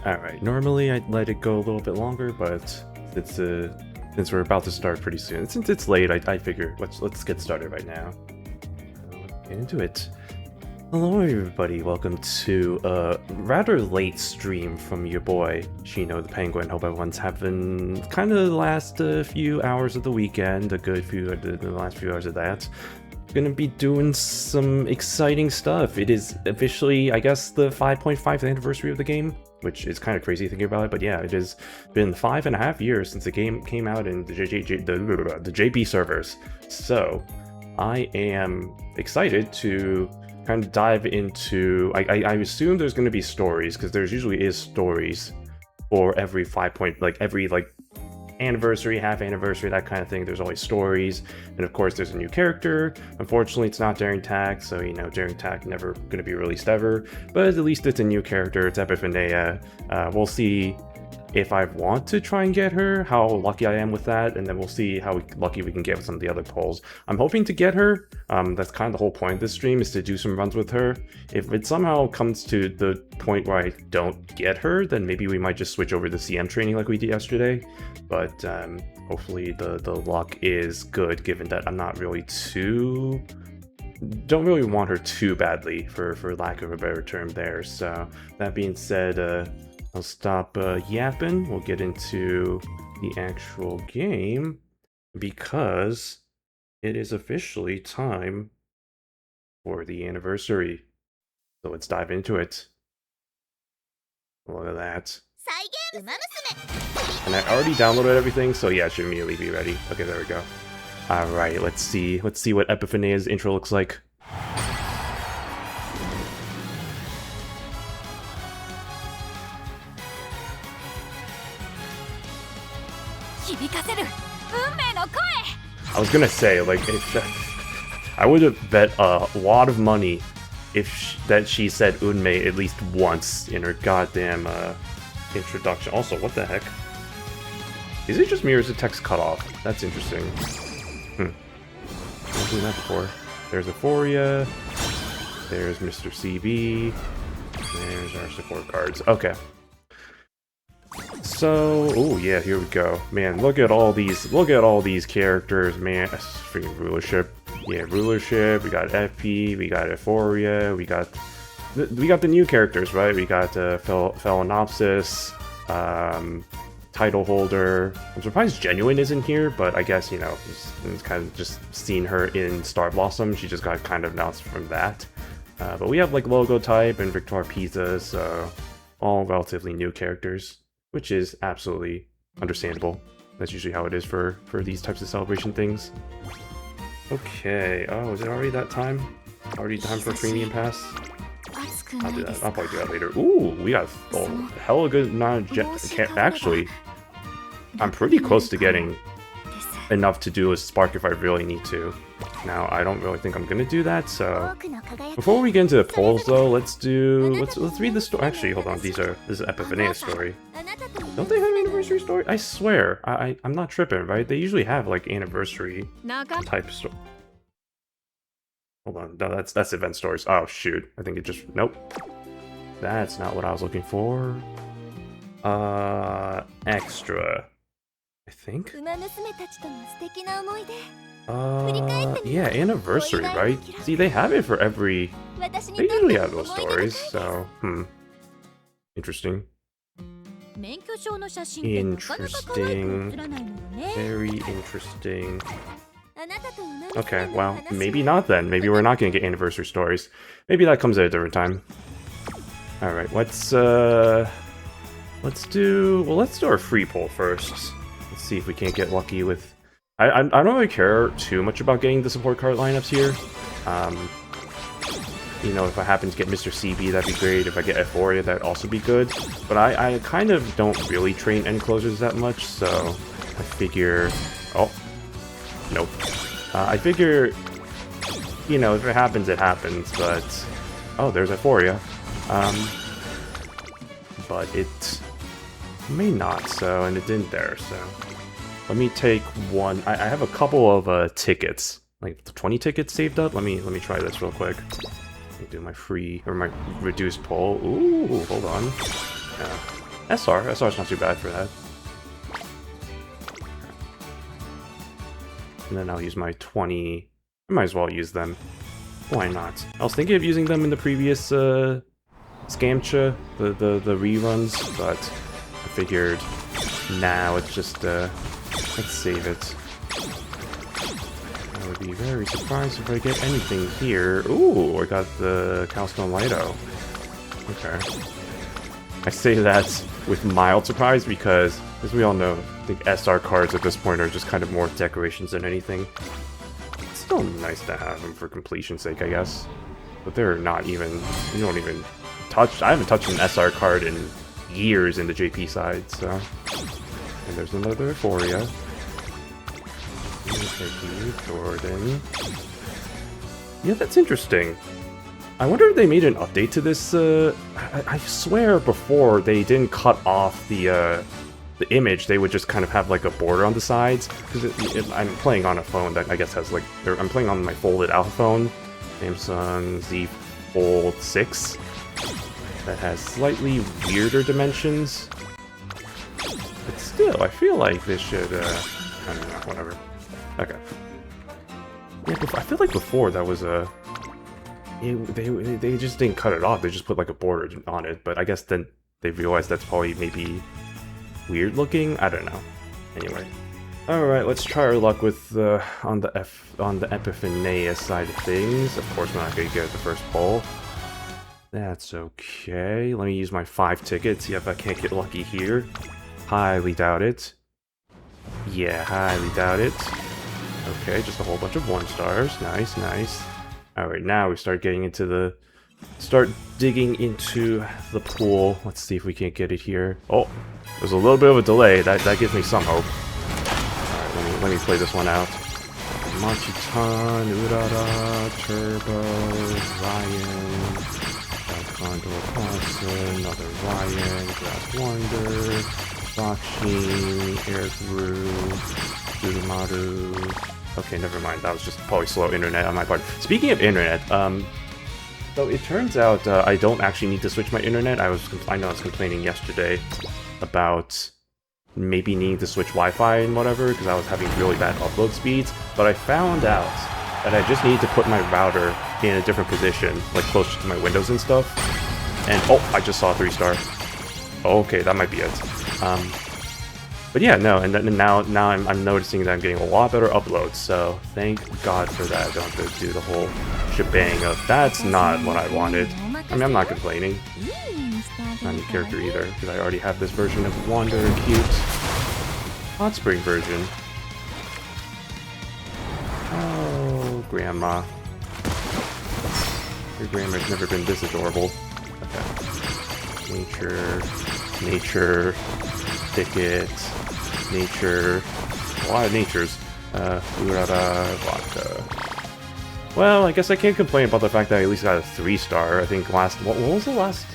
Alright, normally I'd let it go a little bit longer, but since we're about to start pretty soon, since it's late, I figure let's get started right now. Get into it. Hello everybody, welcome to a rather late stream from your boy, Shino the Penguin. Hope everyone's having kind of the last few hours of the weekend, the last few hours of that. Gonna be doing some exciting stuff. It is officially, I guess, the 5.5th anniversary of the game, which is kind of crazy thinking about it, but yeah, it has been 5.5 years since the game came out in the JP servers. So I am excited to kind of dive into, I assume there's going to be stories, because there usually is stories for every every anniversary, half anniversary, that kind of thing. There's always stories, and of course there's a new character. Unfortunately, it's not Daring Tack, so you know, Daring Tack never going to be released ever, but at least it's a new character. It's Epiphaneia. We'll see if I want to try and get her, how lucky I am with that, and then we'll see how lucky we can get with some of the other polls. I'm hoping to get her. That's kind of the whole point of this stream, is to do some runs with her. If it somehow comes to the point where I don't get her, then maybe we might just switch over to CM training like we did yesterday. But hopefully the luck is good, given that I'm not really don't really want her too badly, for lack of a better term there. So that being said, I'll stop yapping. We'll get into the actual game, because it is officially time for the anniversary. So let's dive into it. Look at that. And I already downloaded everything, so yeah, it should immediately be ready. Okay, there we go. Alright, let's see what Epiphania's intro looks like. I was gonna say, like, I would have bet a lot of money that she said Unmei at least once in her goddamn introduction. Also, what the heck? Is it just me or is the text cut off? That's interesting. I've seen that before. There's Euphoria. There's Mr. CB. There's our support cards. Okay. So, oh yeah, here we go. Man, look at all these characters, man. Freaking rulership. Yeah, rulership. We got FP. We got Euphoria. We got the new characters, right? We got Phalaenopsis, title holder. I'm surprised Genuine isn't here, but I guess, you know, it's kind of just seen her in Star Blossom. She just got kind of announced from that. But we have like Logo Type and Victor Pizza, so all relatively new characters, which is absolutely understandable. That's usually how it is for these types of celebration things. Okay, oh, is it already that time? Already time for a premium pass? I'll do that. I'll probably do that later. Ooh, we got a hella good actually, I'm pretty close to getting enough to do a Spark if I really need to. Now, I don't really think I'm gonna do that, so before we get into the polls though, let's read the story. Actually, hold on, this is Epiphania's story. Don't they have an anniversary story? I swear, I'm not tripping, right? They usually have like anniversary type story. Hold on, no, that's event stories. Oh shoot, I think it just, nope. That's not what I was looking for. Extra, I think. Yeah, anniversary, right? See, they have it for every... They usually have those stories, so, Interesting. Interesting. Very interesting. Okay, well, maybe not then. Maybe we're not gonna get anniversary stories. Maybe that comes at a different time. Alright, let's do our free poll first. Let's see if we can't get lucky with... I don't really care too much about getting the support card lineups here. You know, if I happen to get Mr. CB, that'd be great. If I get Euphoria, that'd also be good. But I kind of don't really train end closers that much, so I figure... Oh. Nope. I figure, you know, if it happens, it happens, but... Oh, there's Euphoria. But it may not, so, and it didn't there, so... Let me take one. I have a couple of tickets, like 20 tickets saved up. Let me try this real quick. Let me do my free or my reduced poll. Ooh, hold on. SR's not too bad for that. And then I'll use my 20. I might as well use them. Why not? I was thinking of using them in the previous Scamcha, the reruns, but I figured now it's just let's save it. I would be very surprised if I get anything here. Ooh, I got the Cowstone Lido. Okay. I say that with mild surprise because, as we all know, I think SR cards at this point are just kind of more decorations than anything. It's still nice to have them for completion's sake, I guess. But they're not even, you don't even touch, I haven't touched an SR card in years in the JP side, so. And there's another Euphoria. Jordan. Yeah, that's interesting. I wonder if they made an update to this. I swear before they didn't cut off the image. They would just kind of have like a border on the sides. Because I'm playing on a phone that I guess has like... I'm playing on my folded Alpha phone. Samsung Z Fold 6. That has slightly weirder dimensions. But still, I feel like this should... I don't know, whatever. Okay. Yeah, I feel like before that was a... They just didn't cut it off, they just put like a border on it, but I guess then they realized that's probably maybe weird looking? I don't know. Anyway. Alright, let's try our luck with on the Epiphaneia side of things. Of course we're not gonna get the first pull. That's okay. Let me use my 5 tickets, see if I can't get lucky here. Highly doubt it. Yeah, highly doubt it. Okay, just a whole bunch of 1-stars. Nice, nice. Alright, now we start getting into the... Start digging into the pool. Let's see if we can't get it here. Oh, there's a little bit of a delay. That gives me some hope. Alright, let me play this one out. Machitan, Urara, Turbo, Ryan, Condor Paulson, another Ryan, Glass Wonder, Bakshi, Air Guru, Umamusume. Okay, never mind. That was just probably slow internet on my part. Speaking of internet, so it turns out I don't actually need to switch my internet. I know I was complaining yesterday about maybe needing to switch Wi-Fi and whatever because I was having really bad upload speeds. But I found out that I just need to put my router in a different position, like closer to my windows and stuff. And oh, I just saw a 3-star. Okay, that might be it. But yeah, no, and now I'm noticing that I'm getting a lot better uploads, so thank God for that. I don't have to do the whole shebang of that's not what I wanted. I mean, I'm not complaining. Not any character either, because I already have this version of Wander Cute. Hot Spring version. Oh, Grandma. Your grandma's never been this adorable. Okay. Nature. Ticket. Nature. A lot of natures. Urara, Vodka. Well, I guess I can't complain about the fact that I at least got a 3-star. I think last... What was the last...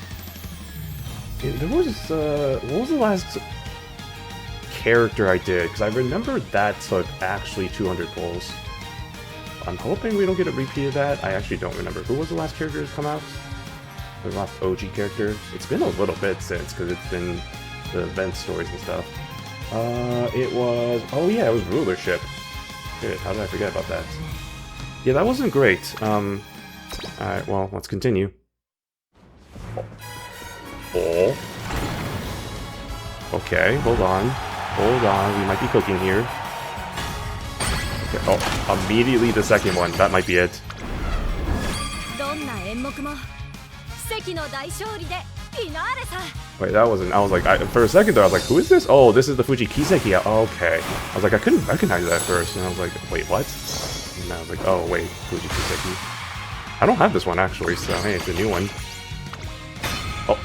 There was... what was the last character I did? Because I remember that took actually 200 pulls. I'm hoping we don't get a repeat of that. I actually don't remember. Who was the last character to come out? The last OG character? It's been a little bit since, because it's been the event stories and stuff. It was... Oh yeah, it was Rulership. Shit, how did I forget about that? Yeah, that wasn't great. Alright, well, let's continue. Oh. Okay, hold on. Hold on, we might be cooking here. Okay, oh, immediately the second one. That might be it. Wait, that wasn't... I was like... for a second there, I was like, who is this? Oh, this is the Fuji Kiseki. Oh, okay. I was like, I couldn't recognize that first. And I was like, wait, what? And I was like, oh, wait, Fuji Kiseki. I don't have this one, actually, so hey, it's a new one. Oh.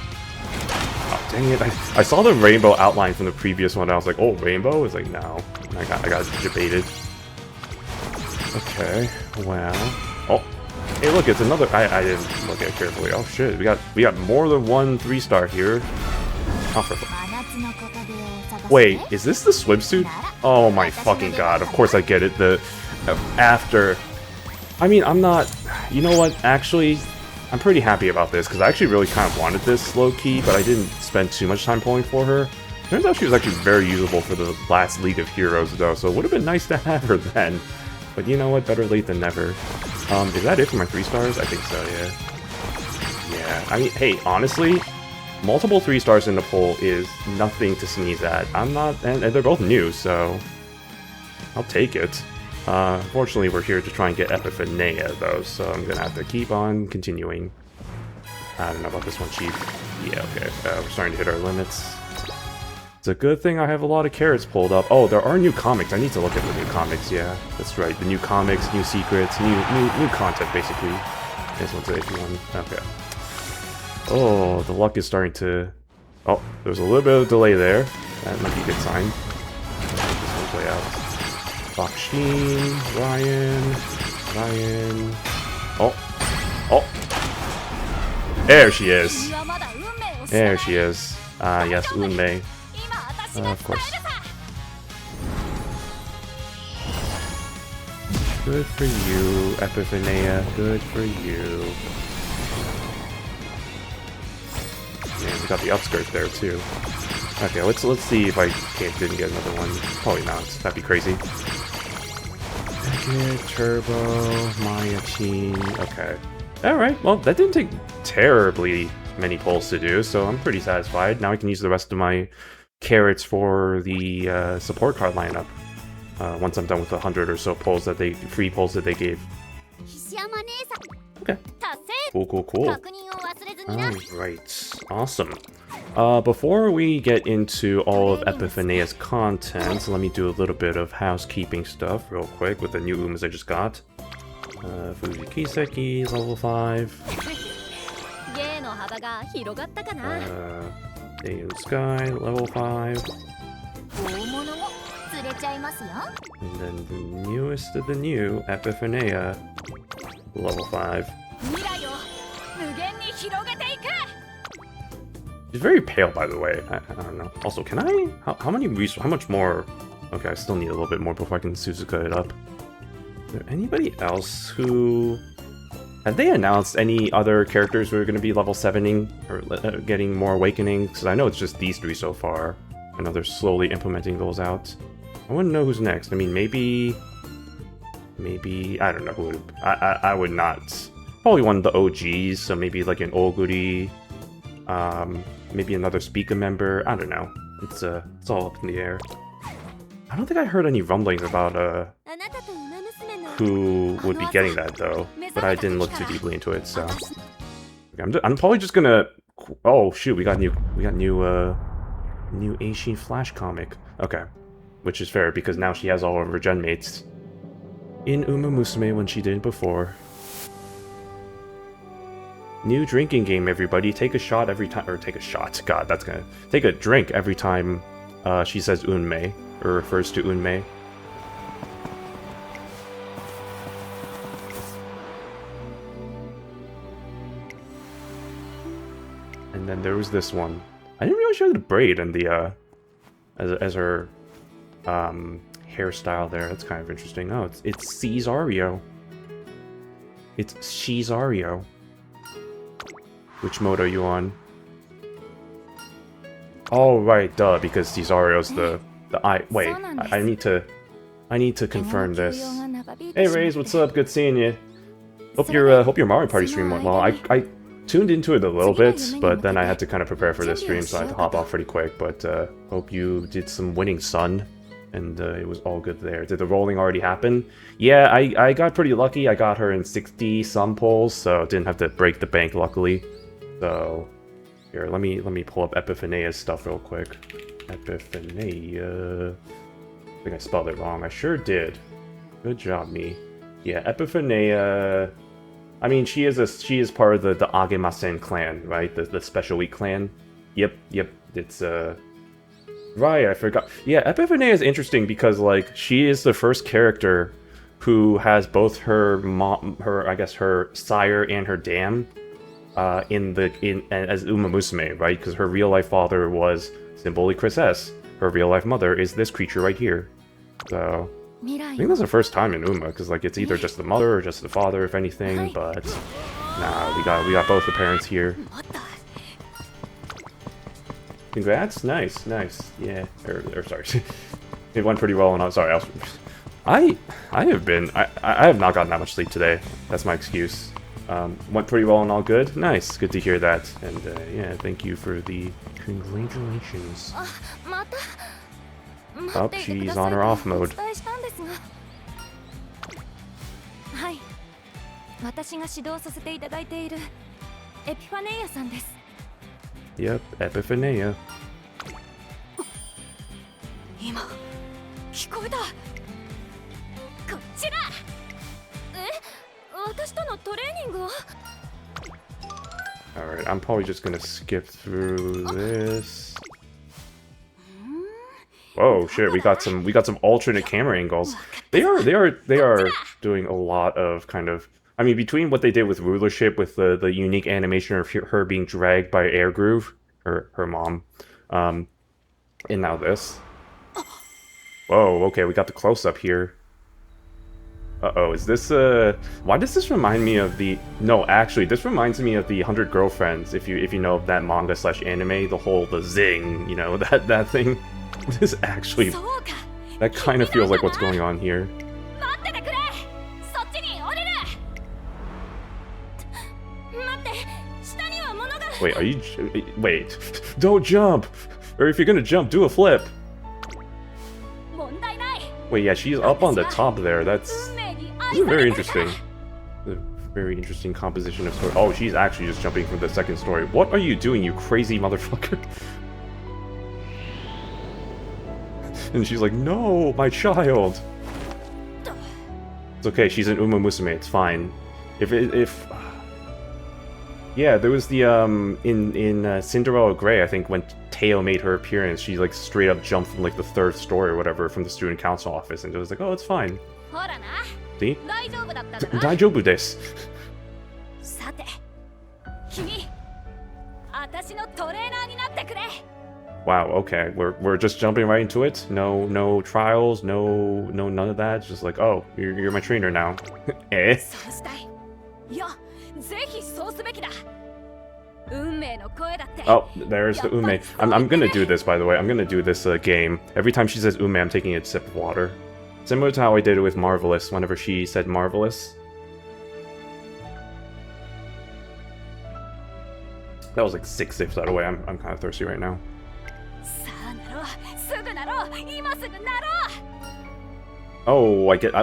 Oh, dang it. I saw the rainbow outline from the previous one. And I was like, oh, rainbow? It's like, no. I got debated. Okay, well... Oh. Hey, look, it's another... I didn't look at it carefully. Oh, shit. We got more than one 3-star here. Oh, for... Wait, is this the swimsuit? Oh my fucking god. Of course I get it. The... After... I mean, I'm not... You know what? Actually, I'm pretty happy about this, because I actually really kind of wanted this low-key, but I didn't spend too much time pulling for her. Turns out she was actually very usable for the last League of Heroes, though, so it would have been nice to have her then. But you know what? Better late than never. Is that it for my 3 stars? I think so, yeah. Yeah, I mean, hey, honestly, multiple 3 stars in the poll is nothing to sneeze at. I'm not, and they're both new, so I'll take it. Unfortunately, we're here to try and get Epiphaneia, though, so I'm gonna have to keep on continuing. I don't know about this one, Chief. Yeah, okay. We're starting to hit our limits. It's a good thing I have a lot of carrots pulled up. Oh, there are new comics. I need to look at the new comics, yeah. That's right. The new comics, new secrets, new content, basically. This one's an iffy one. Okay. Oh, the luck is starting to... Oh, there's a little bit of delay there. That might be a good sign. Let this one play out. Baksheen, Ryan... Oh! Oh! There she is! There she is. Yes, Unmei. Of course. Good for you, Epiphaneia. Good for you. Man, we got the upskirt there too. Okay, let's see if I didn't get another one. Probably not. That'd be crazy. Okay, Turbo, Maya-chin. Okay. Alright, well, that didn't take terribly many pulls to do, so I'm pretty satisfied. Now I can use the rest of my carrots for the support card lineup. Once I'm done with the 100 or so pulls that free pulls that they gave. Okay. Cool. Alright, awesome. Before we get into all of Epiphaneia's content, let me do a little bit of housekeeping stuff real quick with the new Umas I just got. Fuji Kiseki, level 5. Deyu Sky, level 5. And then the newest of the new, Epiphaneia, level 5. She's very pale, by the way. I don't know. Also, can I... How much more... Okay, I still need a little bit more before I can Suzuka it up. Is there anybody else who... Have they announced any other characters who are going to be level 7ing or getting more awakening? Because I know it's just these 3 so far. I know they're slowly implementing those out. I want to know who's next. I mean, maybe... I don't know who... I would not... Probably one of the OGs, so maybe like an Oguri... maybe another Speaker member. I don't know. It's all up in the air. I don't think I heard any rumblings about who would be getting that though, but I didn't look too deeply into it. So okay, I'm probably just gonna. Oh shoot, we got new Aishin Flash comic. Okay, which is fair because now she has all of her gen mates in Umamusume when she didn't before. New drinking game, everybody. Take a shot every time, or take a shot. God, that's gonna take a drink every time she says Unmei or refers to Unmei. And then there was this one. I didn't realize she had a braid and the as her hairstyle there. That's kind of interesting. Oh, it's Cesario. It's Cesario. Which mode are you on? Oh right, duh, because Cesario's the wait, I need to confirm this. Hey Raze, what's up? Good seeing you. Hope your Mario Party stream went well. I tuned into it a little bit, but then I had to kind of prepare for this stream, so I had to hop off pretty quick. But hope you did some winning, son, and it was all good there. Did the rolling already happen? Yeah, I got pretty lucky. I got her in 60 some pulls, so didn't have to break the bank, luckily. So here, let me pull up Epiphaneia's stuff real quick. Epiphaneia. I think I spelled it wrong. I sure did. Good job, me. Yeah, Epiphaneia. I mean, she is part of the Agemasen clan, right? The special week clan. Yep. It's right. I forgot. Yeah, Epiphaneia is interesting because like she is the first character who has both her mom, her sire and her dam. As Umamusume, right? Because her real life father was simply Chris S. Her real life mother is this creature right here. So I think that's the first time in Uma, because like it's either just the mother or just the father, if anything. But nah, we got both the parents here. Congrats. Nice, nice. Yeah. Or sorry. It went pretty well, and I'm sorry. I have not gotten that much sleep today. That's my excuse. Went pretty well and all good. Nice. Good to hear that. And yeah, thank you for the congratulations. Oh, she's on her off mode. はい、私が指導させていただいているエピファネイアさんです。Yep, Epiphaneia. 今、聞こえた。こっちだ。私とのトレーニングは Alright, I'm probably just gonna skip through this. Whoa, shit! We got some alternate camera angles. They are doing a lot of kind of. I mean, between what they did with Rulership, with the unique animation of her being dragged by Air Groove, her mom, and now this. Whoa, okay, we got the close up here. Uh-oh, is this why does this remind me of the no, actually, this reminds me of the 100 Girlfriends, if you know of that manga / anime, the zing, you know, that thing. This actually that kind of feels like what's going on here. Wait, are you wait, don't jump! Or if you're gonna jump, do a flip. Wait, yeah, she's up on the top there. That's very interesting. A very interesting composition of story. Oh, she's actually just jumping from the second story. What are you doing, you crazy motherfucker? And she's like, no, my child. It's okay, she's an Umamusume, it's fine. If yeah, there was the in Cinderella Grey, I think, when Teo made her appearance, she like straight up jumped from like the 3rd story or whatever from the student council office, and it was like, oh, it's fine. See? Daijoubu desu. Wow, okay, we're just jumping right into it. No trials, no none of that. It's just like, oh, you're my trainer now. Eh? Oh, there's the Unmei. I'm gonna do this, by the way. I'm gonna do this game. Every time she says Unmei, I'm taking a sip of water. Similar to how I did it with Marvelous, whenever she said Marvelous. That was like 6 sips out of the way. I'm kind of thirsty right now. Oh, I get...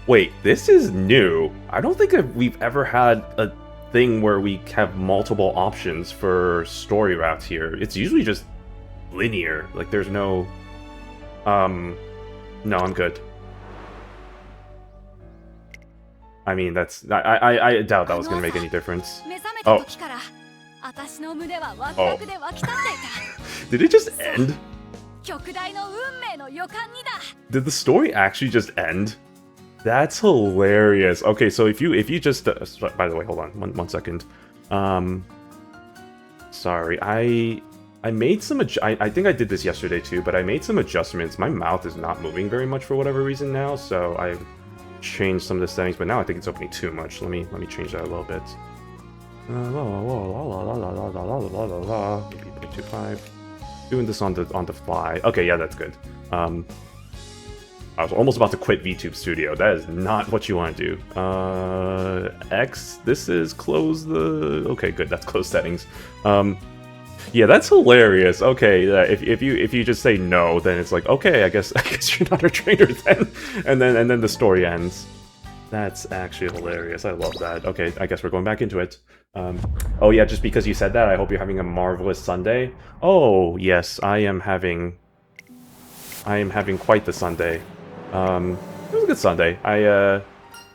Wait, this is new. I don't think we've ever had a thing where we have multiple options for story routes here. It's usually just linear. Like, there's no... No, I'm good. I mean, that's... I doubt that was gonna make any difference. Oh. Oh. Did it just end? Did the story actually just end? That's hilarious. Okay, so if you just by the way, hold on one second. Sorry, I made some I think I did this yesterday too, but I made some adjustments. My mouth is not moving very much for whatever reason now, so I've changed some of the settings, but now I think it's opening too much. Let me change that a little bit. Maybe 0.25. Doing this on the fly. Okay, yeah, that's good. I was almost about to quit VTube Studio. That is not what you want to do. X. This is close the. Okay, good. That's close settings. Yeah, that's hilarious. Okay, if you just say no, then it's like, okay, I guess you're not a trainer then, and then the story ends. That's actually hilarious. I love that. Okay, I guess we're going back into it. Oh yeah, just because you said that, I hope you're having a marvelous Sunday. Oh yes, I am having quite the Sunday. It was a good Sunday.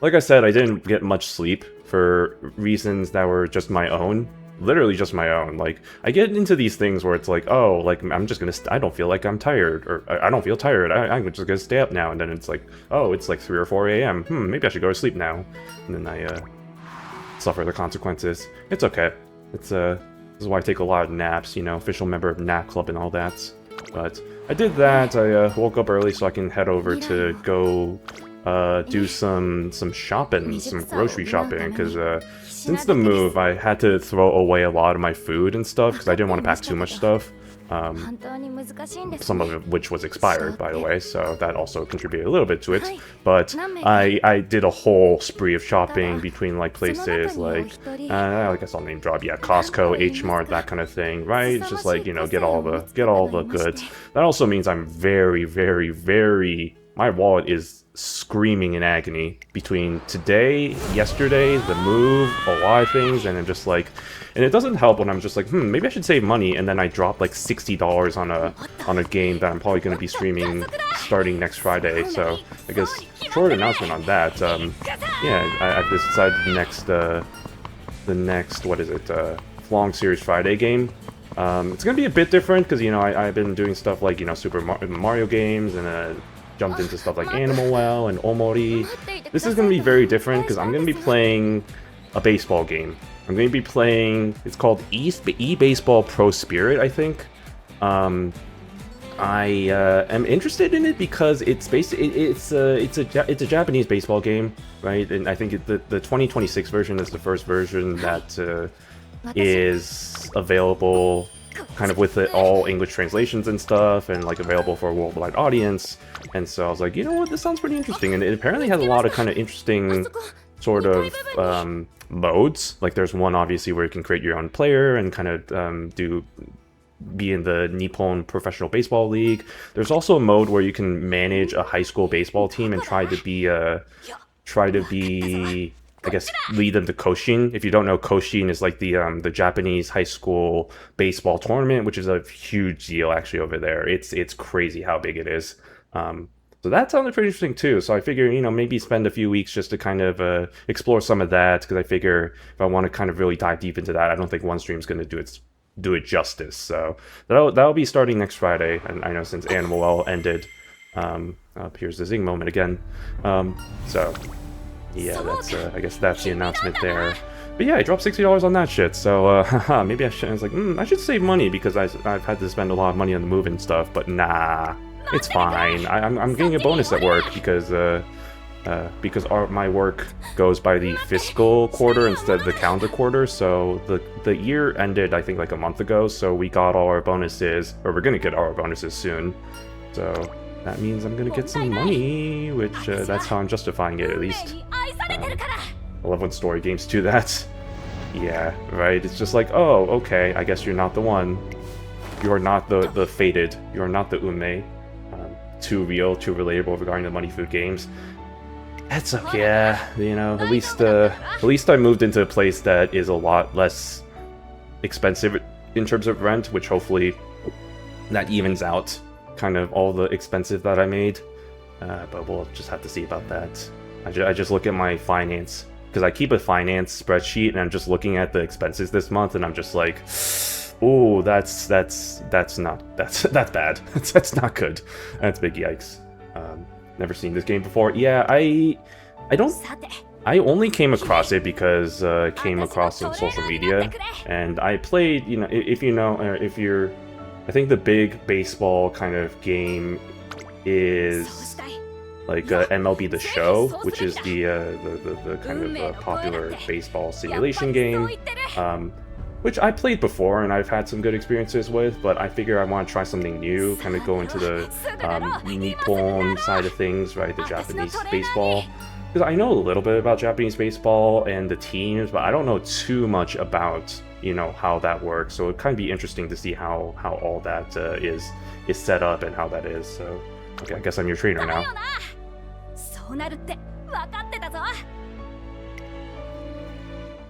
Like I said, I didn't get much sleep for reasons that were just my own. Literally just my own. Like, I get into these things where it's like, oh, like, I'm just gonna, I don't feel like I'm tired, or I don't feel tired, I'm just gonna stay up now, and then it's like, oh, it's like 3 or 4 a.m, maybe I should go to sleep now, and then I, suffer the consequences. It's okay. It's, this is why I take a lot of naps, you know, official member of Nap Club and all that. But I did that, I woke up early so I can head over to go do some shopping, some grocery shopping, because since the move, I had to throw away a lot of my food and stuff because I didn't want to pack too much stuff. Some of it which was expired, by the way, so that also contributed a little bit to it. But I did a whole spree of shopping between like places like I guess I'll name drop, yeah, Costco, H Mart, that kind of thing, right? It's just like, you know, get all the goods. That also means I'm very, very, very, my wallet is screaming in agony between today, yesterday, the move, a lot of things, and I'm just like, and it doesn't help when I'm just like, maybe I should save money, and then I drop like $60 on a game that I'm probably going to be streaming starting next Friday. So I guess short announcement on that. Yeah, I've decided the next what is it, Long Series Friday game. It's going to be a bit different because, you know, I've been doing stuff like, you know, Super Mario games, and jumped into stuff like Animal Well and Omori. This is going to be very different because I'm going to be playing a baseball game. I'm going to be playing, it's called E-Baseball Pro Spirit, I think. I am interested in it because it's a Japanese baseball game, right? And I think the 2026 version is the first version that is available kind of with all English translations and stuff, and like available for a worldwide audience. And so I was like, you know what, this sounds pretty interesting. And it apparently has a lot of kind of interesting sort of modes. Like there's one obviously where you can create your own player and kind of be in the Nippon Professional Baseball League. There's also a mode where you can manage a high school baseball team and try to be I guess lead them to Koshin. If you don't know, Koshin is like the Japanese high school baseball tournament, which is a huge deal actually over there. It's crazy how big it is. So that sounded pretty interesting too. So I figure, you know, maybe spend a few weeks just to kind of explore some of that, because I figure if I want to kind of really dive deep into that, I don't think one stream's going to do it justice. So that'll be starting next Friday. And I know since Animal Well ended, here's the Zing moment again. So yeah, that's I guess that's the announcement there. But yeah, I dropped $60 on that shit, so maybe I should. I was like, I should save money because I've had to spend a lot of money on the move and stuff. But nah, it's fine. I'm getting a bonus at work because my work goes by the fiscal quarter instead of the calendar quarter. So the year ended, I think, like a month ago. So we got all our bonuses, or we're gonna get all our bonuses soon. So that means I'm gonna get some money, which that's how I'm justifying it, at least. I love when story games do that. Yeah, right? It's just like, oh, okay, I guess you're not the one. You're not the fated. You're not the Unmei. Too real, too relatable regarding the money food games. That's okay, yeah, you know, at least I moved into a place that is a lot less expensive in terms of rent, which hopefully that evens out kind of all the expensive that I made. But we'll just have to see about that. I just look at my finance, because I keep a finance spreadsheet, and I'm just looking at the expenses this month, and I'm just like, oh, that's bad. That's not good. That's big yikes. Never seen this game before. Yeah, I only came across it because I came across it on social media, and I played, you know, I think the big baseball kind of game is like MLB The Show, which is the kind of popular baseball simulation game, which I played before and I've had some good experiences with, but I figure I want to try something new, kind of go into the Nippon side of things, right, the Japanese baseball. Because I know a little bit about Japanese baseball and the teams, but I don't know too much about, you know, how that works. So it'd kind of be interesting to see how all that is set up and how that is. So, okay, I guess I'm your trainer now.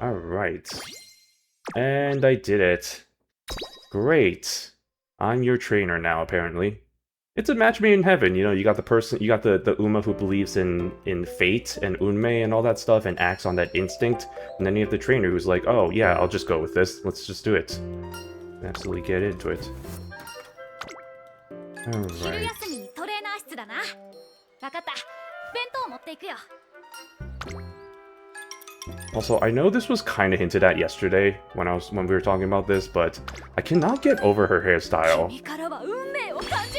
Alright. And I did it. Great. I'm your trainer now, apparently. It's a match made in heaven, you know, you got the Uma who believes in fate and Unmei and all that stuff and acts on that instinct, and then you have the trainer who's like, oh yeah, I'll just go with this, let's just do it. Absolutely get into it. Alright. Also, I know this was kind of hinted at yesterday when we were talking about this, but I cannot get over her hairstyle.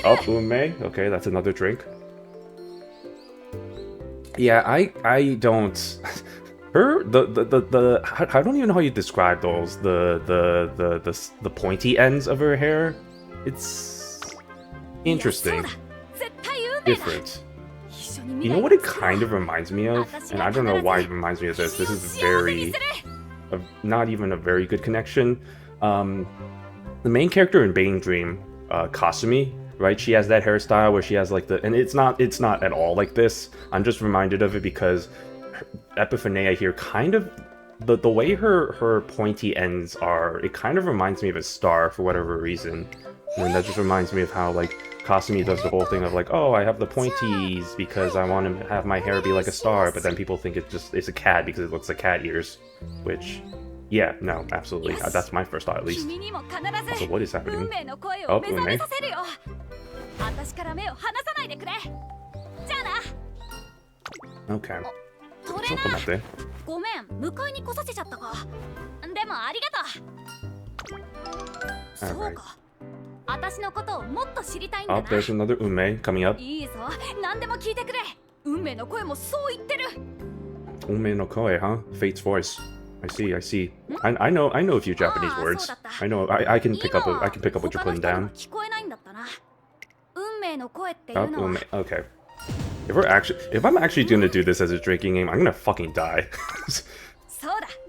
Oh, Unmei. Okay, that's another drink. Yeah, I don't. Her the I don't even know how you describe those the pointy ends of her hair. It's interesting, different. You know what it kind of reminds me of, and I don't know why it reminds me of this. This is very not even a very good connection. The main character in Bane Dream, Kasumi, right? She has that hairstyle where she has like and it's not at all like this. I'm just reminded of it because Epiphaneia here kind of the way her pointy ends are, it kind of reminds me of a star for whatever reason. And that just reminds me of how like Kasumi does the whole thing of like, oh, I have the pointies because I want to have my hair be like a star, but then people think it's a cat because it looks like cat ears, which, yeah, no, absolutely, that's my first thought at least. Also, what is happening? Oh, Unmei. Okay. Let's open that there. Alright. Oh, there's another Unmei coming up. Unmei no koe, huh? Fate's voice. I see. I know a few Japanese words. I know I can pick up what you're putting down. Oh, Unmei. Okay. If I'm actually gonna do this as a drinking game, I'm gonna fucking die.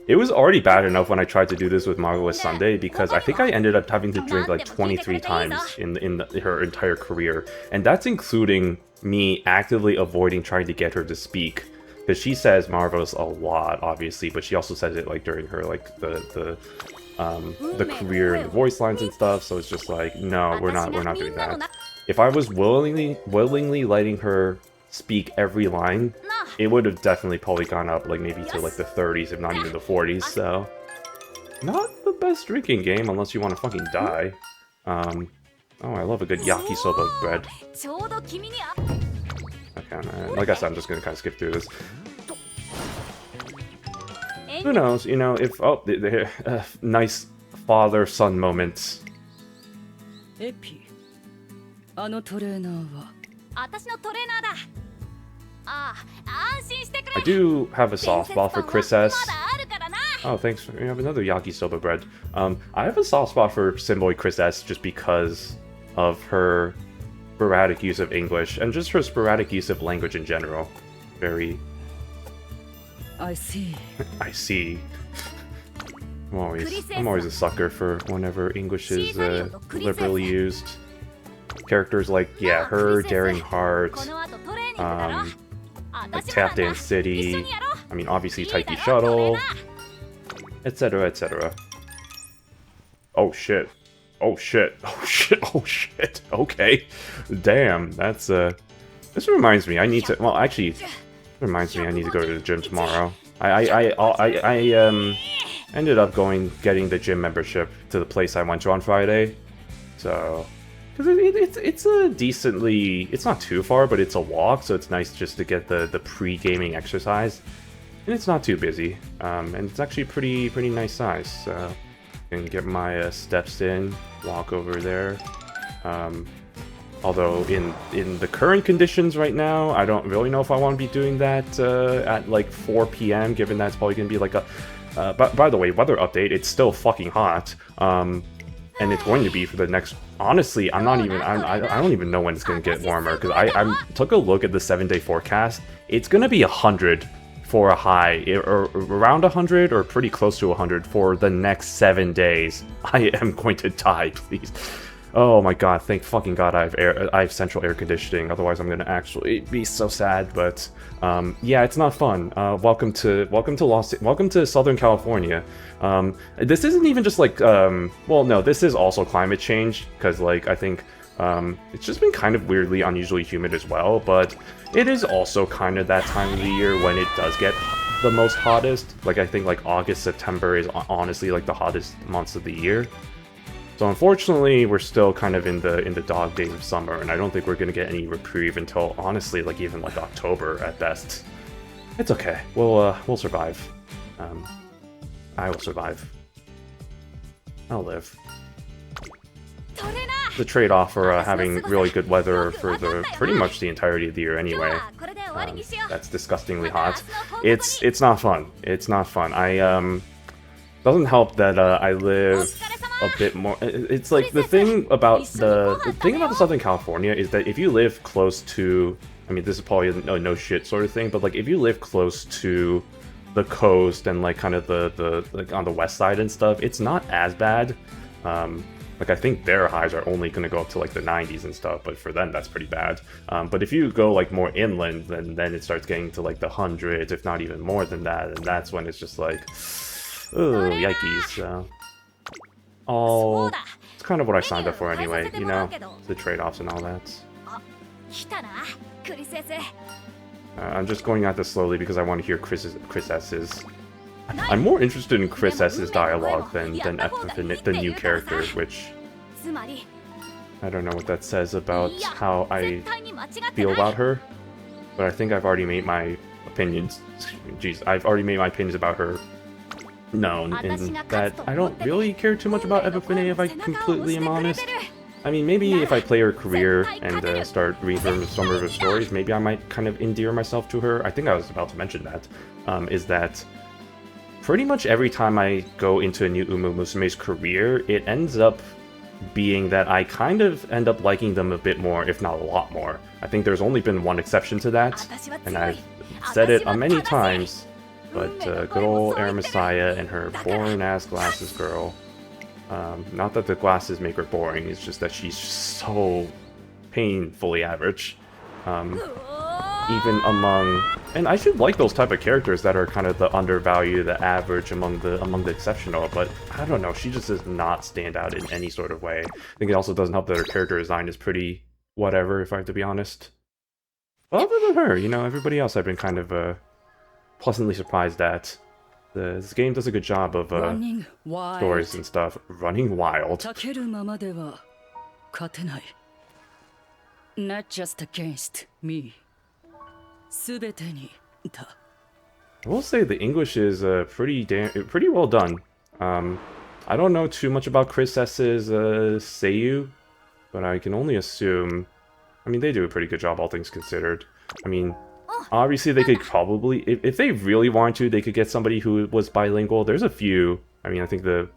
It was already bad enough when I tried to do this with Marvelous Sunday because I think I ended up having to drink like 23 times in her entire career, and that's including me actively avoiding trying to get her to speak, because she says Marvelous a lot, obviously, but she also says it like during her like the career and the voice lines and stuff. So it's just like, no, we're not doing that. If I was willingly letting her speak every line, it would have definitely probably gone up like maybe to like the 30s, if not even the 40s. So not the best drinking game unless you want to fucking die. Oh, I love a good yakisoba bread. Okay, like I said, I'm just gonna kind of skip through this. Who knows, you know, if nice father-son moments. I do have a soft spot for Chris S. Oh, thanks. You have another yakisoba bread. I have a soft spot for Simboy Chris S just because of her sporadic use of English and just her sporadic use of language in general. Very... I see. I see. I'm always a sucker for whenever English is liberally used. Characters like, yeah, her, Daring Heart, like Tap Dance City, I mean, obviously Taiki Shuttle, etc., etc. Oh shit. Oh shit. Oh shit. Oh shit. Okay. Damn, that's, this reminds me, I need to, well, actually, it reminds me I need to go to the gym tomorrow. I ended up getting the gym membership to the place I went to on Friday, so... Because it's a decently... It's not too far, but it's a walk, so it's nice just to get the pre-gaming exercise. And it's not too busy, and it's actually pretty nice size, so... I can get my steps in, walk over there. Although in the current conditions right now, I don't really know if I want to be doing that at like 4 p.m, given that it's probably going to be like a... by the way, weather update, it's still fucking hot. And it's going to be for the next... Honestly, I don't even know when it's going to get warmer, because I took a look at the 7-day forecast. It's going to be 100 for a high, or around 100, or pretty close to 100 for the next 7 days. I am going to die, please. Oh my god, thank fucking god I have central air conditioning, otherwise I'm going to actually be so sad, but... yeah, it's not fun. Welcome to Southern California. This isn't even just like, well, no, this is also climate change, because, like, I think, it's just been kind of weirdly unusually humid as well, but it is also kind of that time of the year when it does get the most hottest. Like, I think, like, August, September is honestly, like, the hottest months of the year. So unfortunately, we're still kind of in the dog days of summer, and I don't think we're gonna get any reprieve until, honestly, like even like October at best. It's okay. We'll survive. I will survive. I'll live. The trade-off for having really good weather for pretty much the entirety of the year anyway. That's disgustingly hot. It's not fun. It's not fun. Doesn't help that I live a bit more. It's like the thing about the Southern California is that if you live close to, I mean, this is probably a no shit sort of thing, but like if you live close to the coast and like kind of the like on the west side and stuff, it's not as bad. Like I think their highs are only going to go up to like the 90s and stuff, but for them that's pretty bad. But if you go like more inland, then it starts getting to like the hundreds, if not even more than that, and that's when it's just like, oh, yikes. It's kind of what I signed up for anyway, you know, the trade-offs and all that. I'm just going at this slowly because I want to hear Chris S's. I'm more interested in Chris S's dialogue than the new character, which I don't know what that says about how I feel about her, but I think I've already made my opinions. Jeez, I've already made my opinions about her known, in that I don't really care too much about Epiphaneia, if I completely am honest. I mean, maybe if I play her career and start reading some of her stories, maybe I might kind of endear myself to her. I think I was about to mention that, is that pretty much every time I go into a new Umamusume's career, it ends up being that I kind of end up liking them a bit more, if not a lot more. I think there's only been one exception to that, and I've said it many times, but good old Messiah and her boring-ass glasses girl. Not that the glasses make her boring, it's just that she's so painfully average. Even among, and I should like those type of characters that are kind of the undervalued, the average among the exceptional, but I don't know, she just does not stand out in any sort of way. I think it also doesn't help that her character design is pretty whatever, if I have to be honest. But other than her, you know, everybody else I've been kind of pleasantly surprised at. This game does a good job of stories and stuff. Running wild. Not just against me. I will say the English is pretty well done. I don't know too much about Chris S's Seiyu, but I can only assume. I mean, they do a pretty good job, all things considered. I mean, obviously they could probably, if they really want to, they could get somebody who was bilingual. There's a few. I mean, I think the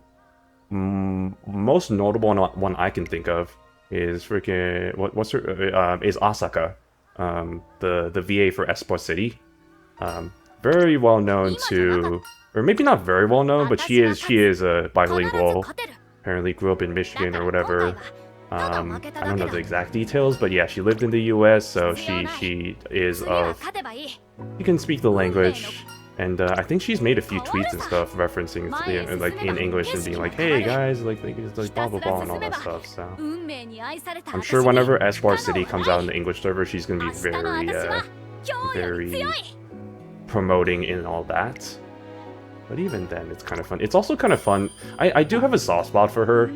most notable one I can think of is freaking what's her is Asaka, the VA for Esport City. Very well known to, or maybe not very well known, but she is a bilingual. Apparently grew up in Michigan or whatever. I don't know the exact details, but yeah, she lived in the US, so she is of, she can speak the language, and I think she's made a few tweets and stuff referencing, you know, like in English and being like, hey guys, like blah blah blah and all that stuff. So I'm sure whenever Esport City comes out in the English server, she's gonna be very promoting in all that. But even then, it's kind of fun. It's also kind of fun. I do have a soft spot for her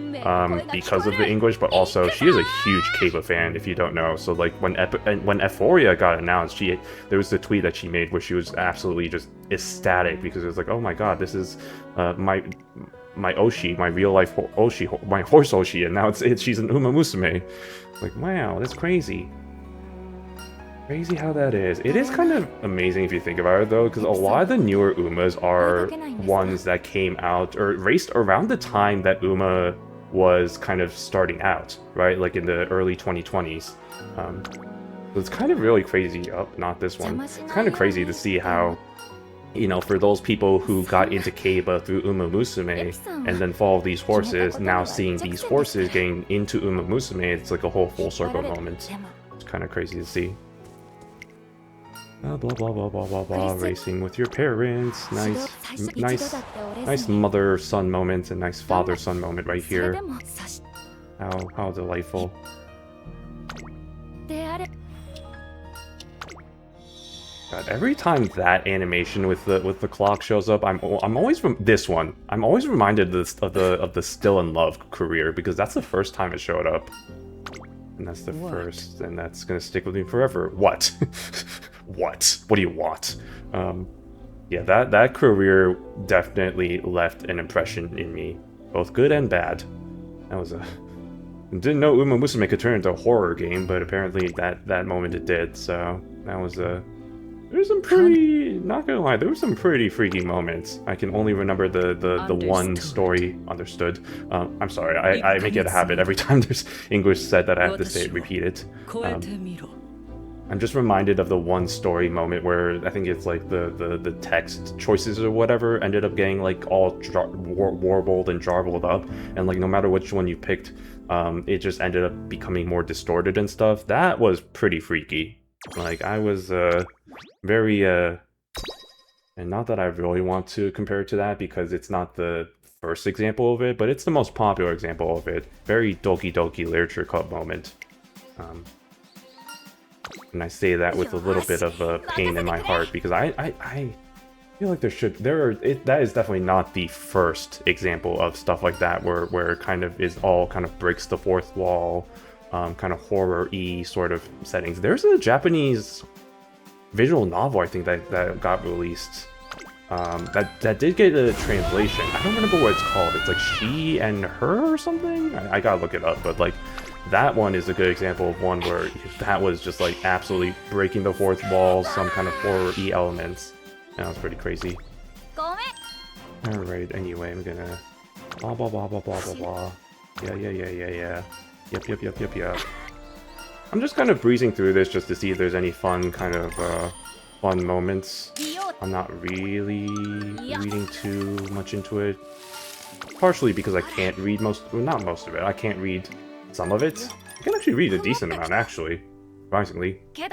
because of the English, but also she is a huge Keiba fan, if you don't know. So like when Euphoria got announced, there was the tweet that she made where she was absolutely just ecstatic because it was like, oh my god, this is my Oshi, my real life Oshi, my horse Oshi, and now she's an Umamusume. Like, wow, that's crazy. Crazy how that is. It is kind of amazing if you think about it, though, because a lot of the newer Umas are ones that came out or raced around the time that Uma was kind of starting out, right? Like in the early 2020s. So it's kind of really crazy. Oh, not this one. It's kind of crazy to see how, you know, for those people who got into Keiba through Umamusume and then followed these horses, now seeing these horses getting into Umamusume, it's like a whole full circle moment. It's kind of crazy to see. Blah blah blah blah blah blah. Racing with your parents. Nice mother-son moment and nice father-son moment right here. How delightful. God, every time that animation with the clock shows up, I'm always from this one. I'm always reminded of the Still in Love career because that's the first time it showed up. And that's the first, and that's gonna stick with me forever. What? What? What do you want? Yeah, that career definitely left an impression in me, both good and bad. That was didn't know Umamusume could turn into a horror game, but apparently that moment it did. So that was There's some pretty, not gonna lie, there were some pretty freaky moments. I can only remember the one story understood. I'm sorry, I make it a habit every time there's English said that I have to say it, repeat it. I'm just reminded of the one story moment where I think it's like the text choices or whatever ended up getting like all warbled and jarbled up, and like no matter which one you picked, it just ended up becoming more distorted and stuff. That was pretty freaky. Like I was very and not that I really want to compare it to that because it's not the first example of it, but it's the most popular example of it. Very Doki Doki Literature Club moment. And I say that with a little bit of pain in my heart because I feel like that is definitely not the first example of stuff like that where it kind of is all kind of breaks the fourth wall, kind of horror-y sort of settings. There's a Japanese visual novel I think that got released that did get a translation. I don't remember what it's called. It's like She and Her or something. I gotta look it up, but like that one is a good example of one where that was just like absolutely breaking the fourth wall, some kind of horror-y elements. That was pretty crazy. Alright, anyway, I'm gonna blah blah blah blah blah blah blah. Yeah. Yep. I'm just kind of breezing through this just to see if there's any fun kind of fun moments. I'm not really reading too much into it. Partially because I can't read not most of it. I can't read some of it. I can actually read a decent amount, actually. Surprisingly. It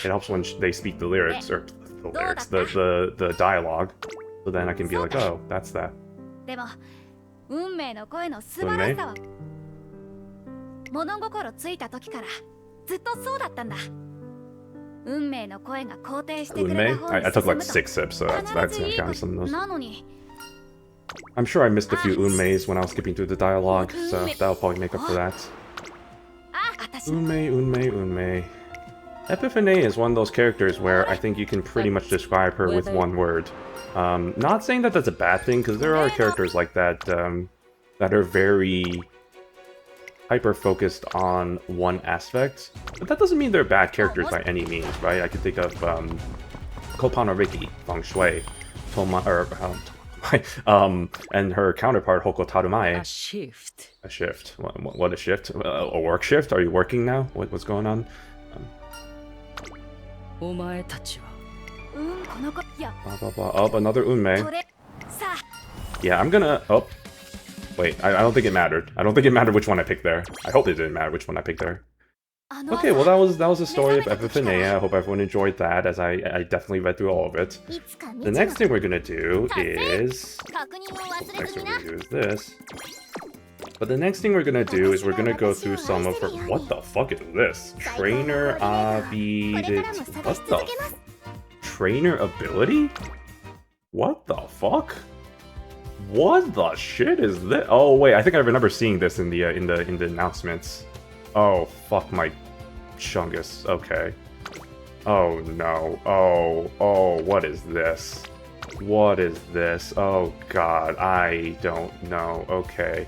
helps when they speak the lyrics, or the lyrics, the dialogue. So then I can be like, oh, that's that. Unmei? Unmei? I took like 6 sips, so that's gonna count some of those. I'm sure I missed a few Unmeis when I was skipping through the dialogue, so that'll probably make up for that. Unmei. Epiphaneia is one of those characters where I think you can pretty much describe her with one word. Not saying that that's a bad thing, because there are characters like that that are very hyper-focused on one aspect, but that doesn't mean they're bad characters by any means, right? I could think of Kopano Riki, Feng Shui, and her counterpart Hoko Tarumae. A shift. A shift. What a shift? A work shift? Are you working now? What's going on? Blah blah blah. Oh, another Unmei. Yeah, I'm gonna. Oh, wait. I don't think it mattered. I don't think it mattered which one I picked there. I hope it didn't matter which one I picked there. Okay, well that was the story of Epiphaneia. I hope everyone enjoyed that, as I definitely read through all of it. The next thing we're gonna do is this. But the next thing we're gonna do is we're gonna go through some of her. What the fuck is this? Trainer what the? Trainer ability? What the fuck? What the shit is this? Oh wait, I think I remember seeing this in the announcements. Oh, fuck my chungus. Okay. Oh, no. Oh, what is this? What is this? Oh, God. I don't know. Okay.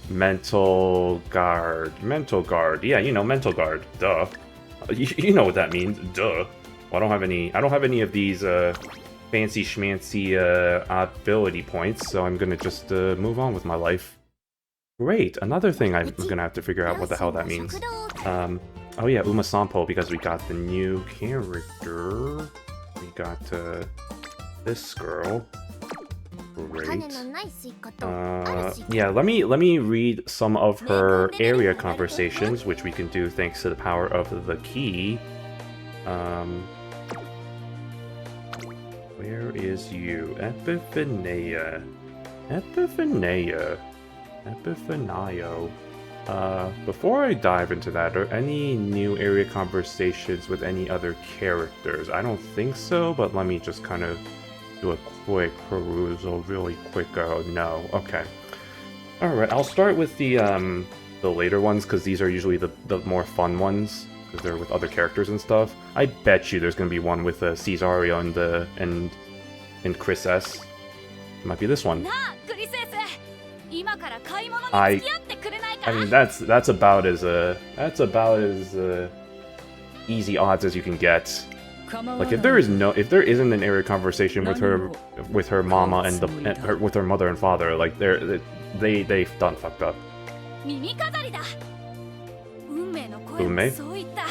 Mental guard. Mental guard. Yeah, you know, mental guard. Duh. You know what that means. Duh. Well, I don't have any of these, fancy schmancy, ability points, so I'm gonna just, move on with my life. Great, another thing I'm gonna have to figure out what the hell that means. Oh yeah, Umasampo, because we got the new character. We got, this girl. Great. Yeah, let me read some of her area conversations, which we can do thanks to the power of the key. Where is you? Epiphaneia. Epiphaneia. Before I dive into that, are any new area conversations with any other characters? I don't think so, but let me just kind of do a quick perusal, really quick. No, okay. Alright, I'll start with the later ones, because these are usually the more fun ones, because they're with other characters and stuff. I bet you there's going to be one with Cesario and Chris S. It might be this one. I mean that's about as easy odds as you can get. Like if there isn't an area conversation with her mama and with her mother and father, like they've done fucked up. 耳飾りだ。運命の声もそう言った。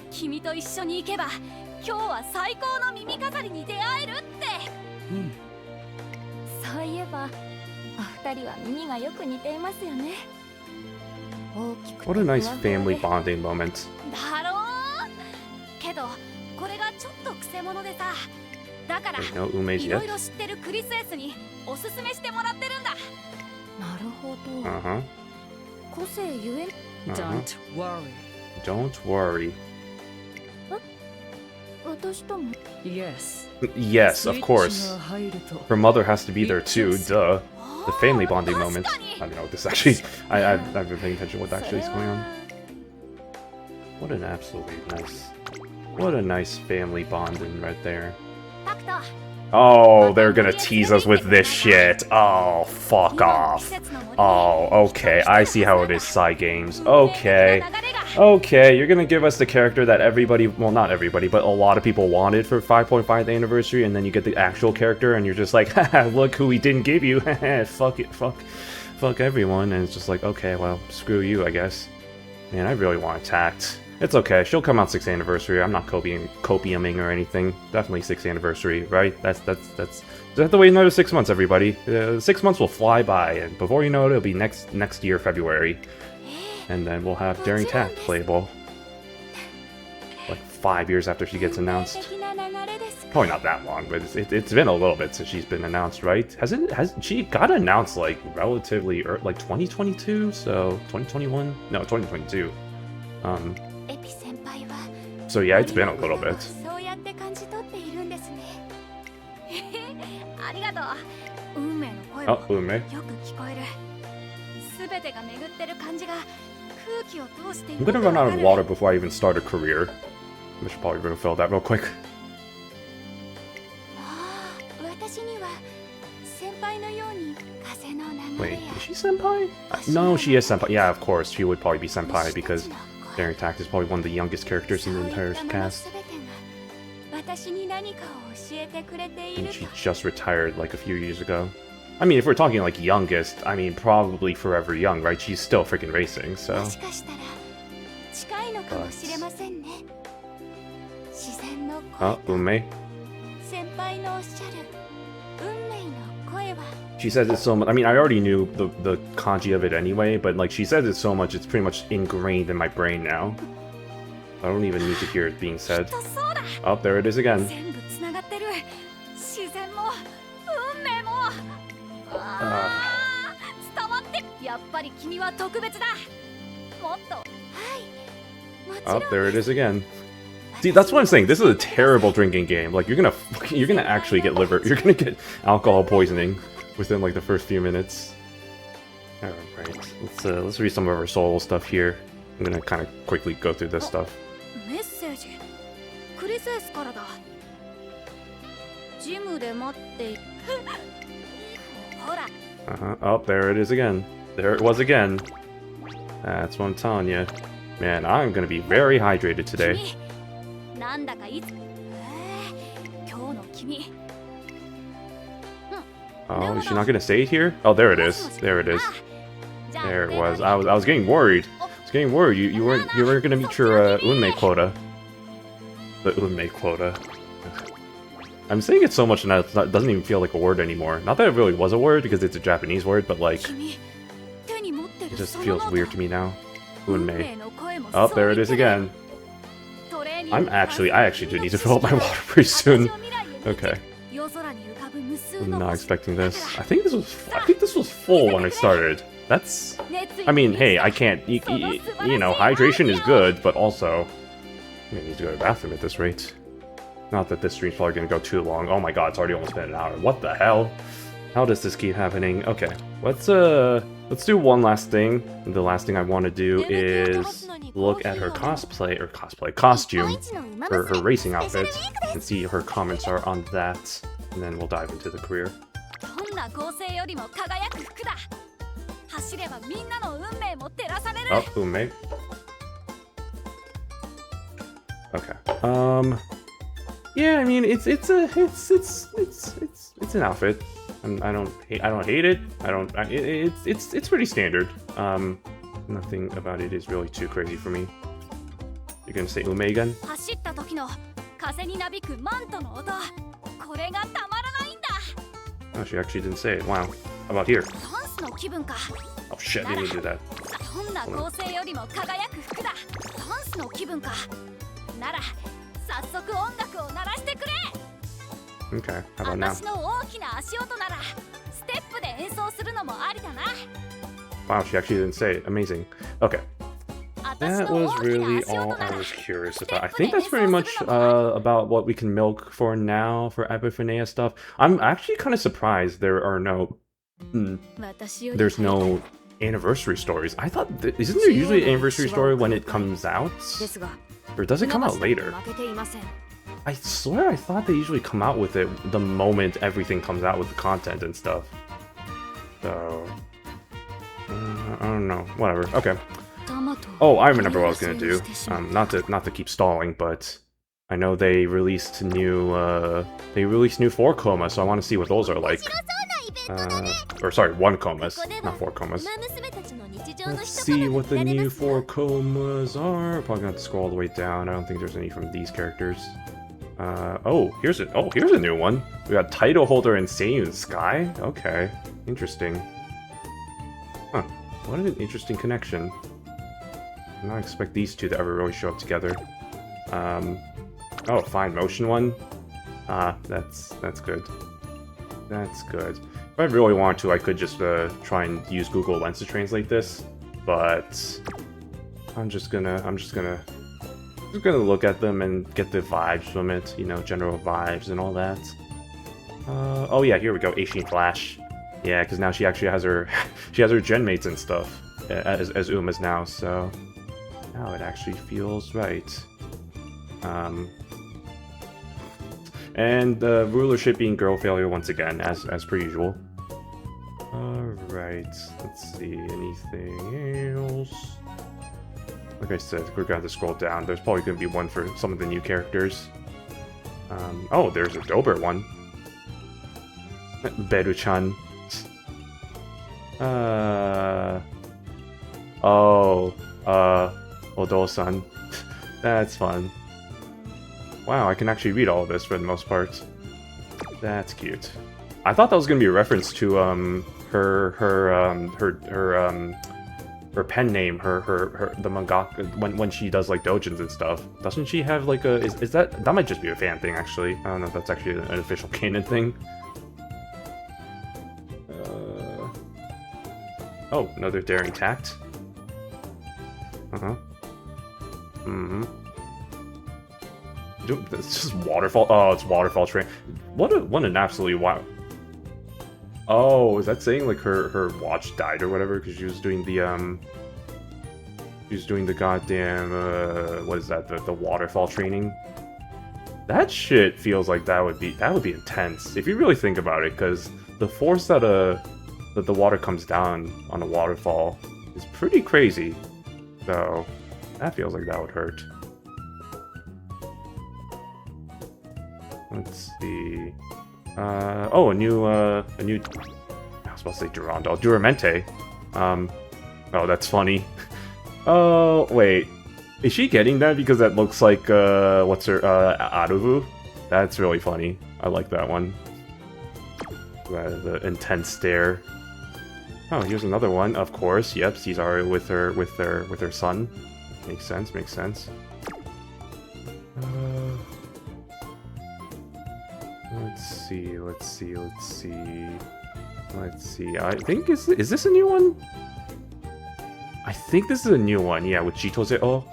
君と一緒に行けば今日は最高の耳飾りに出会えるって。そういえばお二人は耳がよく似ていますよね。What a nice family bonding moment. だろう。けどこれがちょっとクセ者でさ。だからいろいろ知ってるクリスエスにおすすめしてもらってるんだ。なるほど。個性ゆえ。Don't worry. Don't worry. 私とも。Yes. Yes, of course. Her mother has to be there too. Duh. The family bonding moment. I don't know what this actually. I've been paying attention to what actually is going on. What an absolutely nice. What a nice family bonding right there. Oh, they're gonna tease us with this shit. Oh, fuck off. Oh, okay. I see how it is, Psy Games. Okay. Okay, you're gonna give us the character that everybody, well, not everybody, but a lot of people wanted for 5.5th anniversary, and then you get the actual character, and you're just like, haha, look who we didn't give you. Fuck it, fuck everyone. And it's just like, okay, well, screw you, I guess. Man, I really want Tact. It's okay, she'll come out 6th anniversary. I'm not copiuming or anything. Definitely 6th anniversary, right? Just have to wait another 6 months, everybody. 6 months will fly by, and before you know it, it'll be next year, February. And then we'll have Daring Tact playable. Like 5 years after she gets announced. Probably not that long, but it's been a little bit since she's been announced, right? Has she got announced like relatively like 2022? So 2021? No, 2022. So yeah, it's been a little bit. Oh, Unmei. I'm gonna run out of water before I even start a career. I should probably refill that real quick. Wait, is she senpai? No, she is senpai. Yeah, of course, she would probably be senpai because Daring Tact is probably one of the youngest characters in the entire cast. And she just retired like a few years ago. I mean, if we're talking like youngest, I mean probably forever young, right? She's still freaking racing, so. Oh, Unmei. She says it so much. I mean, I already knew the kanji of it anyway, but like she says it so much, it's pretty much ingrained in my brain now. I don't even need to hear it being said. Oh, there it is again. Oh, there it is again. See, that's what I'm saying. This is a terrible drinking game. Like you're gonna actually get you're gonna get alcohol poisoning within like the first few minutes. All right, let's read some of our soul stuff here. I'm gonna kind of quickly go through this stuff. Oh, there it is again. There it was again. That's what I'm telling you. Man, I'm gonna be very hydrated today. Oh, is she not gonna say it here? Oh, there it is. There it is. There it was. I was getting worried. I was getting worried. You weren't gonna meet your Unmei quota. The Unmei quota. I'm saying it so much now it doesn't even feel like a word anymore. Not that it really was a word because it's a Japanese word, but like it just feels weird to me now. Unmei. Oh, there it is again. I actually do need to fill up my water pretty soon. Okay. I'm not expecting this. I think this was full when I started. That's. I mean, hey, I can't. You know, hydration is good, but also, I need to go to the bathroom at this rate. Not that this stream's probably gonna go too long. Oh my god, it's already almost been an hour. What the hell? How does this keep happening? Okay, let's do one last thing. The last thing I want to do is look at her costume, her racing outfit, and see her comments are on that, and then we'll dive into the career. Oh, Unmei. Okay. Yeah, I mean, it's an outfit. I don't hate it. It's pretty standard. Nothing about it is really too crazy for me. You're gonna say Unmei again? Oh, she actually didn't say it. Wow. How about here? Oh shit, I didn't do that. Okay, how about now? Wow, she actually didn't say it. Amazing. Okay. That was really all I was curious about. I think that's pretty much about what we can milk for now for Epiphaneia stuff. I'm actually kind of surprised there are there's no anniversary stories. I thought, isn't there usually an anniversary story when it comes out? Or does it come out later? I swear I thought they usually come out with it the moment everything comes out with the content and stuff. So, I don't know. Whatever. Okay. Oh, I remember what I was gonna do. Not to keep stalling, but I know they released new 4 comas, so I want to see what those are like. Or sorry, 1 comas, not 4 comas. Let's see what the new 4 comas are. Probably gonna have to scroll all the way down. I don't think there's any from these characters. Here's a new one. We got title holder and Seiyun Sky. Okay, interesting. Huh? What an interesting connection. I did not expect these two to ever really show up together. Oh, fine motion one. That's good. That's good. If I really want to, I could just try and use Google Lens to translate this, but I'm just gonna look at them and get the vibes from it, you know, general vibes and all that. Oh yeah, here we go, Ancient Flash. Yeah, because now she actually has her gen mates and stuff as Uma's now, so now it actually feels right. And rulership being girl failure once again, as per usual. Alright, let's see, anything else? Like I said, we're going to have to scroll down. There's probably going to be one for some of the new characters. Oh, there's a Dober one. Beru-chan. Odo-san. That's fun. Wow, I can actually read all of this for the most part. That's cute. I thought that was going to be a reference to her pen name, the mangaka when she does like doujins and stuff. Doesn't she have like a is that might just be a fan thing actually. I don't know if that's actually an official canon thing. Oh, another daring tact. It's just waterfall. Oh, it's waterfall train. What an absolutely wow. Oh, is that saying like her watch died or whatever because she was doing the goddamn what is that, the waterfall training? That shit feels like that would be intense if you really think about it, because the force that the water comes down on a waterfall is pretty crazy. So that feels like that would hurt. Let's see. Oh, a new. I was about to say Durandal. Duramente. Oh, that's funny. Oh, wait. Is she getting that because that looks like, what's her, Aruvu? That's really funny. I like that one. The intense stare. Oh, here's another one, of course. Yep, Caesar with her son. Makes sense, makes sense. Let's see. I think is this a new one? I think this is a new one, yeah, with Chitose-o.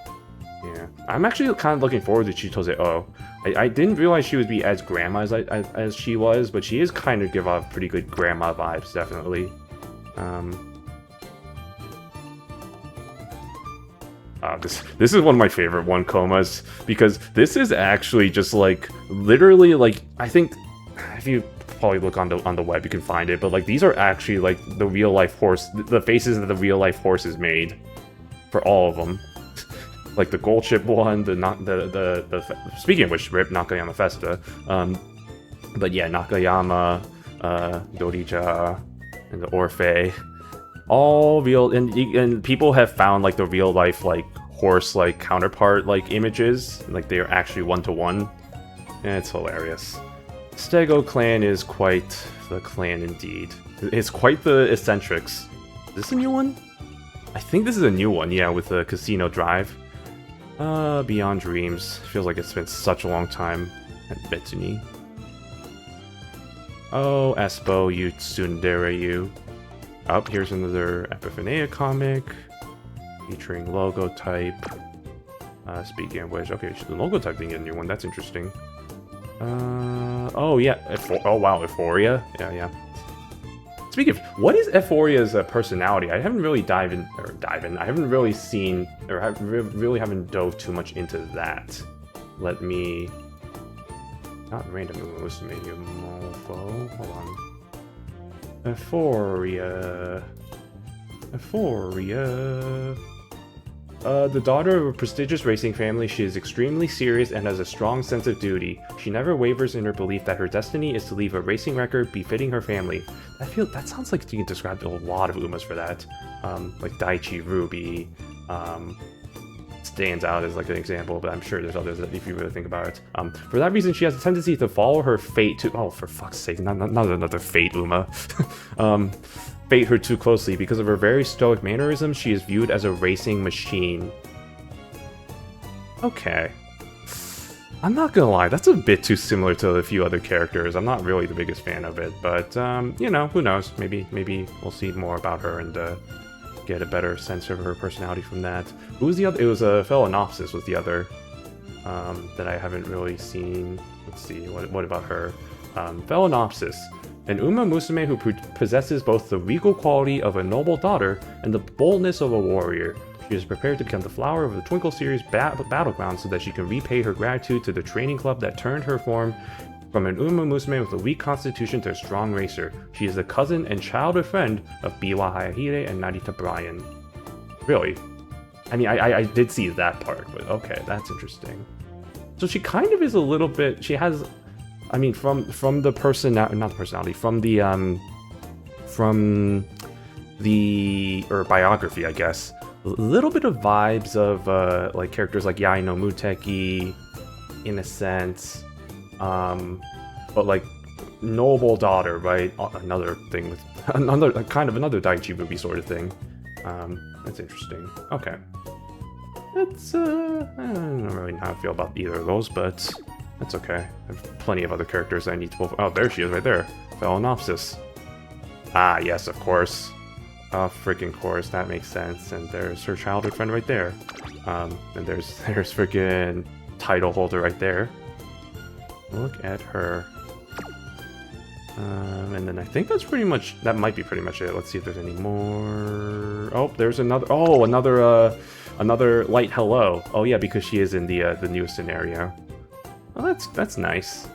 Yeah, I'm actually kind of looking forward to Chitose-o. I didn't realize she would be as grandma as she was, but she is kind of give off pretty good grandma vibes, definitely. This is one of my favorite 1 comas, because this is actually just like literally like, I think if you probably look on the web you can find it, but like these are actually like the real life horse, the faces that the real life horses made for all of them. like the gold chip one, speaking of which, rip Nakayama Festa. But yeah, Nakayama, Dorija, and the Orphe, all real, and people have found like the real life like horse like counterpart like images, like they are actually 1-to-1, and it's hilarious. Stego clan is quite the clan indeed. It's quite the eccentrics. Is this a new one? I think this is a new one, yeah, with the Casino Drive. Beyond Dreams. Feels like it's been such a long time at Betsuni. Oh, Espo, you tsundere you. Oh, here's another Epiphaneia comic. Featuring logo type. Speaking of which, okay, the logo type didn't get a new one, that's interesting. Oh yeah, oh wow, Euphoria? Yeah. Speaking of, what is Euphoria's personality? I haven't really I haven't really seen, or really haven't dove too much into that. Let me... Not random Umamusume, Mofo. Hold on. Euphoria. The daughter of a prestigious racing family, she is extremely serious and has a strong sense of duty. She never wavers in her belief that her destiny is to leave a racing record befitting her family. That sounds like you can describe a lot of Umas for that. Like Daichi Ruby stands out as like an example, but I'm sure there's others that if you really think about it. For that reason, she has a tendency to follow her fate to... Oh, for fuck's sake, not another fate Uma. Fate her too closely. Because of her very stoic mannerisms, she is viewed as a racing machine. Okay. I'm not gonna lie, that's a bit too similar to a few other characters. I'm not really the biggest fan of it, but, you know, who knows? Maybe we'll see more about her and, get a better sense of her personality from that. Who was the other? It was Phelanopsis was the other, that I haven't really seen. Let's see, what about her? Phelanopsis. An Umamusume who possesses both the regal quality of a noble daughter and the boldness of a warrior. She is prepared to become the flower of the Twinkle Series battleground so that she can repay her gratitude to the training club that turned her from an Umamusume with a weak constitution to a strong racer. She is the cousin and childhood friend of Biwa Hayahide and Narita Bryan. Really? I mean, I did see that part, but okay, that's interesting. So she kind of is a little bit... She has... I mean, from the biography, I guess, a little bit of vibes of like characters like Yai no Muteki, in a sense, but like noble daughter, right? Another thing with another Daichi Ruby sort of thing. That's interesting. Okay, that's I don't really know how I feel about either of those, but. That's okay. I have plenty of other characters I need to pull. Oh, there she is right there. Phelanopsis. Ah, yes, of course. Oh, freaking course. That makes sense. And there's her childhood friend right there. And there's freaking title holder right there. Look at her. And then I think that might be pretty much it. Let's see if there's any more. Oh, there's another. Oh, another light hello. Oh yeah, because she is in the new scenario. Well, that's nice.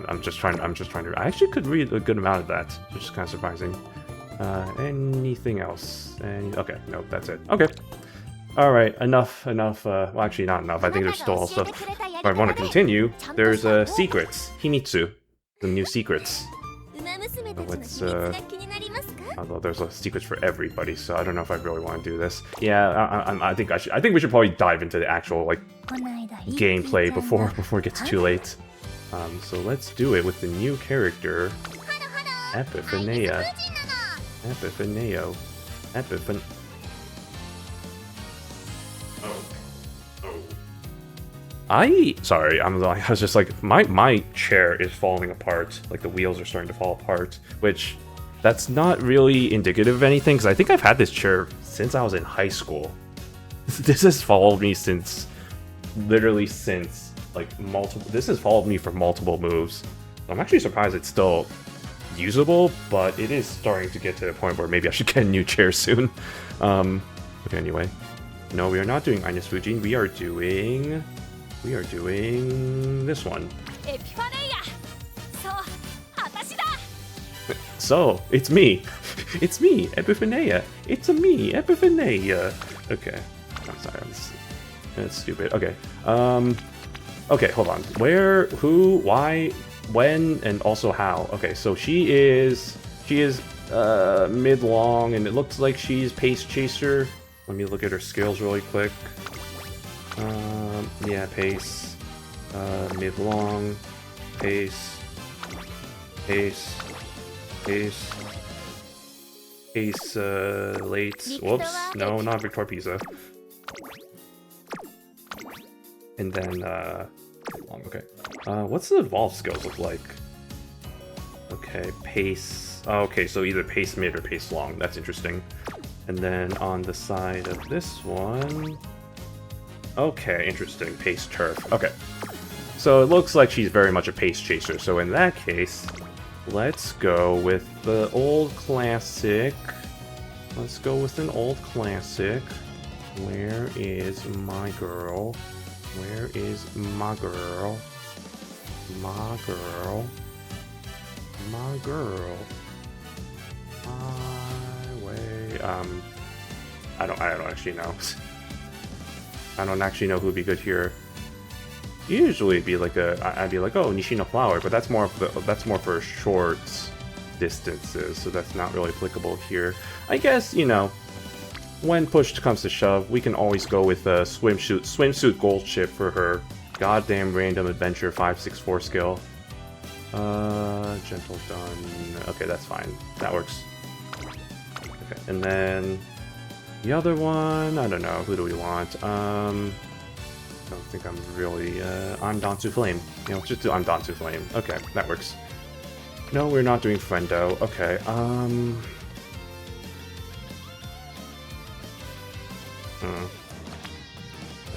I'm just trying to. I actually could read a good amount of that, which is kind of surprising. Anything else? Okay, no, that's it. Okay. All right, enough. Well, actually, not enough. I think there's still also. If I want to continue, there's secrets. Himitsu, the new secrets. Let's. Although there's secrets for everybody, so I don't know if I really want to do this. Yeah, I think I think we should probably dive into the actual like gameplay before it gets too late. So let's do it with the new character, Epiphaneia. Sorry, I was just like, my chair is falling apart. Like the wheels are starting to fall apart, which that's not really indicative of anything, because I think I've had this chair since I was in high school. This has followed me this has followed me for multiple moves. I'm actually surprised it's still usable, but it is starting to get to the point where maybe I should get a new chair soon. Okay, anyway. No, we are not doing Ines Fujin. We are doing this one. Epiphaneia. So, 私だ. So, it's me. It's me, Epiphaneia. It's me, Epiphaneia. Okay. I'm sorry. That's stupid. Okay. Okay, hold on. Where, who, why, when, and also how. Okay, so she is mid-long, and it looks like she's pace chaser. Let me look at her skills really quick. Yeah, pace, mid-long, pace, late. Whoops, no, not Victor Pisa. And then, long, okay. What's the evolve skills look like? Okay, pace. Oh, okay, so either pace mid or pace long. That's interesting. And then on the side of this one... Okay, interesting. Pace turf. Okay. So it looks like she's very much a pace chaser. So in that case, let's go with the old classic. Let's go with an old classic. Where is my girl? Where is my girl? My girl. My girl. My way. I don't actually know. I don't actually know who'd be good here. Usually it'd be like I'd be like, oh, Nishino Flower, but that's more for short distances, so that's not really applicable here. I guess, you know, when push comes to shove, we can always go with a swimsuit gold chip for her goddamn random adventure 564 skill. Gentle done. Okay, that's fine. That works. Okay, and then the other one, I don't know, who do we want? Don't think I'm really, I'm Dansu Flame. You know, let's just do I'm Dansu Flame. Okay, that works. No, we're not doing Friendo. Okay,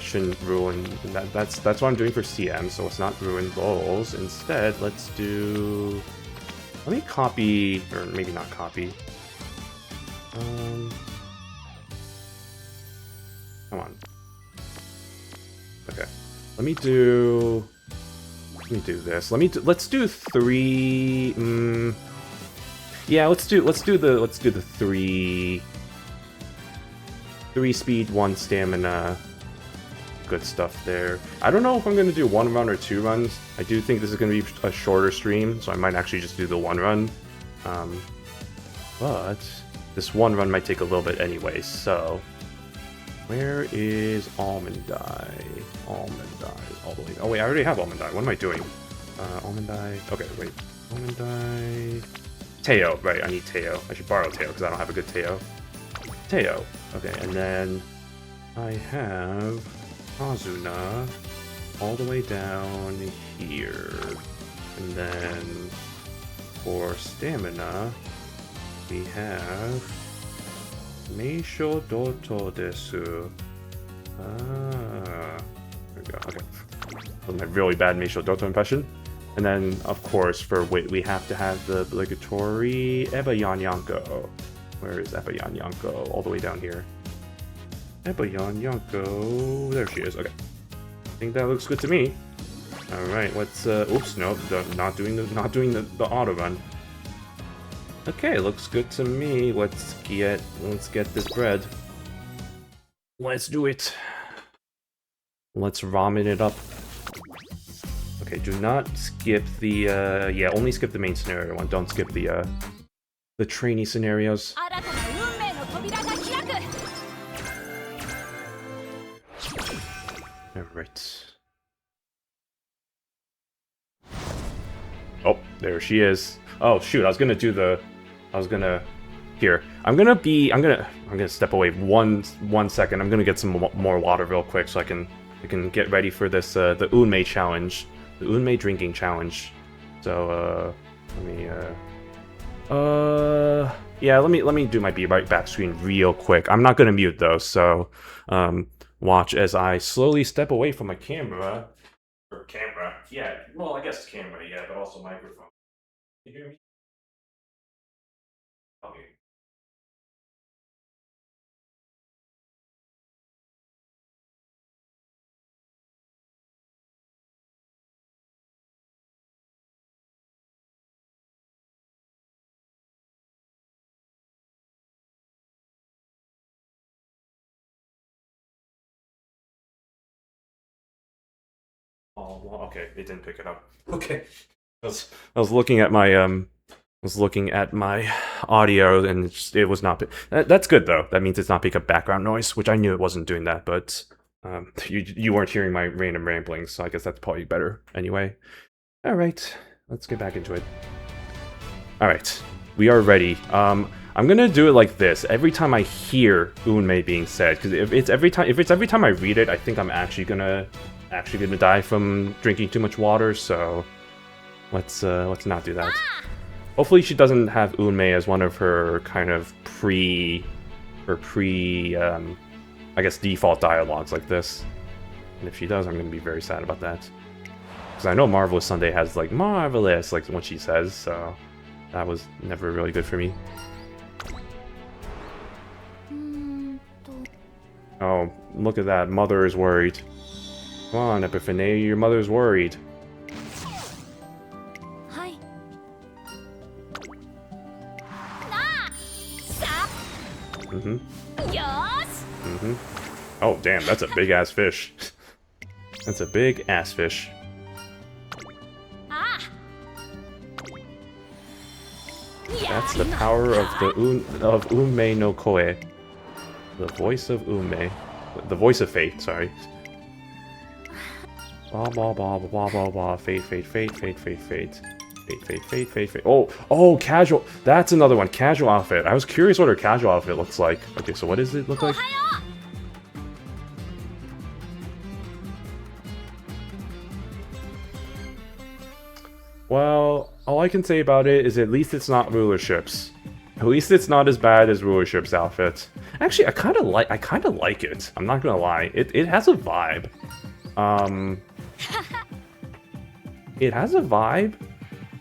shouldn't ruin that. That's what I'm doing for CM, so let's not ruin goals. Instead, let's do... Let me copy, or maybe not copy. Come on. Okay. Let me do this. Let's do 3. Yeah, let's do the 3 speed, 1 stamina. Good stuff there. I don't know if I'm gonna do 1 run or 2 runs. I do think this is gonna be a shorter stream, so I might actually just do the 1 run. But this 1 run might take a little bit anyway, so... Where is Almond Eye? Almond Eye, all the way... Oh wait, I already have Almond Eye. What am I doing? Almond Eye... Okay, wait. Almond Eye... Teo, right, I need Teo. I should borrow Teo, because I don't have a good Teo. Teo. Okay, and then... I have... Azuna all the way down here. And then... For stamina... We have... Meisho Doto desu. There we go, okay. That was my really bad Meisho Doto impression. And then, of course, for wit, we have to have the obligatory Eba Yanyanko. Where is Eba Yanyanko? All the way down here. Eba Yanyanko. There she is, okay. I think that looks good to me. Alright, let's, oops, no, not doing the auto run. Okay, looks good to me. Let's get this bread. Let's do it. Let's ramen it up. Okay, do not skip the yeah, only skip the main scenario one. Don't skip the trainee scenarios. Alright. Oh, there she is. Oh shoot, I was gonna here. I'm gonna step away one second. I'm gonna get some more water real quick so I can get ready for this the Unmei challenge, the Unmei drinking challenge. So let me yeah, let me do my be right back screen real quick. I'm not gonna mute though, so watch as I slowly step away from my camera. Or camera, yeah. Well, I guess camera, yeah, but also microphone. Can you hear me? Okay. Oh, well, okay, it didn't pick it up. Okay. I was looking at my audio and it was not. That's good though. That means it's not picking up background noise, which I knew it wasn't doing that. But you weren't hearing my random ramblings, so I guess that's probably better. Anyway, all right, let's get back into it. All right, we are ready. I'm gonna do it like this every time I hear Unmei being said, because if it's every time I read it, I think I'm actually gonna die from drinking too much water. So let's not do that. Hopefully she doesn't have Unmei as one of her kind of I guess default dialogues like this. And if she does, I'm gonna be very sad about that. Because I know Marvelous Sunday has like marvelous like what she says, so that was never really good for me. Oh, look at that. Mother is worried. Come on, Epiphaneia, your mother's worried. Oh, damn, that's a big-ass fish. That's a big-ass fish. That's the power of Unmei no Koe. The voice of Unmei. The voice of fate, sorry. Blah, blah, blah, blah, blah, blah. Fate, fate, fate, fate, fate, fate. Fate, fate, fate, fate, fate. Oh, casual. That's another one. Casual outfit. I was curious what her casual outfit looks like. Okay, so what does it look like? Well, all I can say about it is at least it's not rulerships. At least it's not as bad as rulership's outfit. Actually, I kind of like it. I'm not gonna lie. It has a vibe. It has a vibe.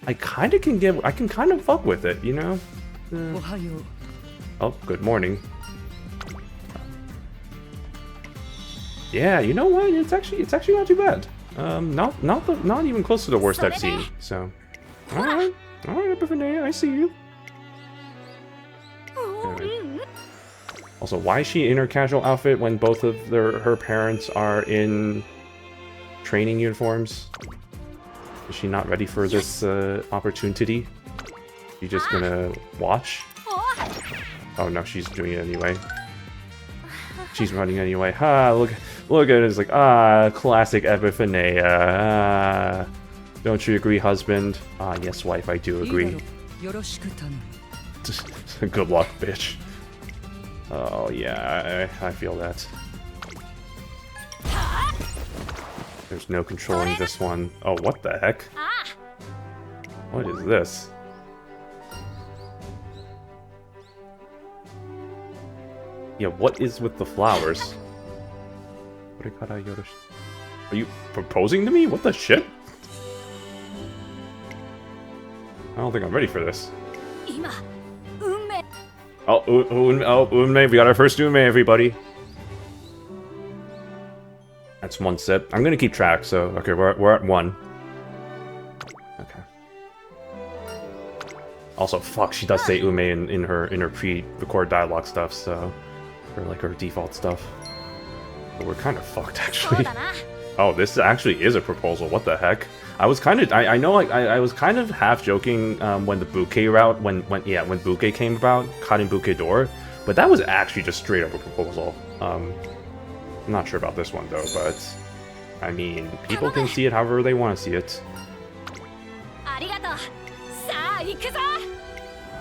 I can kind of fuck with it, you know? Oh, good morning. Yeah, you know what? It's actually not too bad. Not even close to the worst I've seen. So, all right, Epiphaneia, I see you. Also, why is she in her casual outfit when both of her parents are in training uniforms? Is she not ready for this opportunity? She just gonna watch? Oh no, she's doing it anyway. She's running anyway. Look at it. It's like, classic Epiphaneia. Don't you agree, husband? Yes, wife, I do agree. Good luck, bitch. Oh yeah, I feel that. There's no controlling this one. Oh, what the heck? What is this? Yeah, what is with the flowers? Are you proposing to me? What the shit? I don't think I'm ready for this. Oh, Unmei, we got our first Unmei, everybody. That's one sip. I'm gonna keep track, so okay, we're at one. Okay. Also, fuck, she does say Unmei in her pre-record dialogue stuff, so or like her default stuff. But we're kind of fucked, actually. Oh, this actually is a proposal. What the heck? I was kind of, I know, like, I was kind of half joking when the bouquet route, when bouquet came about, Karin Bouquet d'Or, but that was actually just straight up a proposal. I'm not sure about this one though, but I mean, people can see it however they want to see it.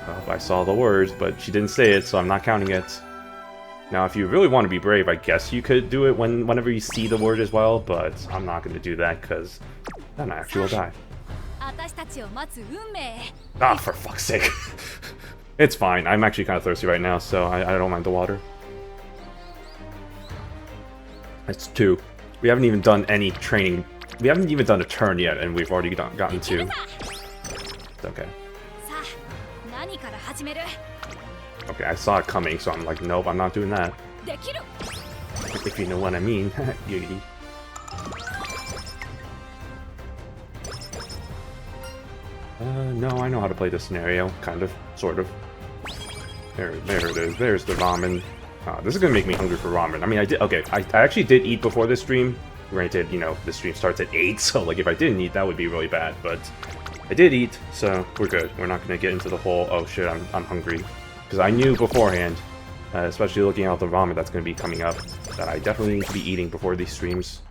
Oh, I saw the words, but she didn't say it, so I'm not counting it. Now, if you really want to be brave, I guess you could do it whenever you see the word as well, but I'm not going to do that because then I actually will die. Ah, for fuck's sake. It's fine. I'm actually kind of thirsty right now, so I don't mind the water. That's 2. We haven't even done any training. We haven't even done a turn yet, and we've already gotten 2. It's okay. Okay, I saw it coming, so I'm like, nope, I'm not doing that. If you know what I mean. No, I know how to play this scenario. Kind of. Sort of. There it is. There's the ramen. This is gonna make me hungry for ramen. I mean, I actually did eat before this stream, Granted, you know, the stream starts at 8, so like if I didn't eat, that would be really bad, but I did eat, so we're good. We're not gonna get into the whole, oh shit, I'm hungry. Because I knew beforehand, especially looking at the ramen that's gonna be coming up, that I definitely need to be eating before these streams.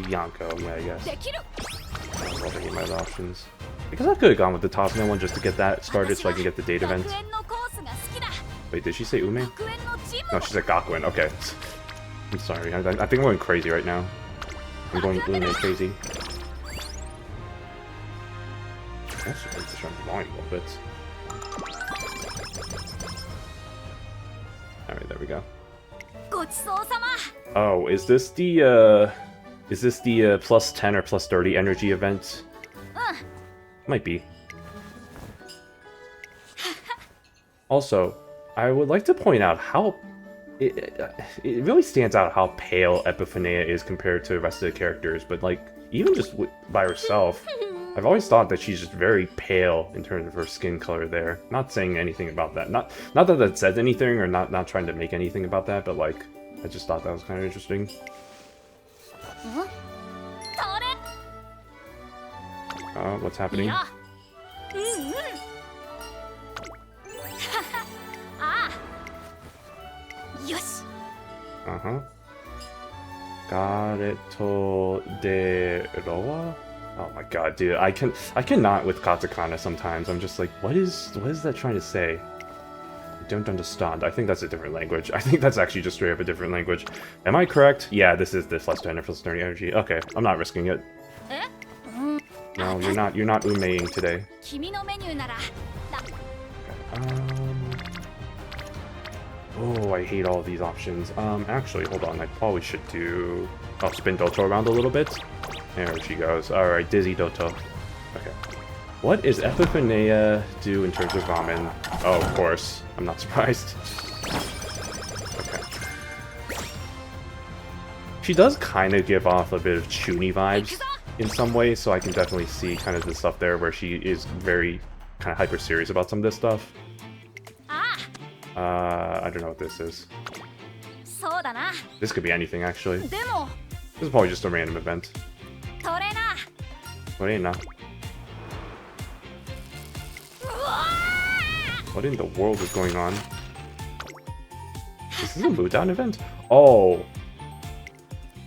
Yanko, yeah, I guess. I love any of my options. Because I could have gone with the top one just to get that started so I can get the date event. Wait, did she say Ume? No, she said Gakuen, okay. I'm sorry, I think I'm going crazy right now. I'm going Ume crazy. That's just trying to volume a little bit. Alright, there we go. Oh, is this the plus 10 or plus 30 energy event? Might be. Also, I would like to point out how it really stands out how pale Epiphaneia is compared to the rest of the characters, but like, even just by herself, I've always thought that she's just very pale in terms of her skin color there. Not saying anything about that. Not that that says anything, or not trying to make anything about that, but like, I just thought that was kind of interesting. What's happening? Gareto de Roa? Oh my god, dude, I cannot with katakana sometimes. I'm just like, what is that trying to say? I don't understand. I think that's a different language. I think that's actually just straight up a different language. Am I correct? Yeah, this is the plus 10 or plus 30 energy. Okay, I'm not risking it. No, you're not umeing today. Oh, I hate all of these options. Actually, hold on. I probably should do... Oh, spin Doto around a little bit. There she goes. Alright, Dizzy Doto. Okay. What is Epiphaneia do in terms of ramen? Oh, of course. I'm not surprised. Okay. She does kind of give off a bit of Chuni vibes in some ways, so I can definitely see kind of the stuff there where she is very kind of hyper serious about some of this stuff. I don't know what this is. This could be anything, actually. This is probably just a random event. Torena. What in the world is going on? Is this a mood down event? Oh.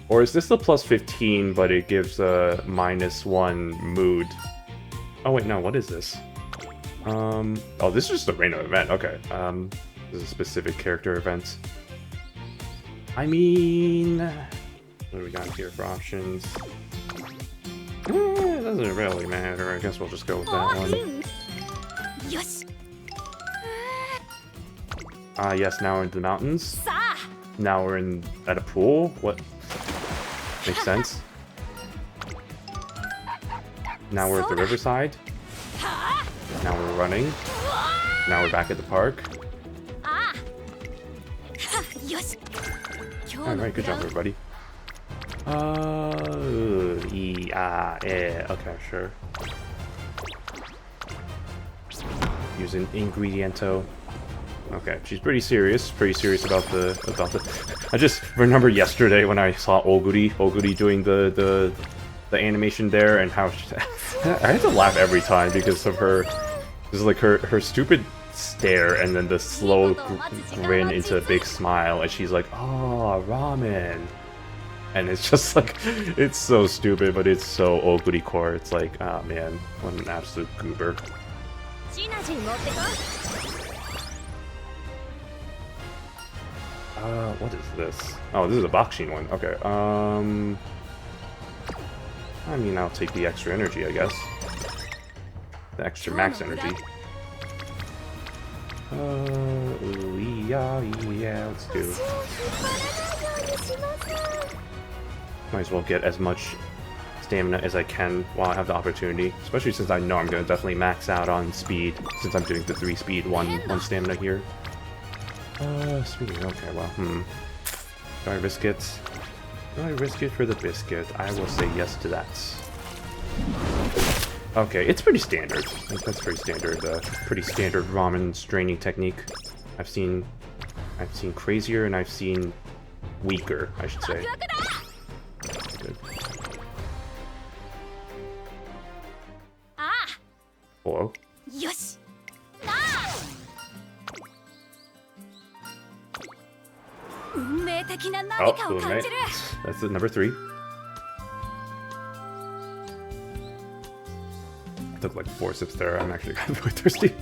Or is this the plus 15, but it gives a -1 mood? Oh wait, no, what is this? Oh, this is just a random event, okay. This is a specific character event. I mean... What do we got here for options? It doesn't really matter, I guess we'll just go with that one. Yes, now we're in the mountains. Now we're at a pool? What? Makes sense. Now we're at the riverside. Now we're running. Now we're back at the park. Alright, good job everybody. Okay, sure. Using Ingrediento. Okay, she's pretty serious about the I just remember yesterday when I saw Oguri doing the animation there, and how I had to laugh every time because of her, just like her stupid stare and then the slow grin into a big smile, and she's like, oh, ramen, and it's just like, it's so stupid, but it's so Oguri core. It's like, oh man, what an absolute goober. What is this? Oh, this is a Bakshin one. Okay, I mean, I'll take the extra energy, I guess. The extra max energy. Yeah, let's do it. Might as well get as much stamina as I can while I have the opportunity. Especially since I know I'm going to definitely max out on speed, since I'm doing the 3 speed, 1 stamina here. Speaking, okay, well, Do I risk it? Do I risk it for the biscuit? I will say yes to that. Okay, it's pretty standard. That's pretty standard. Pretty standard ramen straining technique. I've seen crazier and I've seen weaker, I should say. Good. Hello? Yosh. Oh, Unmei. That's the number 3. I took like 4 sips there. I'm actually kind of really thirsty.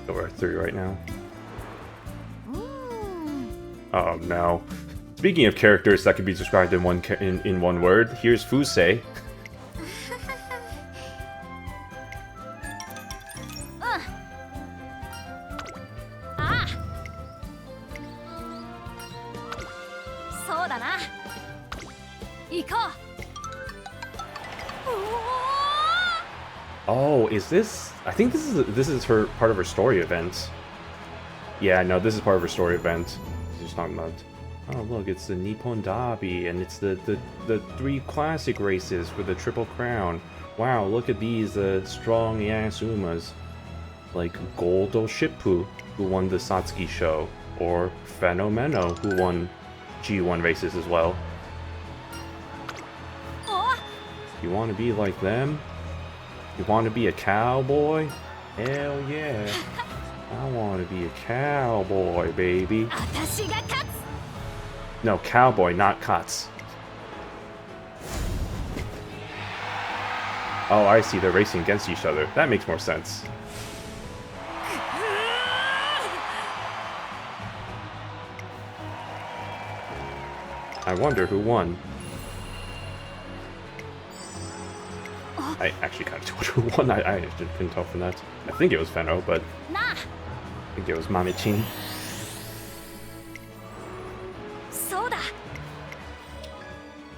So we're at 3 right now. Oh no. Speaking of characters that could be described in one word, here's Fusei. Oh, is this? I think this is her part of her story event. Yeah, no, this is part of her story event. She's just talking about. Oh, look, it's the Nippon Derby, and it's the 3 classic races for the Triple Crown. Wow, look at these strong-ass Umas. Like Goldo Shippu, who won the Satsuki show, or Fenomeno, who won G1 races as well. You want to be like them? You want to be a cowboy? Hell yeah. I want to be a cowboy, baby. No, cowboy, not cuts. Oh, I see. They're racing against each other. That makes more sense. I wonder who won. I actually kind of wonder who won. I couldn't tell from that. I think it was Feno, but I think it was Mamichin.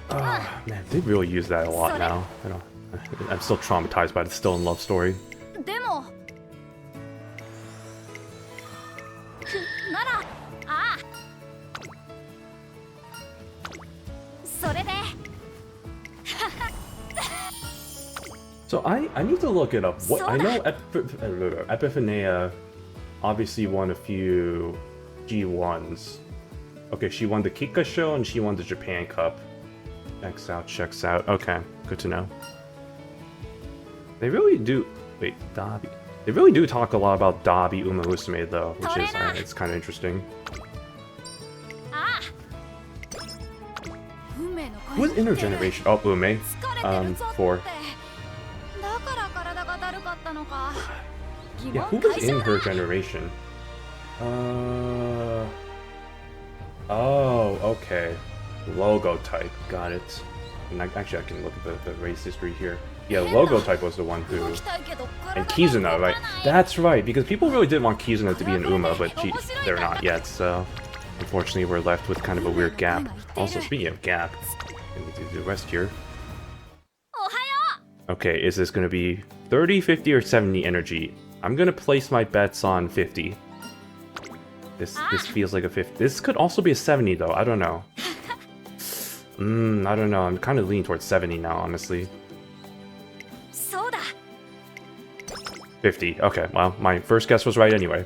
Oh, man, they really use that a lot now. I'm still traumatized by the Still in Love story. So I need to look it up. What I know, Epiphaneia obviously won a few G1s. Okay, she won the Kika show and she won the Japan Cup. Checks out. Okay, good to know. They really do. Wait, Dabi. They really do talk a lot about Dabi Umamusume though, which is it's kind of interesting. Who is intergeneration? Oh, Unmei. 4. Yeah, who was in her generation? Oh, okay. Logo type, got it. And actually, I can look at the race history here. Yeah, Logo type was the one who... And Kizuna, right? That's right, because people really did want Kizuna to be an Uma, but they're not yet, so... Unfortunately, we're left with kind of a weird gap. Also, speaking of gap, we need to do the rest here. Okay, is this going to be 30, 50, or 70 energy? I'm going to place my bets on 50. This feels like a 50. This could also be a 70, though. I don't know. I don't know. I'm kind of leaning towards 70 now, honestly. 50. Okay, well, my first guess was right anyway.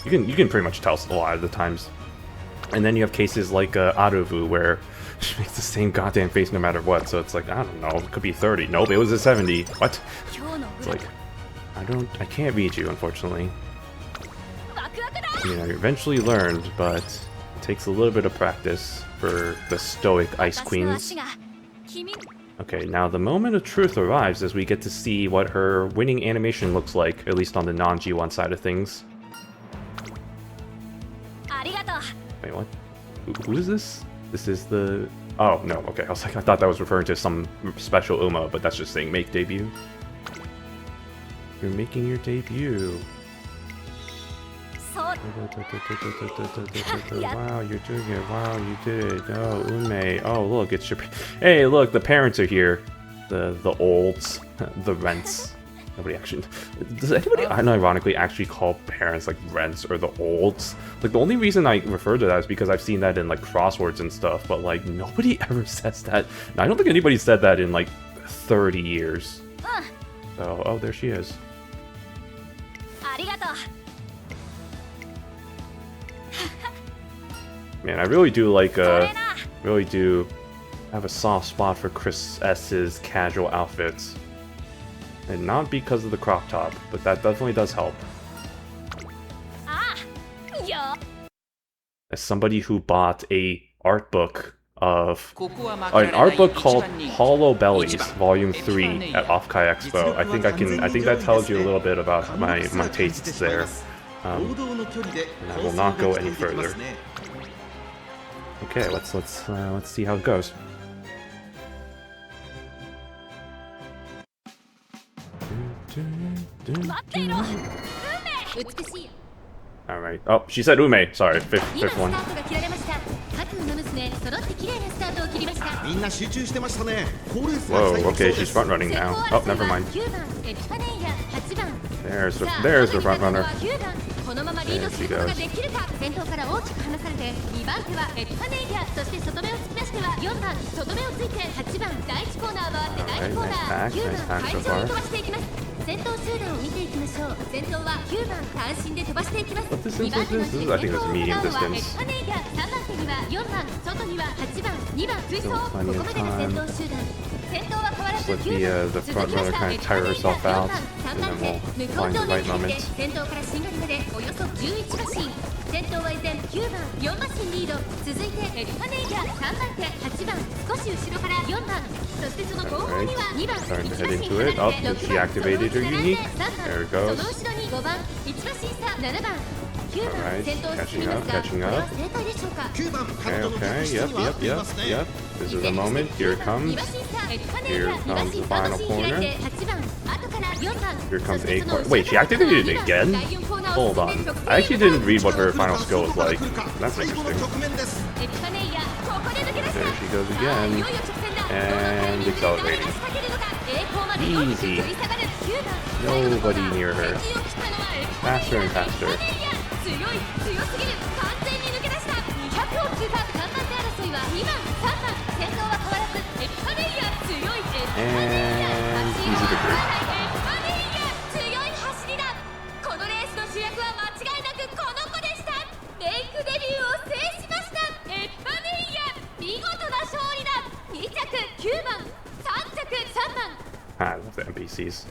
You can pretty much tell a lot of the times. And then you have cases like Aruvu, where she makes the same goddamn face no matter what, so it's like, I don't know, it could be 30. Nope, it was a 70. What? It's like, I can't read you, unfortunately. I mean, I eventually learned, but it takes a little bit of practice for the stoic Ice Queens. Okay, now the moment of truth arrives as we get to see what her winning animation looks like, at least on the non-G1 side of things. Wait, what? Who is this? This is the... Oh, no, okay. I thought that was referring to some special Uma, but that's just saying make debut. You're making your debut. Wow, you're doing it. Wow, you did it. Oh, Unmei. Oh, look, it's your... Hey, look, the parents are here. The olds. The rents. Nobody actually... Does anybody unironically actually call parents like rents or the olds? Like, the only reason I refer to that is because I've seen that in like crosswords and stuff, but like nobody ever says that. And I don't think anybody said that in like 30 years. So, oh, there she is. Man, I really do like, really do have a soft spot for Chris S's casual outfits. And not because of the crop top, but that definitely does help. As somebody who bought an art book called Hollow Bellies, Volume 3 at Offkai Expo. I think that tells you a little bit about my tastes there. And I will not go any further. Okay, let's see how it goes. Alright. Oh, she said Umei. Sorry, fifth one. Whoa, okay, she's front running now. Oh, never mind. There's the front runner. There she goes. Alright, nice pack so far. What this is? I think it's medium distance. Still plenty of time. Just let the front runner kind of tire herself out, and then we'll find the right moment. Alright, starting to head into it. Oh, she activated her unique. There it goes. Alright, catching up. Okay, yep. This is the moment. Here it comes. Here comes the final corner. Here comes a corner. Wait, she activated it again? Hold on. I actually didn't read what her final skill was like. That's interesting. There she goes again. And accelerating. Easy. Nobody near her. Faster and faster. And easy victory. I love the NPCs.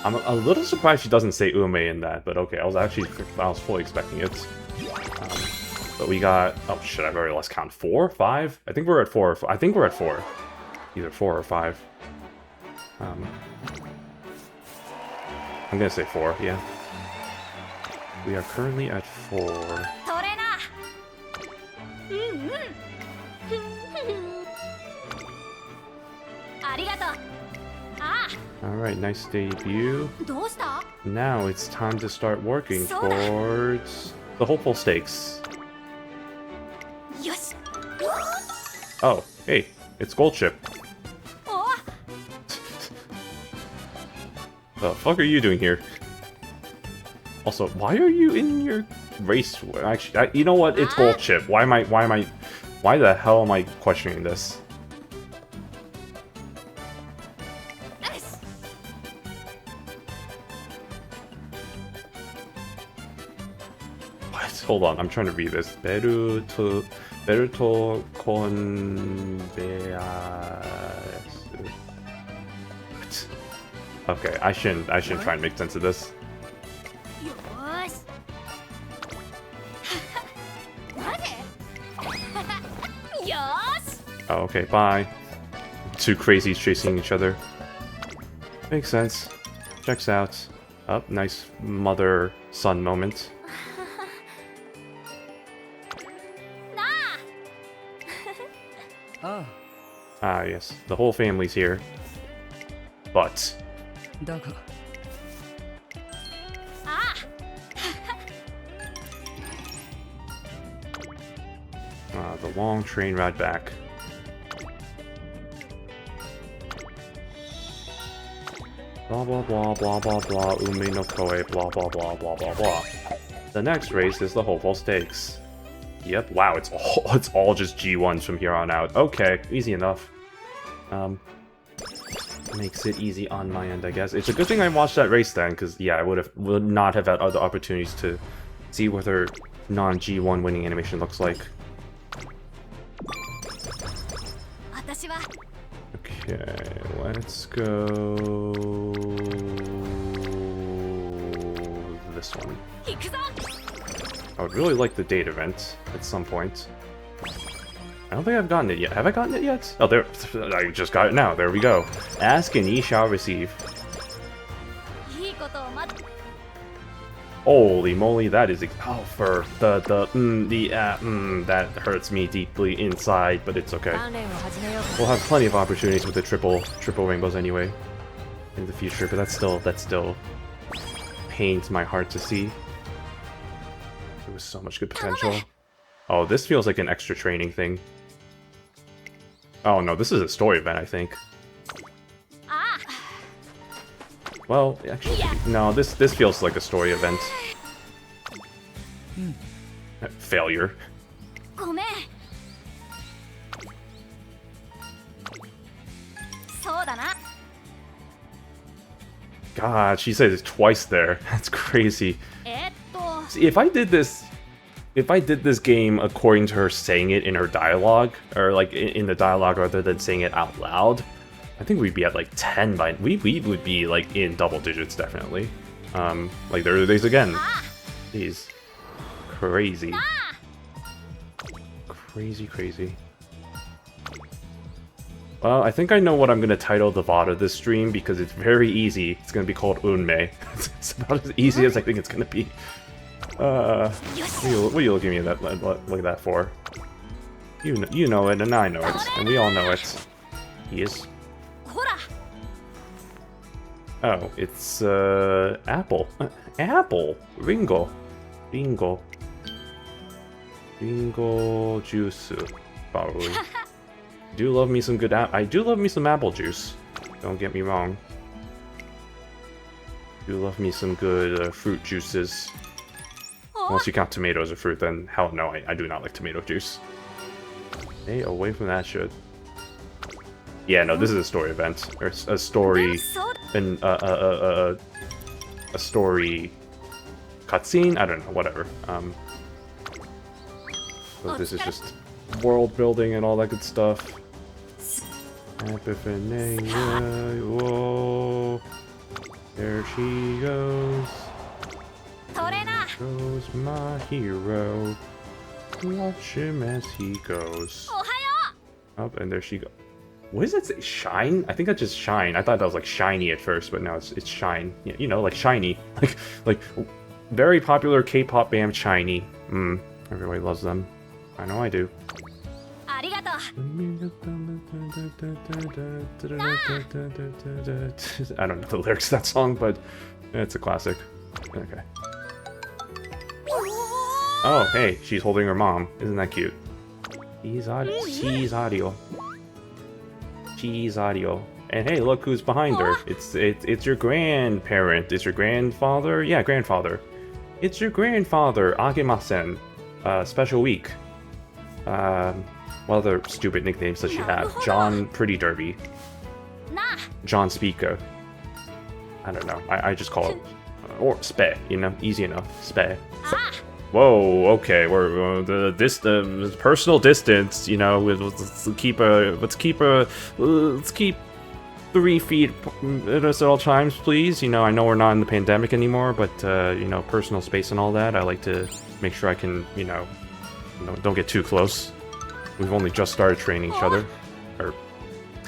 I'm a little surprised she doesn't say Unmei in that, but okay, I was fully expecting it. But we got, oh shit, I've already lost count. 4? 5? I think we're at 4. I think we're at 4. Either 4 or 5. I'm gonna say 4, yeah. We are currently at 4. Alright, nice debut. Now it's time to start working towards the hopeful stakes. Oh, hey, it's Gold Chip. The fuck are you doing here? Also, why are you in your race? Actually, you know what? It's Gold Chip. Why the hell am I questioning this? What? Hold on, I'm trying to read this. Beruto con What? Okay, I shouldn't try and make sense of this. Oh, okay, bye. Two crazies chasing each other. Makes sense. Checks out. Oh, nice mother-son moment. Ah, yes. The whole family's here. But... the long train ride back. Blah blah blah blah blah blah. Unmei no koe. Blah blah blah blah blah blah. The next race is the Hopeful Stakes. Yep. Wow. It's all just G1s from here on out. Okay. Easy enough. Makes it easy on my end, I guess. It's a good thing I watched that race then, because yeah, I would not have had other opportunities to see what her non-G1 winning animation looks like. Okay, let's go this one. I would really like the date event at some point. I don't think I've gotten it yet. Have I gotten it yet? Oh, there. I just got it now. There we go. Ask and ye shall receive. Holy moly, that is... Oh, for that hurts me deeply inside, but it's okay. We'll have plenty of opportunities with the triple rainbows anyway in the future, but that still pains my heart to see. There was so much good potential. Oh, this feels like an extra training thing. Oh no, this is a story event, I think. Well, actually, no, this feels like a story event. Failure. God, she said it twice there. That's crazy. See, if I did this game according to her saying it in her dialogue, or like in the dialogue rather than saying it out loud, I think we'd be at like 10 by... We would be like in double digits, definitely. Like there are these again. Jeez. Crazy. Crazy. Well, I think I know what I'm going to title the VOD of this stream, because it's very easy. It's going to be called Unmei. It's about as easy as I think it's going to be. What are you looking at me look at that for? You know it, and I know it, and we all know it. He is. Oh, it's apple. Apple. Ringo juice. Probably. I do love me some apple juice. Don't get me wrong. Do love me some good fruit juices. Unless you count tomatoes as fruit, then hell no, I do not like tomato juice. Stay away from that shit. Yeah, no, this is a story event, or a story, a story cutscene. I don't know, whatever. So this is just world building and all that good stuff. Epiphaneia, whoa, there she goes. There goes my hero. Watch him as he goes. Up, and there she goes. What does that say? Shine? I think that's just shine. I thought that was like shiny at first, but no, it's shine. Yeah, you know, like shiny. Like very popular K-pop band SHINee. Everybody loves them. I know I do. I don't know the lyrics of that song, but it's a classic. Okay. Oh, hey, she's holding her mom. Isn't that cute? She's audio. And hey, look who's behind her. It's your grandparent. It's your grandfather? Yeah, grandfather. It's your grandfather, Agemasen. Special week. What other stupid nicknames does she have? John Pretty Derby. John Speaker. I don't know. I just call it... or Spe, you know? Easy enough. Spe. Whoa, okay, we're the personal distance, you know. Let's keep 3 feet at us at all times, please. You know, I know we're not in the pandemic anymore, but you know, personal space and all that. I like to make sure I can, you know, don't get too close. We've only just started training each other, or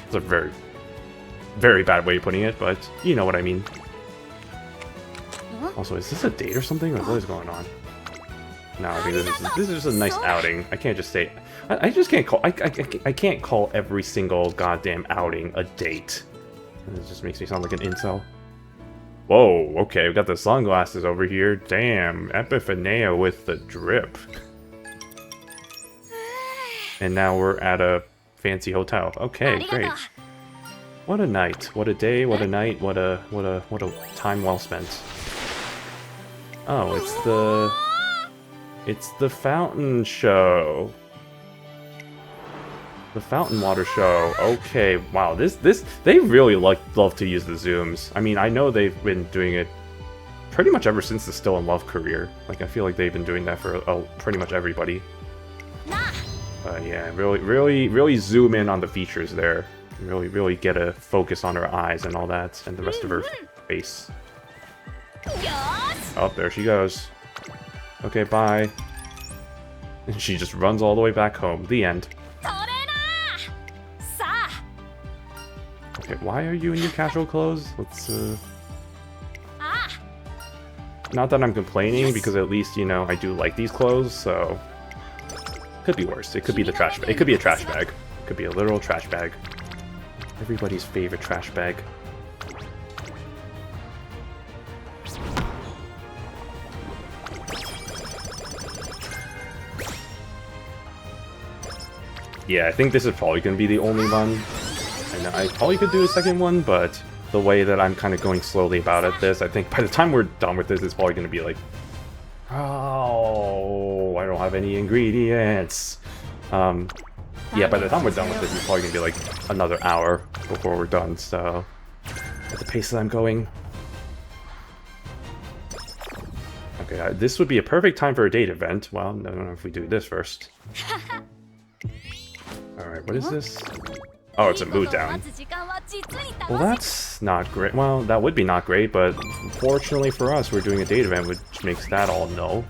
it's a very, very bad way of putting it, but you know what I mean. Also, is this a date or something, or what is going on? No, I think this is just a nice outing. I can't just say... I just can't call... I can't call every single goddamn outing a date. It just makes me sound like an incel. Whoa, okay, we got the sunglasses over here. Damn, Epiphaneia with the drip. And now we're at a fancy hotel. Okay, great. What a night, what a day, what a night, what a time well spent. Oh, it's the fountain show. The fountain water show. Okay, wow, they really love to use the zooms. I mean, I know they've been doing it pretty much ever since the Still in Love career. Like, I feel like they've been doing that for pretty much everybody. Yeah, really zoom in on the features there. Really get a focus on her eyes and all that, and the rest of her face. Oh, there she goes. Okay, bye. And she just runs all the way back home. The end. Okay, why are you in your casual clothes? Let's, Not that I'm complaining, because at least, you know, I do like these clothes, so... Could be worse. It could be the trash bag. It could be a trash bag. It could be a literal trash bag. Everybody's favorite trash bag. Yeah, I think this is probably going to be the only one. I know I probably could do a second one, but the way that I'm kind of going slowly about it, I think by the time we're done with this, it's probably going to be like, oh, I don't have any ingredients. Yeah, by the time we're done with this, it's probably going to be like another hour before we're done, so at the pace that I'm going. Okay, this would be a perfect time for a date event. Well, I don't know if we do this first. Alright, what is this? Oh, it's a mood down. Well, that's not great. Well, that would be not great, but fortunately for us, we're doing a date event, which makes that all no.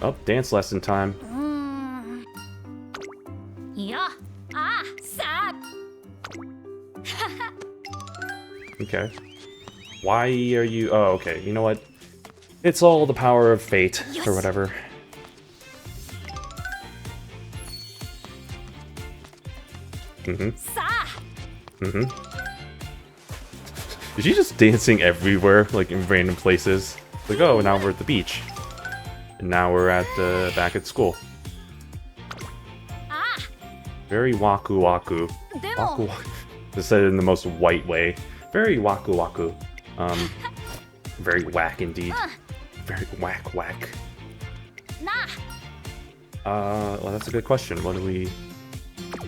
Oh, dance lesson time. Okay. Why are you... Oh, okay. You know what? It's all the power of fate, or whatever. Is she just dancing everywhere, like in random places? Like, oh, now we're at the beach. And now we're at back at school. Very waku waku. Waku waku. Just said it in the most white way. Very waku waku. Very whack indeed. Very whack. Well, that's a good question. What do we...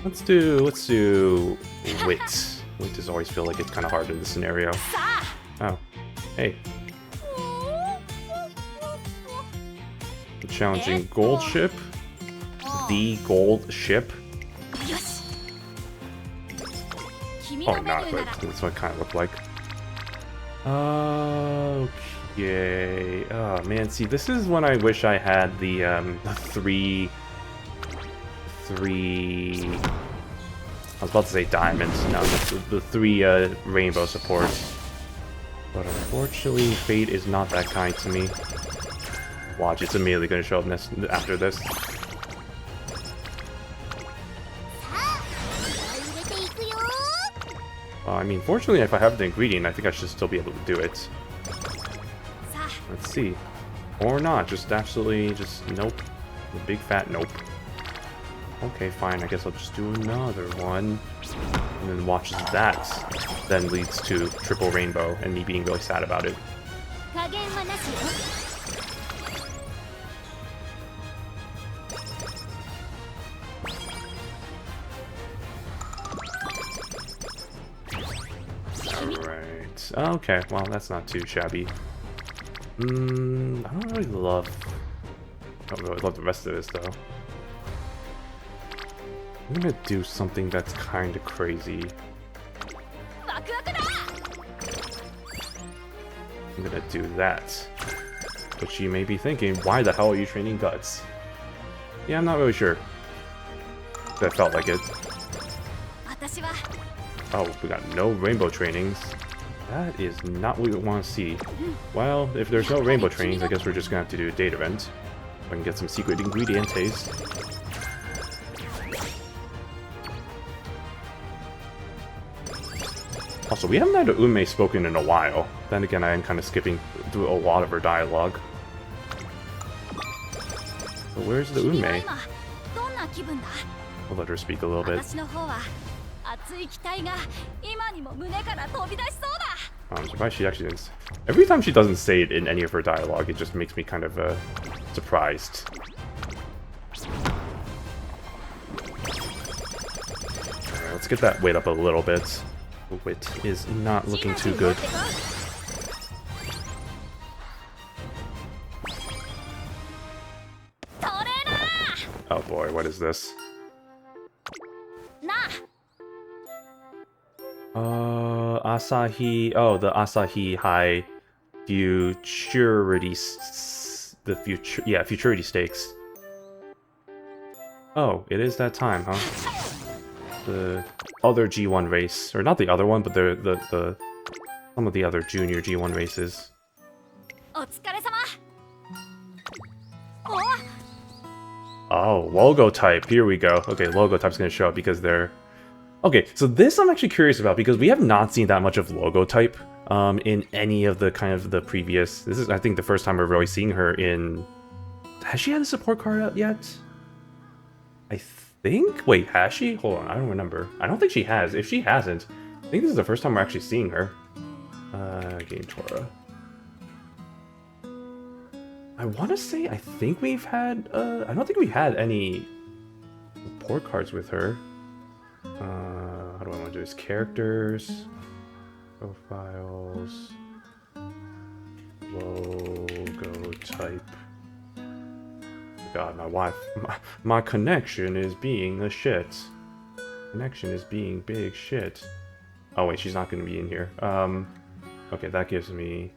Let's do wit. Wit does always feel like it's kind of hard in this scenario. Oh, hey. The challenging gold ship. The gold ship. Oh, not, but that's what it kind of looked like. Okay. Oh man, see, this is when I wish I had the three. I was about to say diamonds. No, the three rainbow supports. But unfortunately, fate is not that kind to me. Watch, it's immediately going to show up after this. I mean, fortunately, if I have the ingredient, I think I should still be able to do it. Let's see. Or not, just absolutely, just nope. The big fat nope. Okay, fine, I guess I'll just do another one. And then watch that. Then leads to triple rainbow, and me being really sad about it. Alright. Okay, well, that's not too shabby. I don't really love the rest of this, though. I'm gonna do something that's kind of crazy. I'm gonna do that. But you may be thinking, why the hell are you training guts? Yeah, I'm not really sure. That felt like it. Oh, we got no rainbow trainings. That is not what we want to see. Well, if there's no rainbow trainings, I guess we're just gonna have to do a date event. So I can get some secret ingredientes. Also, we haven't had Unmei spoken in a while. Then again, I am kind of skipping through a lot of her dialogue. But where's the Unmei? We'll let her speak a little bit. I'm surprised she actually didn't. Every time she doesn't say it in any of her dialogue, it just makes me kind of surprised. Alright, let's get that weight up a little bit. The wit is not looking too good. Oh boy, what is this? Asahi. Oh, the Asahi High Futurity. The future. Yeah, Futurity Stakes. Oh, it is that time, huh? The other G1 race, or not the other one, but the some of the other junior G1 races. Oh, logo type. Here we go. Okay, logo type's gonna show up because they're... Okay, so this I'm actually curious about because we have not seen that much of logo type in any of the kind of the previous... This is, I think, the first time we're really seeing her in... Has she had a support card out yet? I think? Wait, has she? Hold on, I don't remember. I don't think she has. If she hasn't, I think this is the first time we're actually seeing her. Game Tora. I want to say, I think we've had, I don't think we had any support cards with her. How do I want to do this? Characters, profiles, logo type. God, my connection is being a shit. Connection is being big shit. Oh wait, she's not going to be in here. Okay, that gives me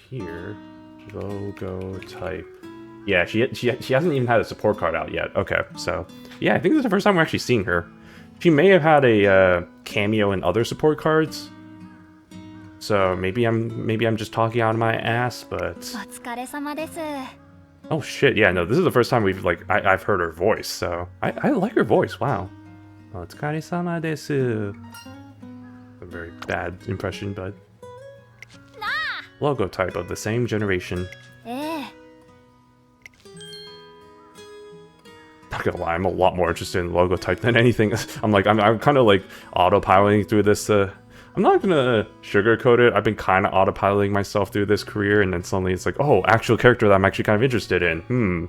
here. Logo type. Yeah, she hasn't even had a support card out yet. Okay, so yeah, I think this is the first time we're actually seeing her. She may have had a cameo in other support cards. So maybe I'm just talking out of my ass, but oh shit, yeah, no, this is the first time I've heard her voice, so I like her voice. Wow. Otsukaresama desu. A very bad impression, but logo type of the same generation. Not gonna lie, I'm a lot more interested in logo type than anything. I'm kind of like autopiloting through this. I'm not gonna sugarcoat it. I've been kind of autopiloting myself through this career, and then suddenly it's like, oh, actual character that I'm actually kind of interested in.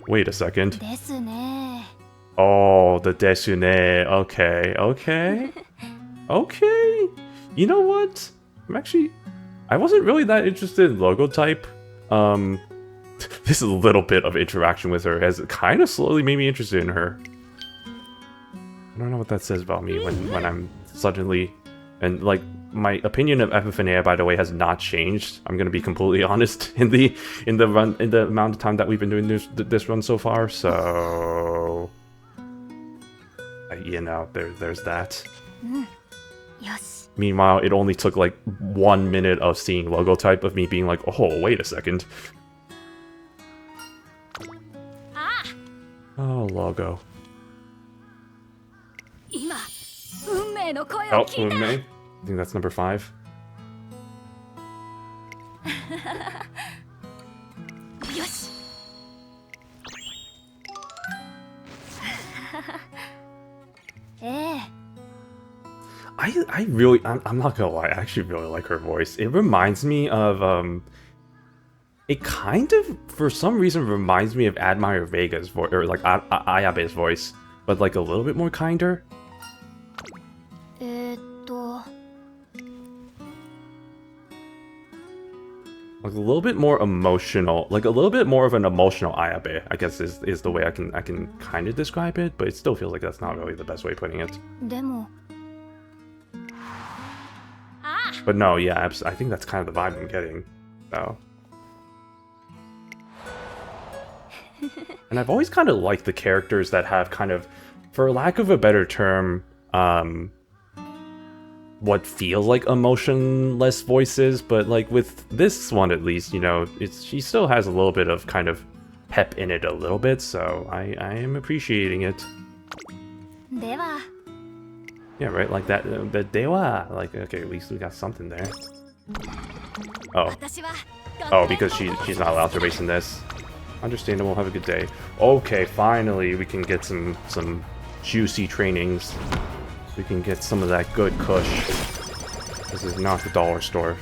Wait a second. Oh, the desune. Okay. Okay. You know what? I wasn't really that interested in logo type. This is a little bit of interaction with her has kind of slowly made me interested in her. I don't know what that says about me when I'm suddenly... And, like, my opinion of Epiphaneia, by the way, has not changed. I'm gonna be completely honest in the amount of time that we've been doing this run so far, so... you know, there's that. Yes. Meanwhile, it only took like 1 minute of seeing logo type of me being like, oh, wait a second. Oh, logo. Oh, Unmei. I think that's number 5. I'm not gonna lie, I actually really like her voice. It reminds me of, it kind of, for some reason, reminds me of Admire Vega's voice, or like Ayabe's voice, but like a little bit more kinder. Like a little bit more emotional, like a little bit more of an emotional Ayabe, I guess is the way I can kind of describe it, but it still feels like that's not really the best way of putting it. But no, yeah, I think that's kind of the vibe I'm getting, though. And I've always kind of liked the characters that have kind of, for lack of a better term, what feels like emotionless voices, but like with this one at least, you know, she still has a little bit of kind of pep in it a little bit, so I am appreciating it. Yeah, right, like that, the dewa, like, okay, at least we got something there. Oh. Oh, because she's not allowed to race in this. Understandable, have a good day. Okay, finally we can get some juicy trainings. We can get some of that good kush. This is not the dollar store.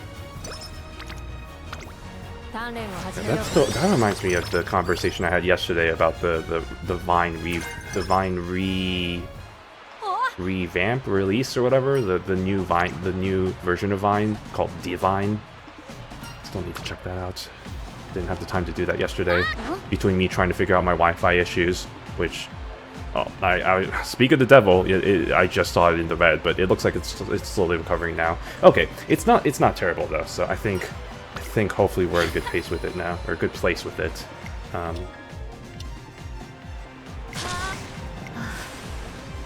That reminds me of the conversation I had yesterday about the revamp release or whatever, the new version of Vine called Divine. Still need to check that out. Didn't have the time to do that yesterday between me trying to figure out my Wi-Fi issues, which I speak of the devil. I just saw it in the red, but it looks like it's slowly recovering now. Okay, it's not terrible though, so I think hopefully we're at a good pace with it now, or a good place with it.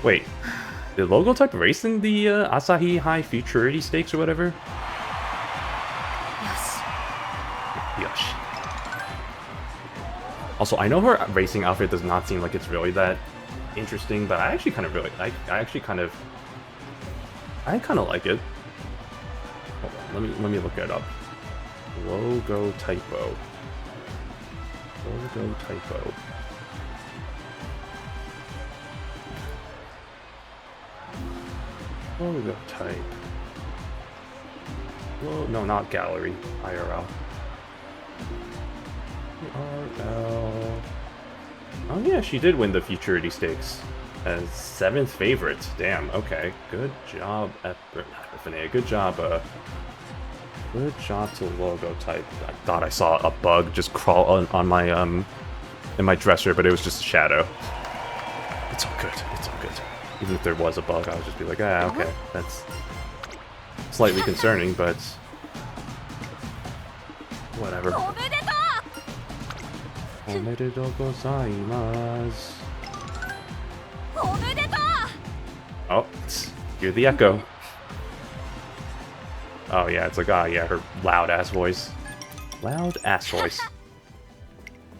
Wait, did Logo type race in the Asahi High Futurity Stakes or whatever? Yes. Also, I know her racing outfit does not seem like it's really that interesting, but I actually kind of like it. Hold on, let me look it up. Logo typo. Logo type. Well, no, not gallery. IRL. IRL. Oh yeah, she did win the Futurity Stakes as 7th favorite. Damn. Okay. Good job, Epiphaneia. Good job. Good job to Logo type. I thought I saw a bug just crawl on my in my dresser, but it was just a shadow. It's all good. It's all good. Even if there was a bug, I would just be like, ah, okay, that's slightly concerning, but whatever. Omedetou gozaimasu. Oh, hear the echo. Oh yeah, it's like, ah, yeah, her loud ass voice. Loud ass voice.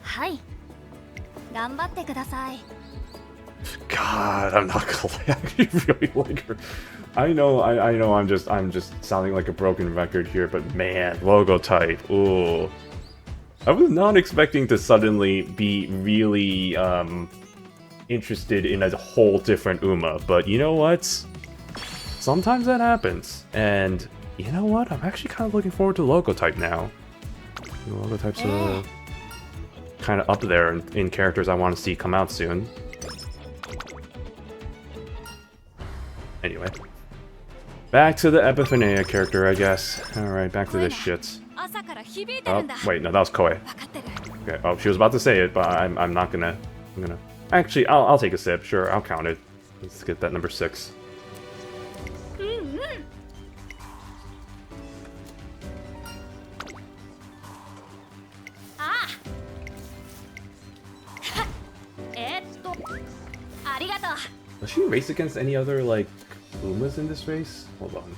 Hi. Ganbatte kudasai. God, I'm not gonna lie, I actually really like her. I know I'm just sounding like a broken record here, but man, Logo type, ooh. I was not expecting to suddenly be really interested in a whole different Uma, but you know what? Sometimes that happens, and you know what? I'm actually kind of looking forward to Logo type now. Logo type's kind of up there in characters I want to see come out soon. Anyway, back to the Epiphaneia character, I guess. Alright, back to this shit. Oh, wait, no, that was Koei. Okay, oh, she was about to say it, but I'm not gonna... Actually, I'll take a sip, sure, I'll count it. Let's get that number 6. Does she race against any other, like, Umas in this race? Hold on.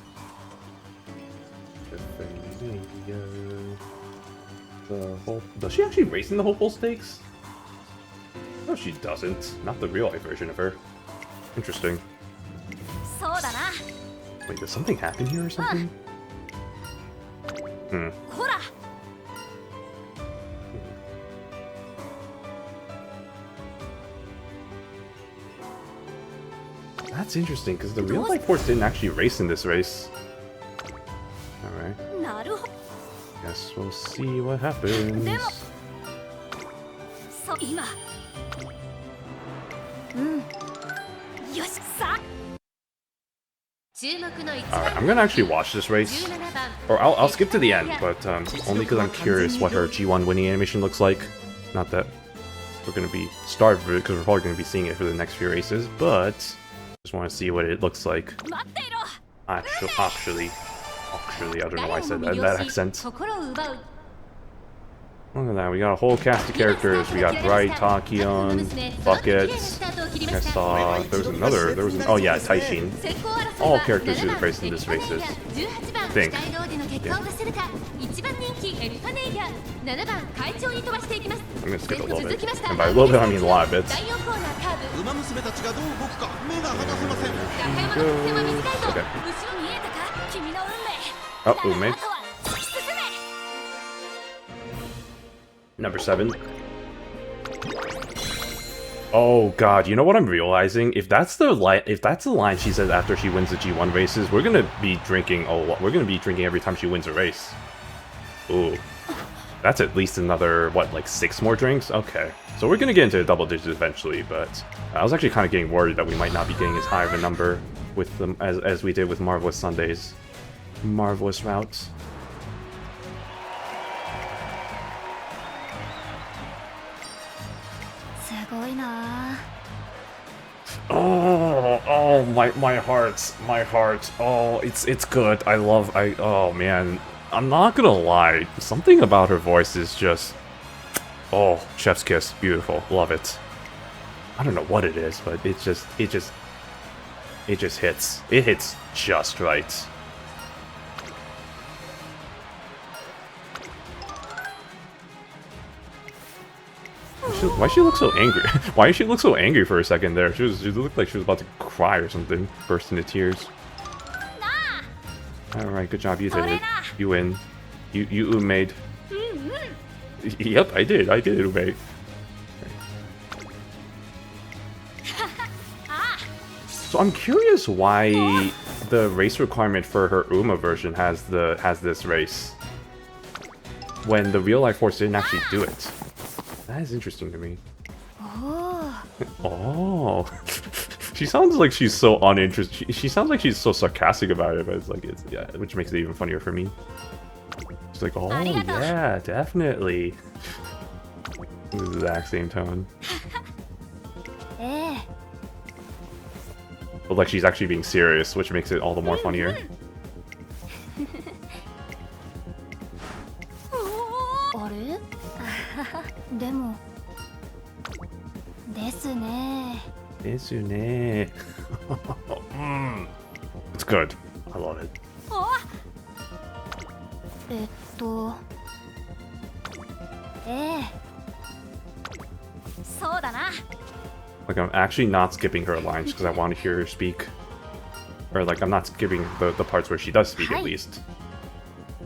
Does she actually race in the Hopeful Stakes? No, she doesn't. Not the real-life version of her. Interesting. Wait, did something happen here or something? That's interesting, because the real-life horse didn't actually race in this race. Alright. Guess we'll see what happens. Alright, I'm gonna actually watch this race. Or I'll skip to the end, but only because I'm curious what her G1 winning animation looks like. Not that we're gonna be starved for it, because we're probably gonna be seeing it for the next few races, but just want to see what it looks like. Actually, I don't know why I said that in that accent. Look at that, we got a whole cast of characters. We got Bright, Takion, Bucket. I saw there was oh yeah, Taishin. All characters who have raced in this races. I think. Yeah. I'm gonna skip a little bit. And by a little bit I mean a lot of bits. Okay. Oh, Unmei. Number 7. Oh god, you know what I'm realizing? If that's the line she says after she wins the G1 races, we're gonna be drinking a lot. We're gonna be drinking every time she wins a race. Ooh. That's at least another, what, like 6 more drinks? Okay. So we're gonna get into double digits eventually, but I was actually kind of getting worried that we might not be getting as high of a number with them as we did with Marvelous Sunday's Marvelous routes. Oh, my heart. Oh, it's good. Oh man, I'm not gonna lie. Something about her voice is just, oh, chef's kiss, beautiful, love it. I don't know what it is, but it just hits. It hits just right. Why she look so angry? Why did she look so angry for a second there? She looked like she was about to cry or something, burst into tears. Alright, good job, you did it. You win. You Unmei. Yep, I did, Unmei. So I'm curious why the race requirement for her Uma version has this race, when the real life force didn't actually do it. That is interesting to me. Oh. She sounds like she's so uninterested. She sounds like she's so sarcastic about it, but it's like, yeah, which makes it even funnier for me. She's like, oh yeah, definitely. The exact same tone. But like she's actually being serious, which makes it all the more funnier. It's good. I love it. Like, I'm actually not skipping her lines because I want to hear her speak. Or like, I'm not skipping the parts where she does speak, at least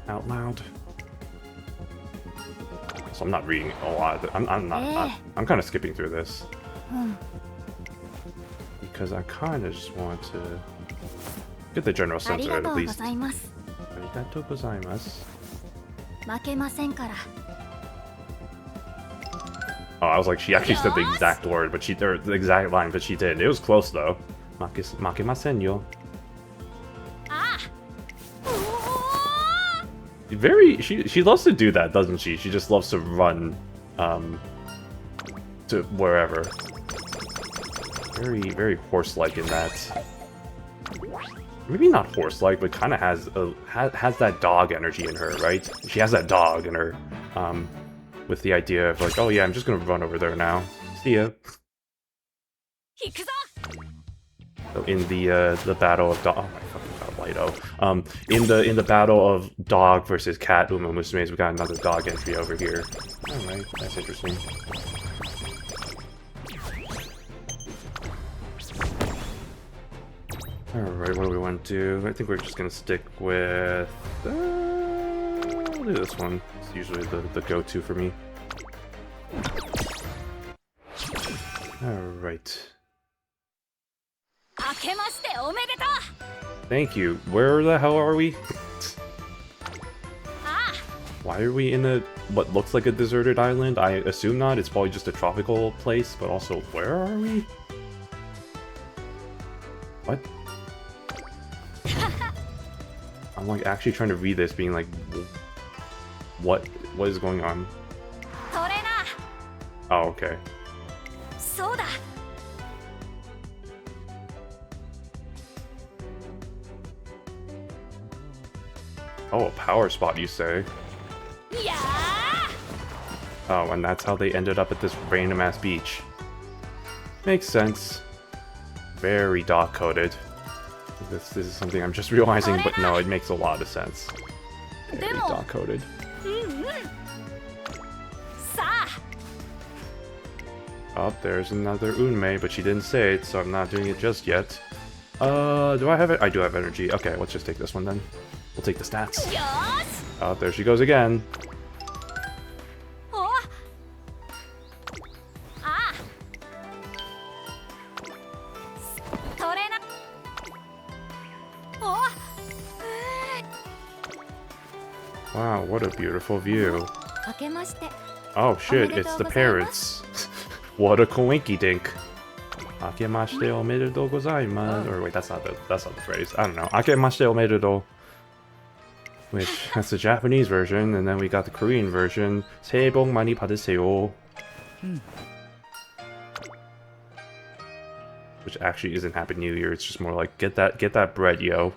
out loud. So I'm not reading a lot of it. I'm kind of skipping through this. Because I kind of just want to get the general sense of it, at least. Arigatou gozaimasu. Oh, I was like, she actually said the exact word, but or the exact line, but she did. It was close, though. Makemasen yo. She loves to do that, doesn't she? She just loves to run, to wherever. Very horse-like in that. Maybe not horse-like, but kind of has that dog energy in her, right? She has that dog in her, with the idea of like, oh yeah, I'm just gonna run over there now. See ya. So in the battle of dog, oh my fucking god, Lido. In the battle of dog versus cat Umamusumes, we got another dog entry over here. All right, that's interesting. Alright, what do we want to do? I think we're just gonna stick with... we'll do this one. It's usually the go-to for me. Alright. Thank you. Where the hell are we? Why are we in what looks like a deserted island? I assume not. It's probably just a tropical place, but also, where are we? What? I'm like actually trying to read this, being like, what is going on? Oh, okay. Oh, a power spot, you say? Oh, and that's how they ended up at this random-ass beach. Makes sense. Very dog-coded. This is something I'm just realizing, but no, it makes a lot of sense. Very dog-coded. Oh, there's another Unmei, but she didn't say it, so I'm not doing it just yet. Do I have it? I do have energy. Okay, let's just take this one then. We'll take the stats. Oh, there she goes again. Wow, what a beautiful view. Oh shit, it's the parents. What a coinky dink. Akemashite omedetou gozaimasu. Or wait, that's not the phrase. I don't know. Akemashite omedetou. Which, that's the Japanese version, and then we got the Korean version. 새해 복 많이 받으세요. Which actually isn't Happy New Year, it's just more like, get that bread, yo.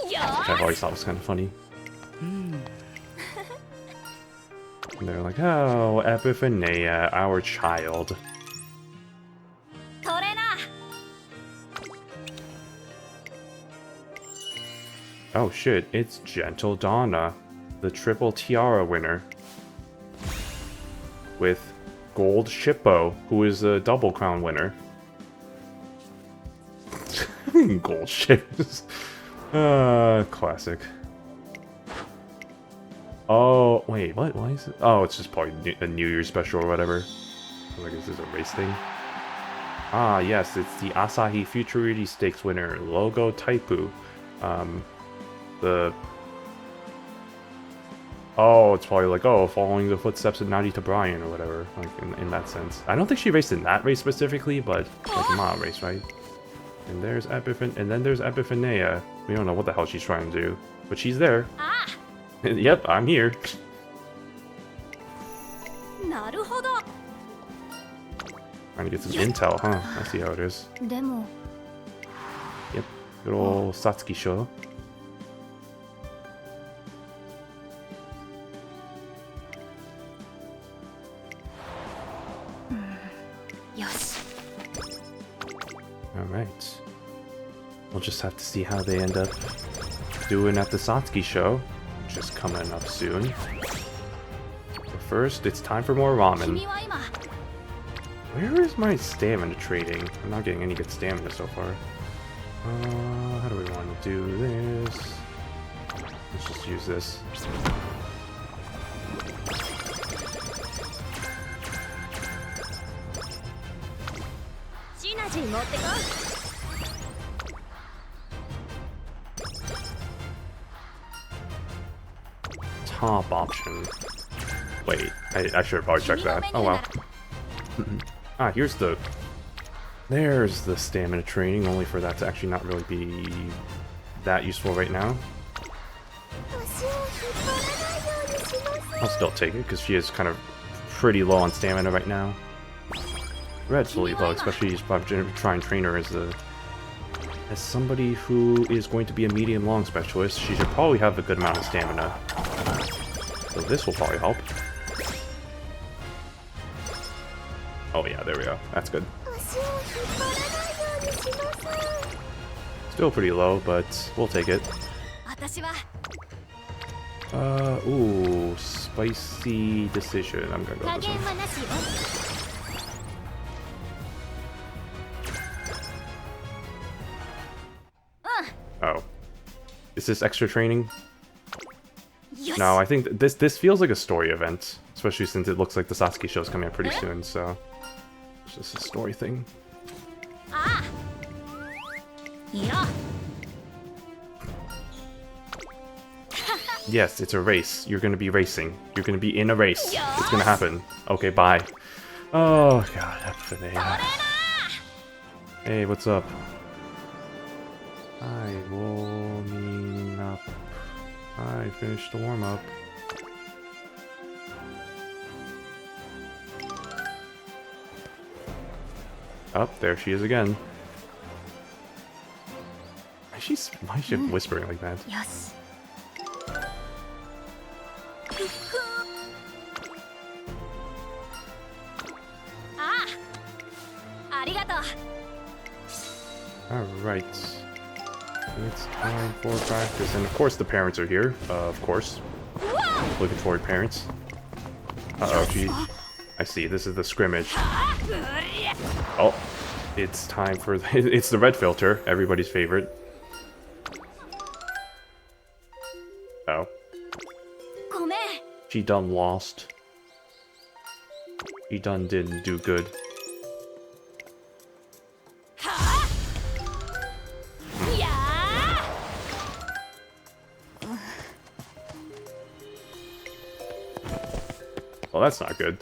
Which I've always thought was kind of funny. And they're like, oh, Epiphaneia, our child. Oh shit, it's Gentle Donna, the triple tiara winner. With Gold Shippo, who is a double crown winner. Gold ships. Classic. Oh, wait, what? Why is it? Oh, it's just probably a New Year's special or whatever. Like, is this a race thing? Ah, yes, it's the Asahi Futurity Stakes winner, Logo Taipu. Oh, it's probably like, oh, following the footsteps of Narita Bryan or whatever, like, in that sense. I don't think she raced in that race specifically, but, like, Ma race, right? And there's Epiphaneia. We don't know what the hell she's trying to do, but she's there. Yep, I'm here. Trying to get some intel, huh? I see how it is. Yep, good ol' Satsuki show. Alright. We'll just have to see how they end up doing at the Satsuki show, which is coming up soon. But first, it's time for more ramen. Where is my stamina trading? I'm not getting any good stamina so far. How do we want to do this? Let's just use this. Top option. Wait, I should have probably checked that. Oh well. Ah, here's the... There's the stamina training, only for that to actually not really be that useful right now. I'll still take it, because she is kind of pretty low on stamina right now. Dreadfully low, especially if I'm trying to train her as somebody who is going to be a medium-long specialist. She should probably have a good amount of stamina. So this will probably help. Oh yeah, there we go. That's good. Still pretty low, but we'll take it. Ooh, spicy decision. I'm gonna go with this one. Oh. Is this extra training? No, I think this feels like a story event. Especially since it looks like the Satsuki show is coming up pretty soon, so... It's just a story thing. Yes, it's a race. You're gonna be racing. You're gonna be in a race. It's gonna happen. Okay, bye. Oh, God, Epiphaneia. Hey, what's up? Hi, warming up. I finished the warm-up. Oh, there she is again. Why is she whispering like that? Yes. Alright. It's time for practice. And of course the parents are here. Of course. Looking forward, parents. Uh-oh, gee. I see, this is the scrimmage. Oh, it's time for... It's the red filter, everybody's favorite. Oh. She done lost. She done didn't do good. Well, that's not good.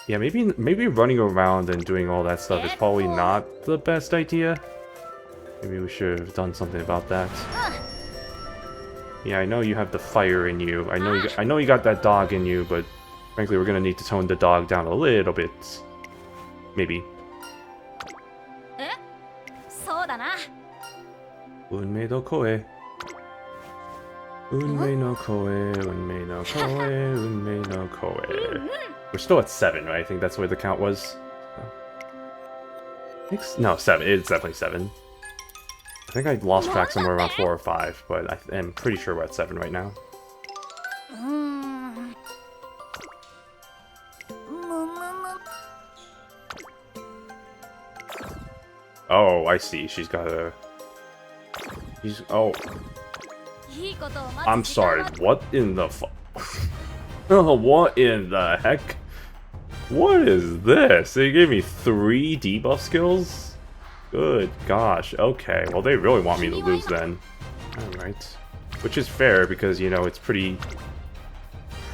Yeah, maybe running around and doing all that stuff is probably not the best idea. Maybe we should have done something about that. Yeah, I know you have the fire in you. I know you got that dog in you, but frankly, we're gonna need to tone the dog down a little bit. Maybe. Unmei no koe. Unmei no koe, unmei no koe, unmei no koe. We're still at 7, right? I think that's where the count was. No, 7. It's definitely 7. I think I lost track somewhere around 4 or 5, but I am pretty sure we're at 7 right now. Oh, I see. She's got a... Oh. I'm sorry. What in the what in the heck? What is this? They gave me 3 debuff skills? Good gosh. Okay. Well, they really want me to lose then. Alright. Which is fair because, you know, it's pretty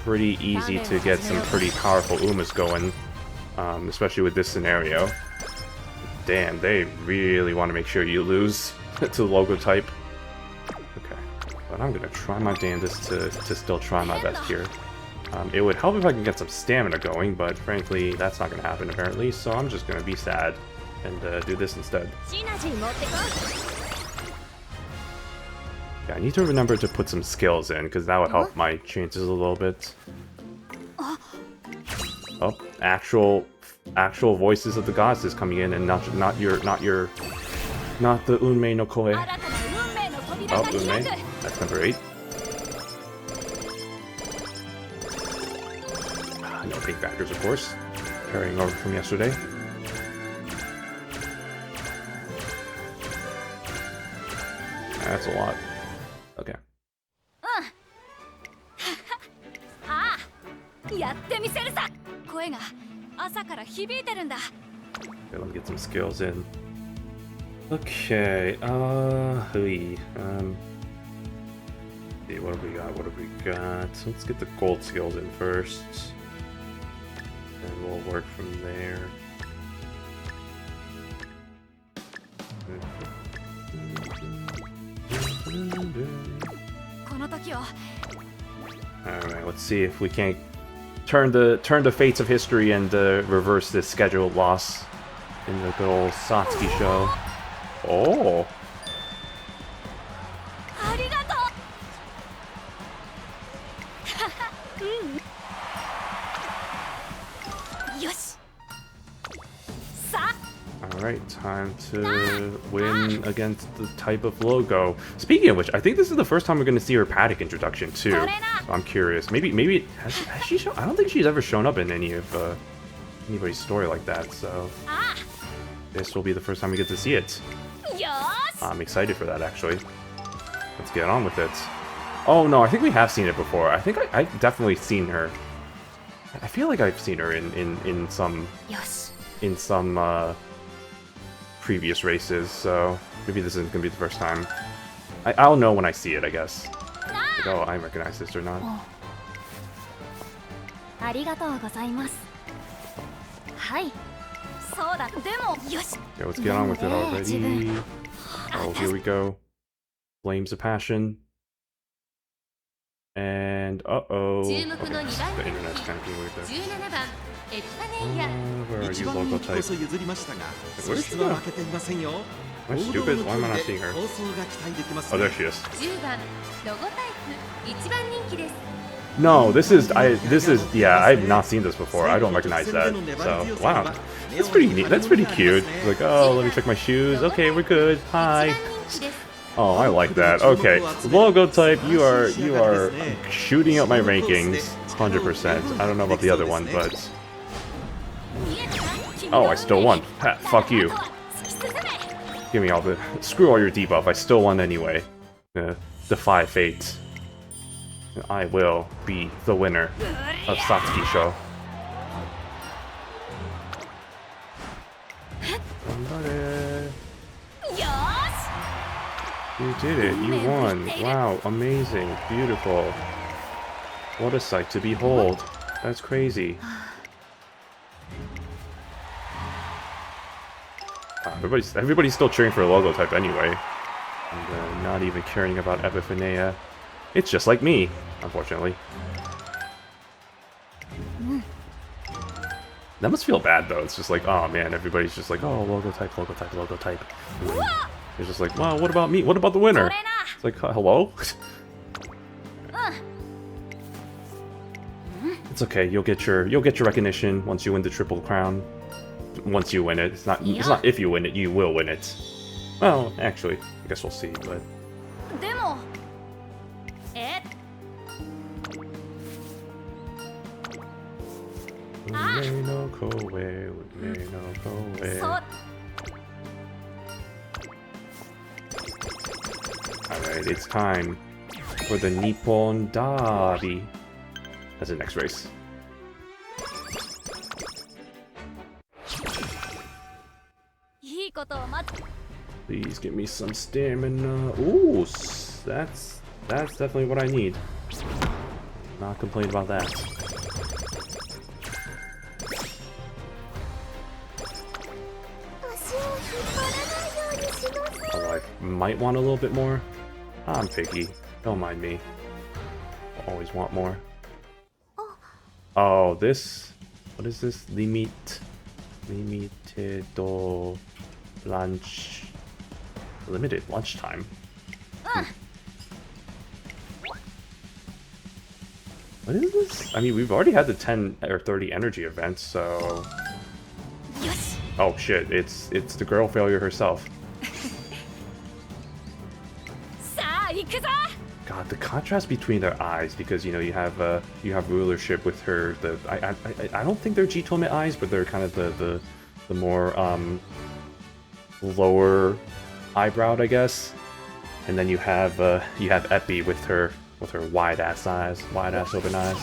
easy to get some pretty powerful Umas going. Especially with this scenario. Damn, they really want to make sure you lose to the logo type. Okay, but I'm gonna try my damnedest to still try my best here. It would help if I can get some stamina going, but frankly, that's not gonna happen apparently, so I'm just gonna be sad and do this instead. Yeah, I need to remember to put some skills in, because that would help my chances a little bit. Oh, actual voices of the goddesses coming in, and not the Unmei no koe. Oh, Unmei. That's number 8. No pink factors, of course. Carrying over from yesterday. That's a lot. Okay. Okay, let me get some skills in. Okay, see, what have we got? What have we got? Let's get the gold skills in first. And we'll work from there. Alright, let's see if we can't turn the fates of history and reverse this scheduled loss in the good old Satsuki show. Oh. Alright, time to win against the type of logo. Speaking of which, I think this is the first time we're going to see her Paddock introduction too. So I'm curious. Maybe has she shown? I don't think she's ever shown up in any of anybody's story like that. So this will be the first time we get to see it. I'm excited for that actually. Let's get on with it. Oh no, I think we have seen it before. I think I've definitely seen her. I feel like I've seen her in some previous races, so maybe this isn't gonna be the first time. I'll know when I see it, I guess. Like, oh, I recognize this or not. Okay, let's get on with it already. Oh, here we go. Flames of Passion. And uh-oh. Okay, the internet's kind of being weird there. Where are you, logo type? Where did she go? Am I stupid? Why am I not seeing her? Oh, there she is. No, this is yeah, I've not seen this before. I don't recognize that. So, wow. That's pretty neat. That's pretty cute. Like, oh, let me check my shoes. Okay, we're good. Hi. Oh, I like that. Okay, logo type, you are shooting up my rankings, 100%. I don't know about the other one, but oh, I still won. Ha, fuck you. Give me all the screw all your debuff. I still won anyway. Defy fate. I will be the winner of Satsuki Show. You did it. You won. Wow, amazing. Beautiful. What a sight to behold. That's crazy. Everybody's still cheering for a logo type anyway. And not even caring about Epiphaneia. It's just like me, unfortunately. That must feel bad though. It's just like, oh man, everybody's just like, oh, logo type, logo type, logo type. It's just like, well, what about me? What about the winner? It's like, hello? It's okay. You'll get your recognition once you win the Triple Crown. Once you win it. It's not if you win it, you will win it. Well, actually, I guess we'll see, but Alright, it's time for the Nippon Derby. That's the next race. Please give me some stamina. Ooh, that's definitely what I need. Not complain about that. Oh, I might want a little bit more. I'm picky. Don't mind me. Always want more. Oh, this... What is this? Limited lunch... Limited lunchtime. What is this? I mean, we've already had the 10 or 30 energy events, so... Oh shit, it's the girl failure herself. God, the contrast between their eyes, because you know you have rulership with her. I don't think they're Jitome eyes, but they're kind of the more lower eyebrowed, I guess. And then you have Epi with her wide ass open eyes.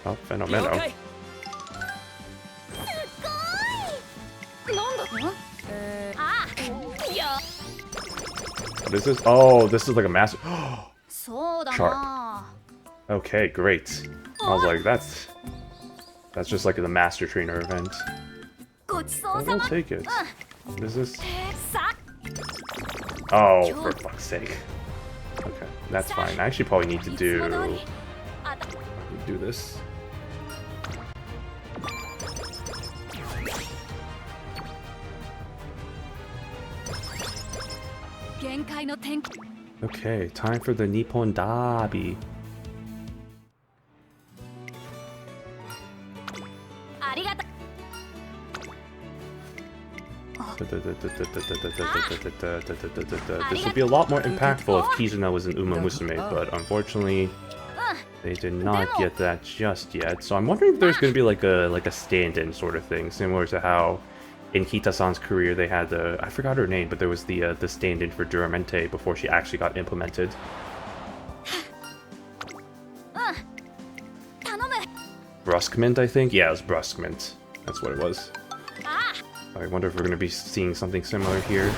Oh, Fenomeno. What is this? Oh, this is like a master chart. Okay, great. I was like, that's just like the master trainer event. I'll take it. What is this? Oh, for fuck's sake. Okay, that's fine. I actually probably need to do this. Okay, time for the Nippon Derby. This would be a lot more impactful if Kizuna was an Umamusume, but unfortunately, they did not get that just yet. So I'm wondering if there's going to be like a stand-in sort of thing, similar to how in Kita-san's career they had I forgot her name, but there was the stand-in for Duramente before she actually got implemented. Bruskmint, I think? Yeah, it was Bruskmint. That's what it was. I wonder if we're going to be seeing something similar here.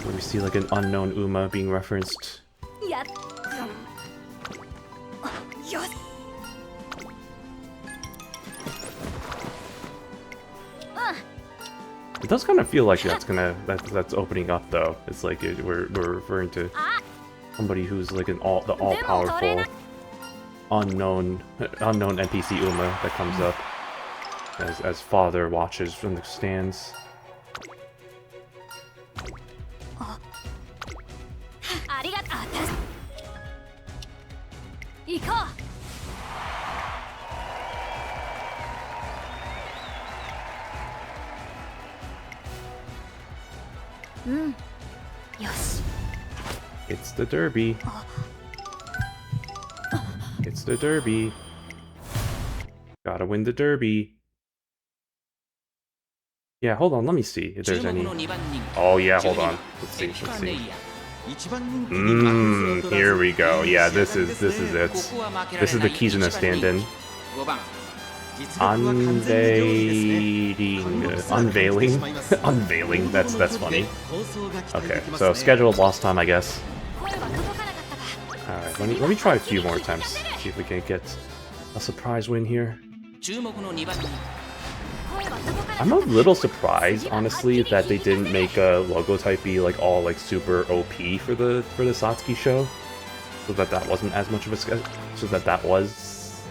Where we see like an unknown Uma being referenced. It does kind of feel like that's opening up though. It's like we're referring to somebody who's like the all-powerful unknown NPC Uma that comes up as father watches from the stands. It's the derby. It's the derby. Gotta win the derby. Yeah, hold on, let me see if there's any... Oh yeah, hold on. Let's see. Here we go. Yeah, this is it. This is the Kizuna stand-in. unveiling. Unveiling. That's funny. Okay, so scheduled lost time, I guess. Alright, let me try a few more attempts. See if we can get a surprise win here. I'm a little surprised, honestly, that they didn't make a logo type be like all like super OP for the Satsuki show, so that wasn't as much of a so that was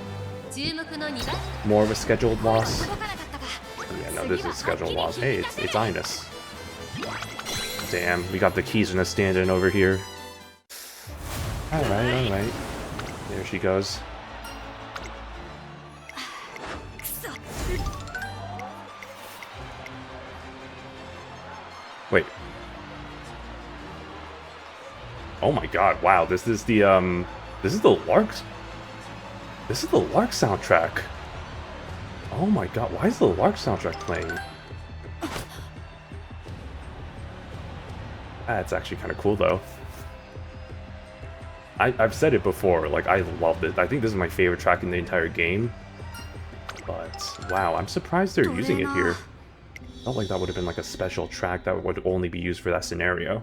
more of a scheduled loss. Yeah, no, this is scheduled loss. Hey, it's Ines. Damn, we got the Kizuna stand-in over here. Alright. There she goes. Wait. Oh my god, wow, this is the Lark soundtrack. Oh my god, why is the Lark soundtrack playing? That's actually kind of cool though. I've said it before, like I loved it. I think this is my favorite track in the entire game. But wow, I'm surprised they're using it here. Felt like that would have been like a special track that would only be used for that scenario.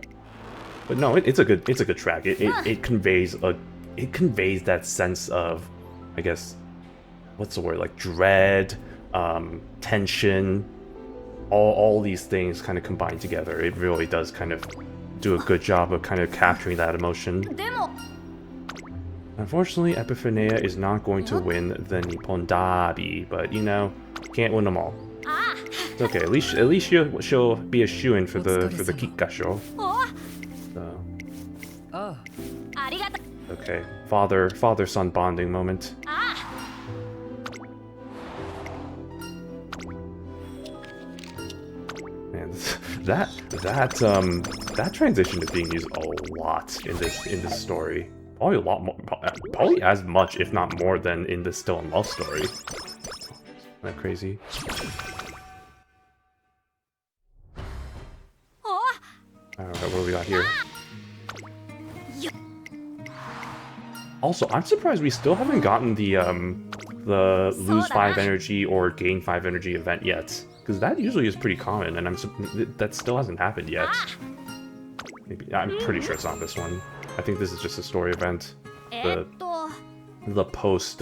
But no, it's a good track. It conveys that sense of, I guess, what's the word, like dread, tension, all these things kind of combined together. It really does kind of do a good job of kind of capturing that emotion. Unfortunately, Epiphaneia is not going to win the Nippon Derby, but you know, can't win them all. It's okay. At least she'll be a shoo-in for the Kikkasho. So. Okay, father-son bonding moment. Man, that transition is being used a lot in this story. Probably a lot more, probably as much, if not more, than in the Still in Love story. Isn't that crazy? Alright, what do we got here? Also, I'm surprised we still haven't gotten the lose 5 energy or gain 5 energy event yet, because that usually is pretty common, and that still hasn't happened yet. Maybe I'm pretty sure it's not this one. I think this is just a story event. The post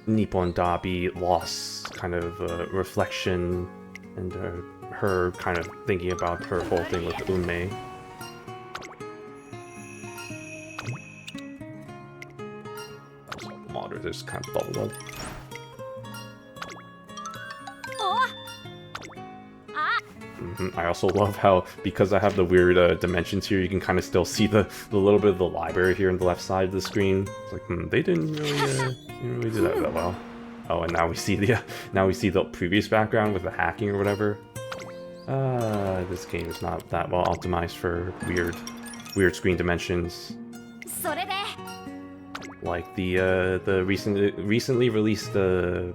Nippon Derby loss kind of reflection, and her kind of thinking about her whole thing with Unmei. Modder just kind of bubbled up. I also love how, because I have the weird dimensions here, you can kind of still see the little bit of the library here on the left side of the screen. It's like, they didn't really do that well. Oh, and now we see the previous background with the hacking or whatever. This game is not that well optimized for weird screen dimensions. Like the recently released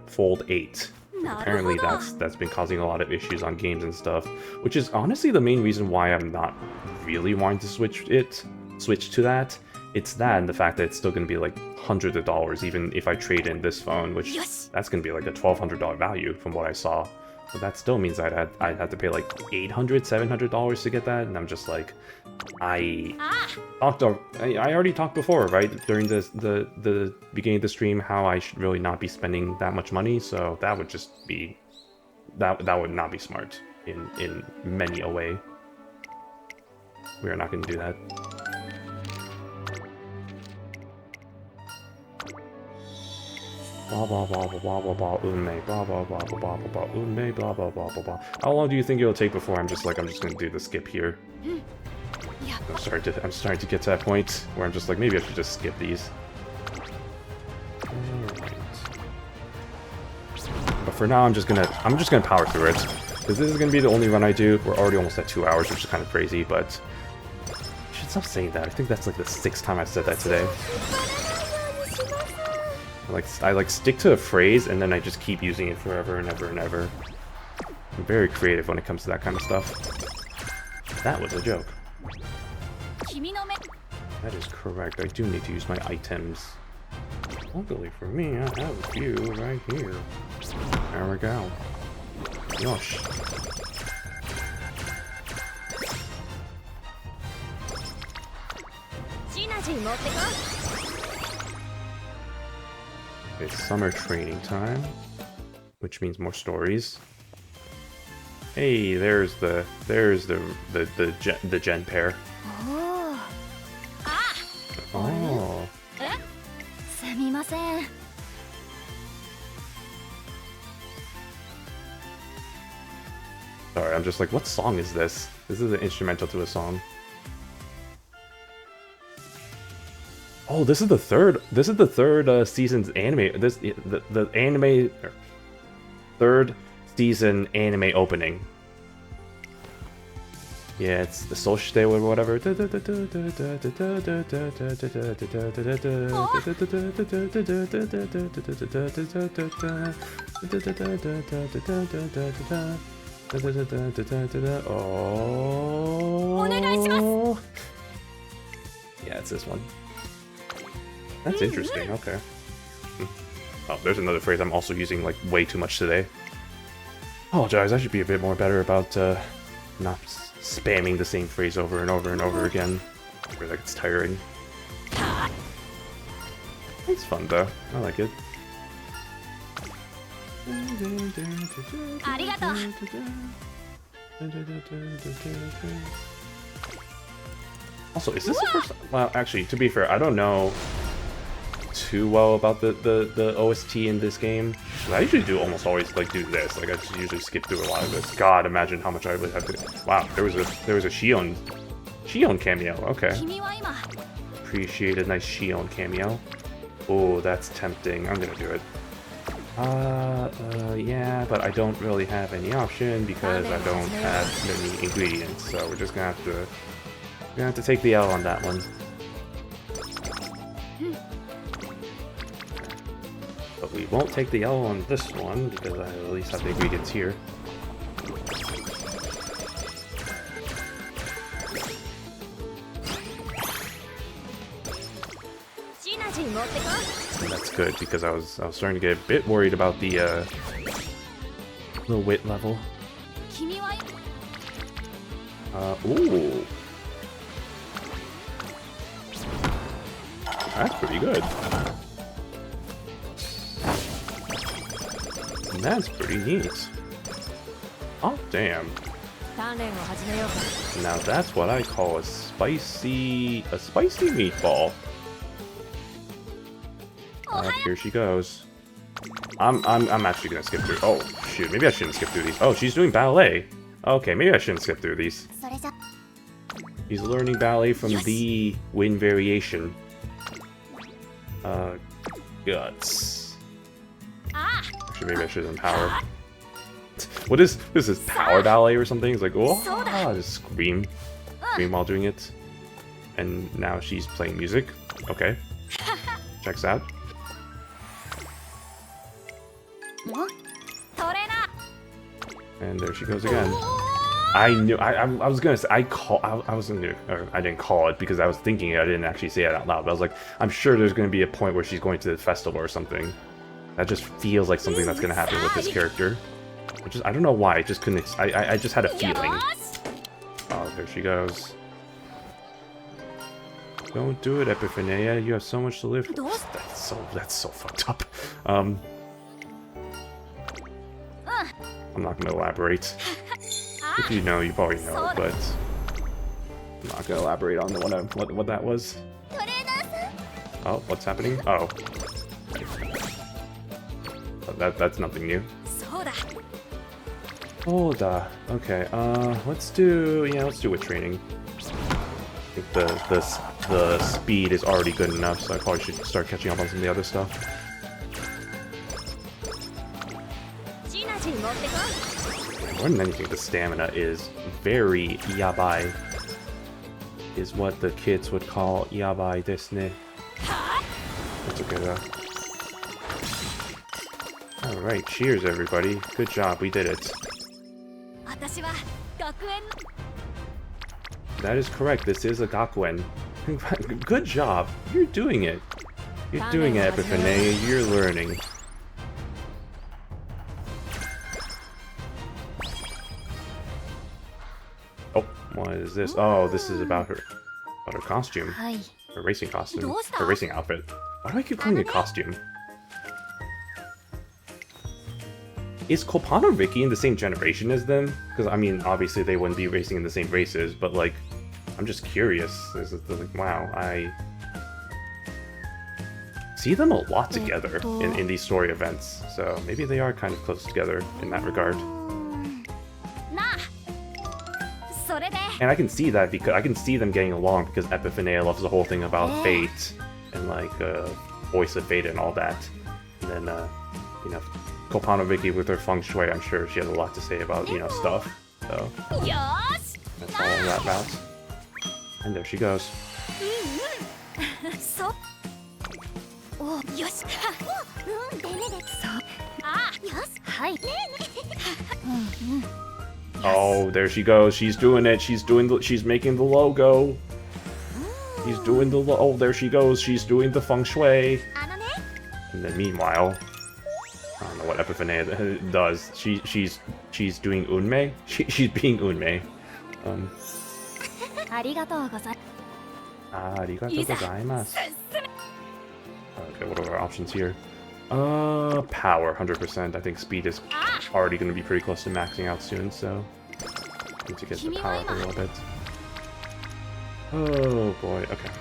Fold 8. Apparently that's been causing a lot of issues on games and stuff, which is honestly the main reason why I'm not really wanting to switch to that. It's that and the fact that it's still going to be like hundreds of dollars even if I trade in this phone, which that's going to be like a $1,200 value from what I saw. But that still means I'd have to pay like $800, $700 to get that, and I'm just like, I already talked before, right, during the beginning of the stream, how I should really not be spending that much money. So that would just be that would not be smart in many a way. We are not going to do that. Blah blah blah blah blah blah blah Unmei, blah blah blah blah blah blah blah Unmei, blah blah blah blah blah. How long do you think it'll take before I'm just gonna do the skip here? I'm starting to get to that point where I'm just like, maybe I should just skip these. Alright. But for now I'm just gonna power through it. Because this is gonna be the only run I do. We're already almost at 2 hours, which is kind of crazy, but I should stop saying that. I think that's like the 6th time I've said that today. I stick to a phrase and then I just keep using it forever and ever and ever. I'm very creative when it comes to that kind of stuff. That was a joke. That is correct. I do need to use my items. Luckily for me, I have a few right here. There we go. Yosh. It's summer training time, which means more stories. Hey, there's the gen pair. Oh. Sorry, I'm just like, what song is this? This is an instrumental to a song. Oh, this is the third season's anime. The anime third season anime opening. Yeah, it's the Soshite or whatever. Oh. Yeah, it's this one. That's interesting, okay. Oh, there's another phrase I'm also using like way too much today. Apologize, I should be a bit more better about not spamming the same phrase over and over and over again. I feel like it's tiring. It's fun though, I like it. Also, is this the first time? Well, actually, to be fair, I don't know too well about the OST in this game. I usually do almost always like do this. Like I just usually skip through a lot of this. God, imagine how much I would have to. Wow, there was a Shion cameo. Okay, appreciate a nice Shion cameo. Oh, that's tempting. I'm gonna do it. Yeah, but I don't really have any option because I don't have many ingredients. So we're just gonna have to take the L on that one. But we won't take the L on this one because I at least have the ingredients here. And that's good because I was starting to get a bit worried about the wit level. Ooh. That's pretty good. And that's pretty neat. Oh, damn. Now that's what I call a spicy meatball. Here she goes. I'm actually gonna skip through. Oh shoot, maybe I shouldn't skip through these. Oh, she's doing ballet. Okay, maybe I shouldn't skip through these. He's learning ballet from the wind variation. Guts. Actually, maybe I should empower. What is this? Power ballet or something? It's like, oh, just scream while doing it. And now she's playing music. Okay, checks out. And there she goes again. I knew. I was gonna say. I didn't call it because I was thinking it. I didn't actually say it out loud. But I was like, I'm sure there's gonna be a point where she's going to the festival or something. That just feels like something that's gonna happen with this character. Which is, I don't know why. I just couldn't. I just had a feeling. Oh, there she goes. Don't do it, Epiphaneia. You have so much to live for. That's so fucked up. I'm not gonna elaborate. If you know, you probably know, but I'm not gonna elaborate on what that was. Oh, what's happening? Oh, that's nothing new. Soda. Okay. Let's do with training. I think the speed is already good enough, so I probably should start catching up on some of the other stuff. More than anything, the stamina is very yabai. Is what the kids would call yabai desu ne. That's okay though. Alright, cheers everybody. Good job, we did it. That is correct, this is a gakuen. Good job, you're doing it. You're doing it, Epiphaneia. You're learning. Oh, what is this? Oh, this is about her costume. Her racing costume. Her racing outfit. Why do I keep calling it costume? Is Kopano Vicky in the same generation as them? Because, I mean, obviously they wouldn't be racing in the same races, but, like, I'm just curious. Like, wow, I see them a lot together in these story events, so maybe they are kind of close together in that regard. And I can see that because I can see them getting along because Epiphaneia loves the whole thing about fate and, like, voice of fate and all that. And then, you know, Kopano Vicky with her feng shui, I'm sure she has a lot to say about, you know, stuff. So that's all that about. And there she goes. Oh, there she goes. She's doing it. She's making the logo. She's doing the oh, there she goes. She's doing the feng shui. And then meanwhile, I don't know what Epiphaneia does. She's doing Unmei. She's being Unmei. Arigatou gozaimasu. Okay, what are our options here? Power, 100%. I think speed is already going to be pretty close to maxing out soon, so I need to get the power up a little bit. Oh boy, okay.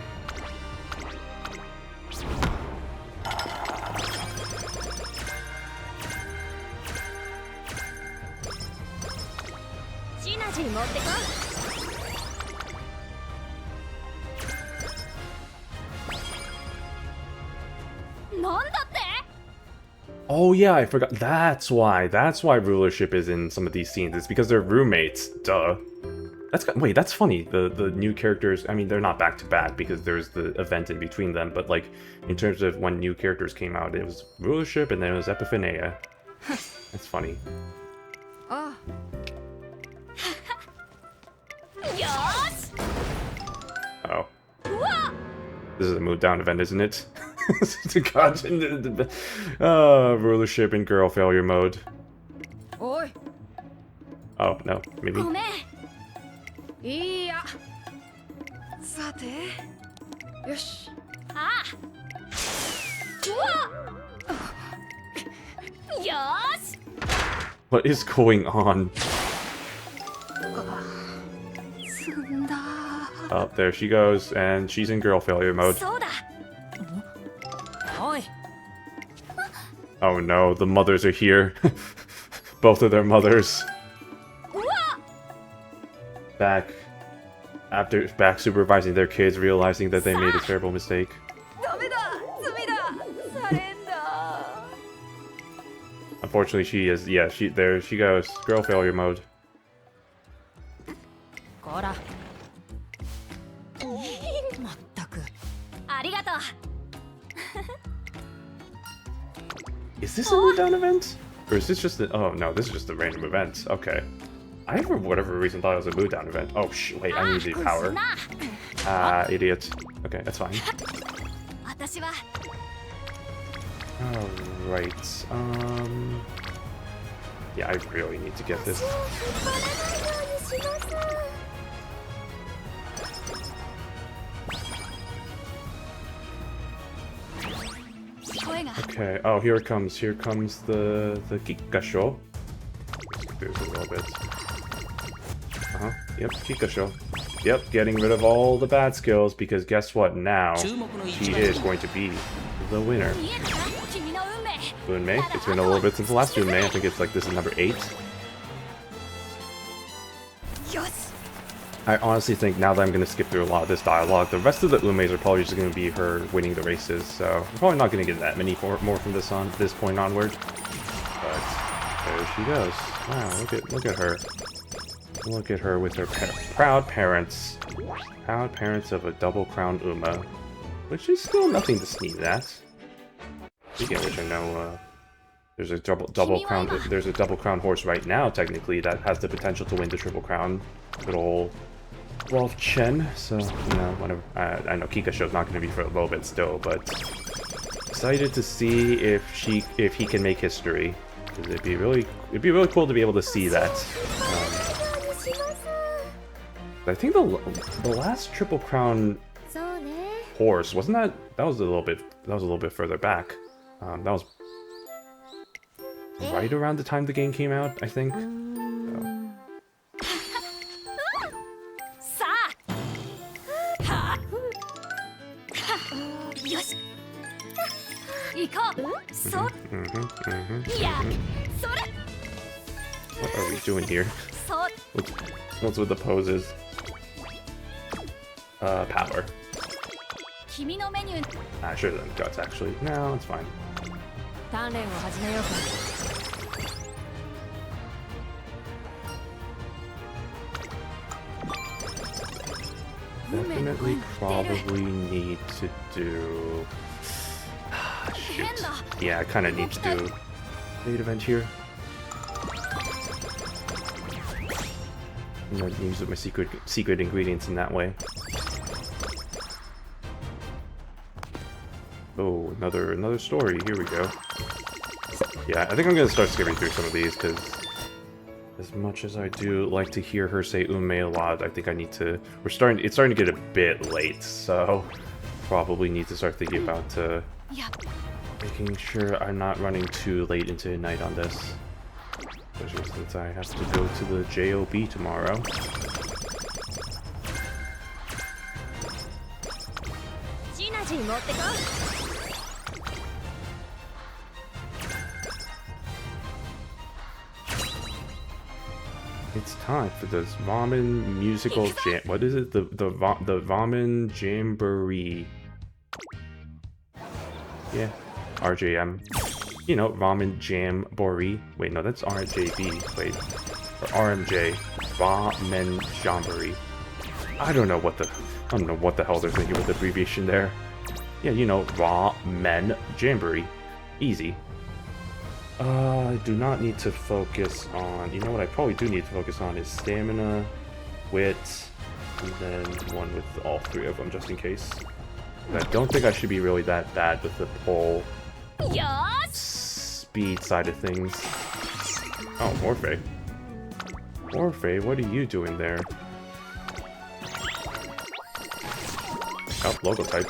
Oh yeah, I forgot. That's why rulership is in some of these scenes. It's because they're roommates. Duh. Wait, that's funny. The new characters, I mean, they're not back to back because there's the event in between them, but like in terms of when new characters came out, it was rulership and then it was Epiphaneia. That's funny. Oh. Oh. This is a move down event, isn't it? Rulership in girl failure mode. Oh no, maybe. What is going on? Oh, there she goes, and she's in girl failure mode. Oh no, the mothers are here. Both of their mothers. Back supervising their kids, realizing that they made a terrible mistake. Unfortunately, she is, yeah, there she goes. Girl failure mode. Is this a move down event? Or is this just a... Oh no, this is just a random event. Okay. I, for whatever reason, thought it was a move down event. Oh, wait, I need the power. Idiot. Okay, that's fine. Alright, yeah, I really need to get this. Okay, oh, here it comes. Here comes the Kikasho. There's a little bit. Yep, Kikasho. Yep, getting rid of all the bad skills, because guess what? Now, she is going to be the winner. Unmei. It's been a little bit since the last Unmei. I think it's like, this is number 8. I honestly think now that I'm going to skip through a lot of this dialogue, the rest of the Unmeis are probably just going to be her winning the races, so I'm probably not going to get that many more from this point onward. But there she goes. Wow, look at her. Look at her with her proud parents. Proud parents of a double-crowned Uma. Which is still nothing to sneeze at. Speaking of which, I know there's a double crown horse right now, technically, that has the potential to win the triple crown. Good old Wolf Chen. So, you know, whatever. I know Kikasho's not going to be for a little bit still, but excited to see if he can make history. 'Cause it'd be really cool to be able to see that. I think the last Triple Crown horse wasn't that was a little bit further back. That was right around the time the game came out, I think. What are we doing here? What's with the poses? Power. I should have done guts actually. No, it's fine. Definitely probably need to do... shoot. Yeah, I kind of need to do main event here. I'm gonna use my secret ingredients in that way. Oh, another story. Here we go. Yeah, I think I'm gonna start skipping through some of these because, as much as I do like to hear her say Unmei a lot, I think I need to. It's starting to get a bit late, so probably need to start thinking about making sure I'm not running too late into the night on this. Especially since I have to go to the JOB tomorrow. It's time for this Ramen musical jam. What is it? The Ramen Jamboree. Yeah, RJM. You know, Ramen Jamboree. Wait, no, that's RJB. Wait, or RMJ. Ramen Jamboree. I don't know what the hell they're thinking with the abbreviation there. Yeah, you know, Ramen Jamboree. Easy. I do not need to focus on... You know what I probably do need to focus on is stamina, wit, and then one with all three of them, just in case. I don't think I should be really that bad with the pole speed side of things. Oh, Morphe. Morphe, what are you doing there? Oh, logo type.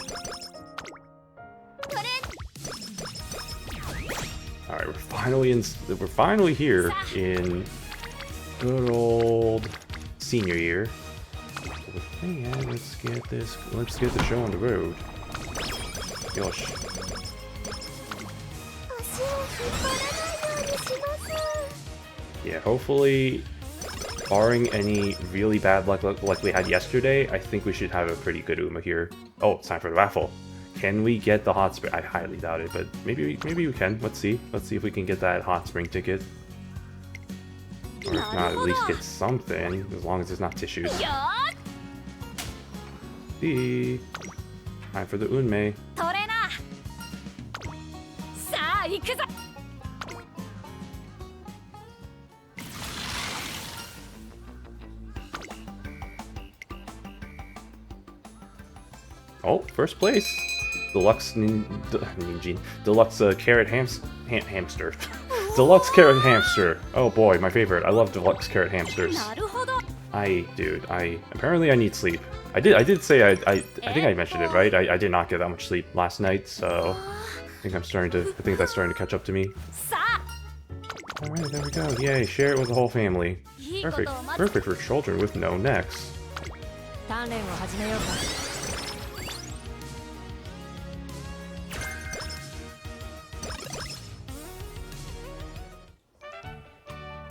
Alright, we're finally here in good old senior year. Yeah, let's get the show on the road. Yosh. Yeah, hopefully, barring any really bad luck like we had yesterday, I think we should have a pretty good Uma here. Oh, it's time for the raffle. Can we get the hot spring? I highly doubt it, but maybe we can. Let's see. Let's see if we can get that hot spring ticket. Or if not, at least get something, as long as it's not tissues. See. Time for the Unmei. Oh, first place. Deluxe Deluxe carrot hamster. Deluxe carrot hamster. Oh boy, my favorite. I love deluxe carrot hamsters. Apparently I need sleep. I did say I think I mentioned it, right? I did not get that much sleep last night, so I think that's starting to catch up to me. Alright, there we go. Yay, share it with the whole family. Perfect for children with no necks.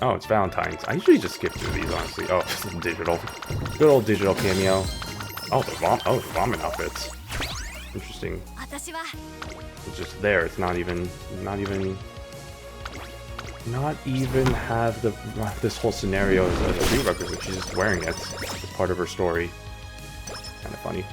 Oh, it's Valentine's. I usually just skip through these, honestly. Oh, digital. Good old digital cameo. Oh, the ramen outfits. Interesting. It's just there. It's not even have this whole scenario as a prerequisite. She's just wearing it as part of her story. Kind of funny.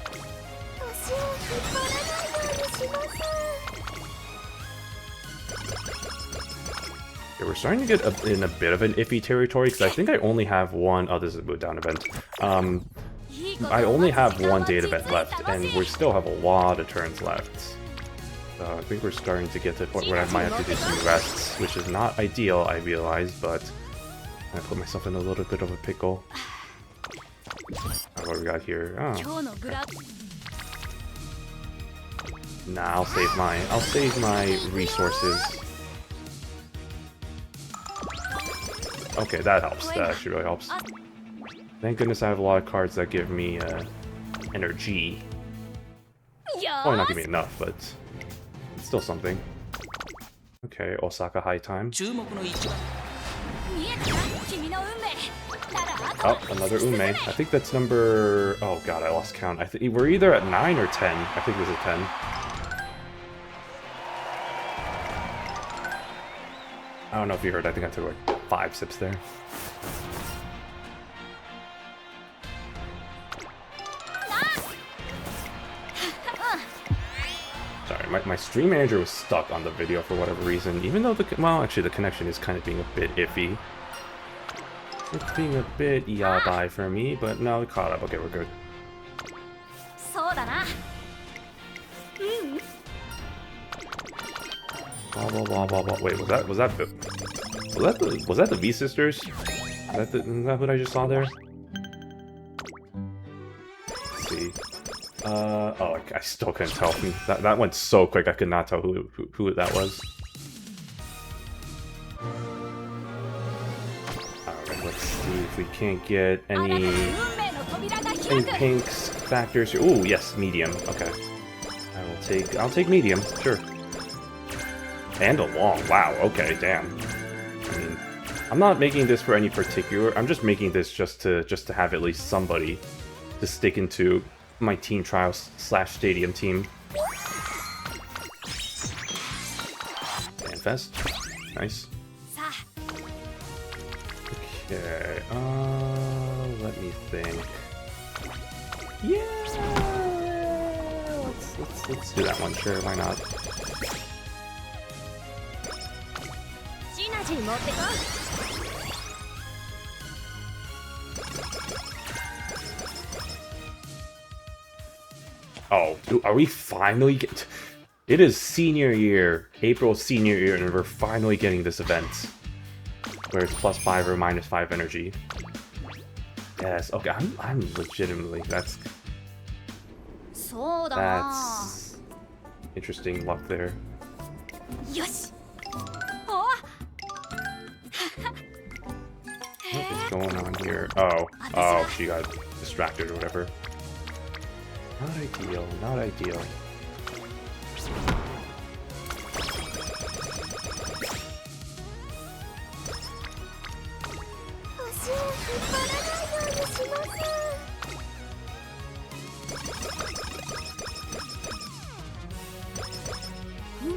Yeah, we're starting to get in a bit of an iffy territory because I think I only have one. Oh, this is a boot down event. I only have one date event left, and we still have a lot of turns left. I think we're starting to get to the point where I might have to do some rests, which is not ideal, I realize, but I put myself in a little bit of a pickle. What we got here? Oh. Okay. Nah, I'll save my resources. Okay, that helps. That actually really helps. Thank goodness I have a lot of cards that give me energy. Probably not give me enough, but it's still something. Okay, Osaka high time. Oh, another Unmei. I think that's number... Oh god, I lost count. I think we're either at 9 or 10. I think this is 10. I don't know if you heard. I think I took like 5 sips there. Sorry, my stream manager was stuck on the video for whatever reason. Even though well, actually the connection is kind of being a bit iffy. It's being a bit yabai for me, but no, it caught up. Okay, we're good. Blah blah blah blah blah. Wait, was that the V sisters? Is that what I just saw there? Let's see. Oh, I still couldn't tell. That went so quick. I could not tell who that was. Alright, let's see if we can't get any pinks factors here. Ooh, yes, medium. Okay. I'll take medium, sure. And a long. Wow, okay, damn. I mean, I'm not making this for any particular. I'm just making this just to have at least somebody to stick into my team trials / stadium team. Fanfest. Nice. Okay, let me think. Yeah, let's do that one. Sure, why not? Oh, are we finally get? It is senior year, April senior year, and we're finally getting this event where it's +5 or -5 energy. Yes, okay, I'm legitimately that's interesting luck there. What is going on here? Oh, she got distracted or whatever. Not ideal, not ideal.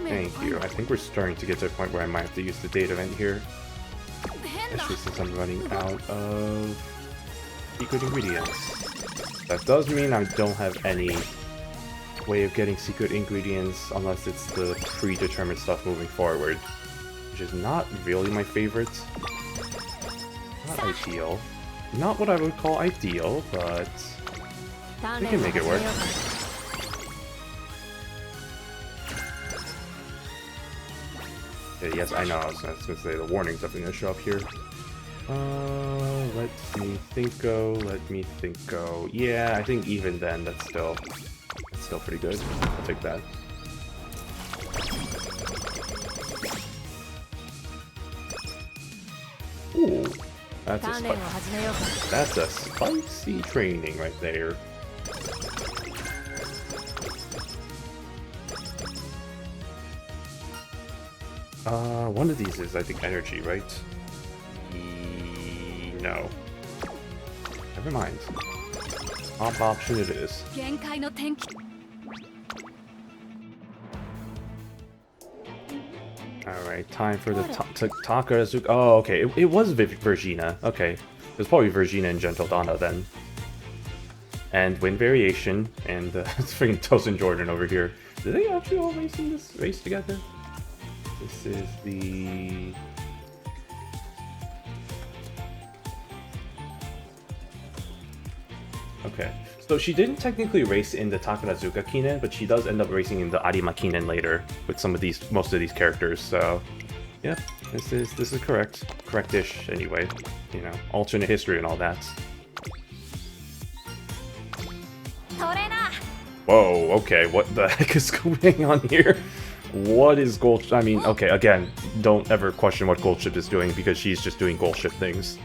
Thank you. I think we're starting to get to a point where I might have to use the data event here. Especially since I'm running out of secret ingredients. That does mean I don't have any way of getting secret ingredients unless it's the predetermined stuff moving forward, which is not really my favorite. Not ideal. Not what I would call ideal, but we can make it work. Okay, yes, I know. I was going to say the warning's definitely going to show up here. Let me think go. Yeah, I think even then, that's still pretty good. I'll take that. Ooh, that's a spicy training right there. One of these is, I think, energy, right? No. Never mind. Top option it is. Alright, time for the Takarazuka. Oh, okay. It was Vergina. Okay. It was probably Vergina and Gentle Donna then. And Wind Variation. And it's freaking Tosin Jordan over here. Did they actually all race in this race together? This is the... Okay, So she didn't technically race in the Takarazuka Kinen, but she does end up racing in the Arima Kinen later with most of these characters. So, yep, this is correct, correct-ish anyway. You know, alternate history and all that. Whoa, okay, what the heck is going on here? What is Gold? I mean, okay, again, don't ever question what Gold Ship is doing because she's just doing Gold Ship things.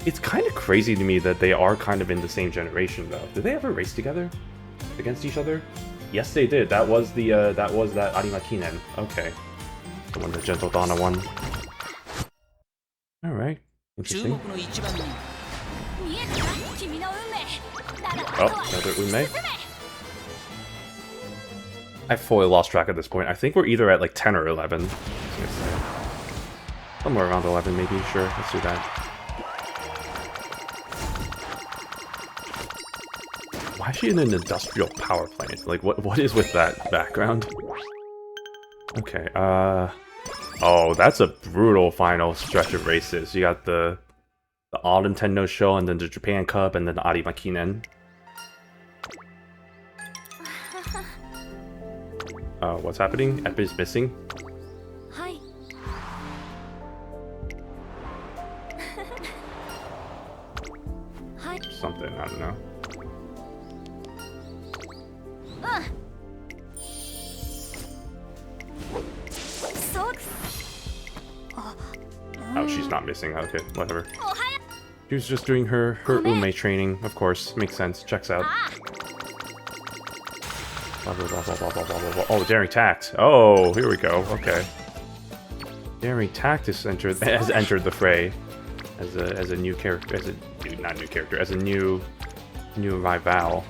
It's kind of crazy to me that they are kind of in the same generation, though. Did they ever race together against each other? Yes, they did. That was that Arima Kinen. Okay, the one, the Gentle Donna one. All right, interesting. Oh, another Unmei. I fully lost track at this point. I think we're either at like 10 or 11. Somewhere around 11, maybe. Sure, let's do that. Why is she in an industrial power plant? Like, what is with that background? Okay, oh, that's a brutal final stretch of races. You got the All Nintendo Show, and then the Japan Cup, and then the Arima Kinen. What's happening? Ep is missing. Hi. Hi. Something, I don't know. Oh, she's not missing. Okay, whatever. She was just doing her Unmei training, of course. Makes sense. Checks out. Blah, blah, blah, blah, blah, blah, blah, blah. Oh, Daring Tact. Oh, here we go. Okay. Daring Tact has entered the fray as a new character, as a new rival.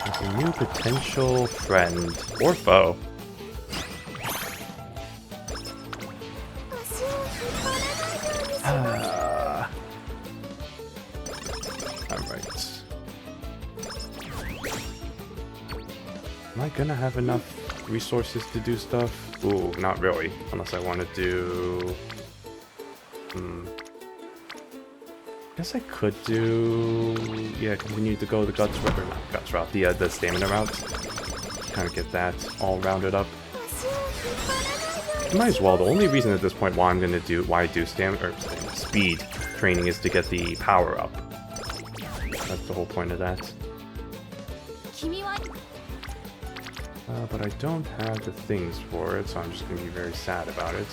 As a new potential friend or foe. Alright. Am I gonna have enough resources to do stuff? Ooh, not really. Unless I want to do... Guess I could do... Yeah, continue to go the guts route, or not guts route, the stamina route. Kind of get that all rounded up. Might as well. The only reason at this point why I do speed training is to get the power up. That's the whole point of that. But I don't have the things for it, so I'm just gonna be very sad about it.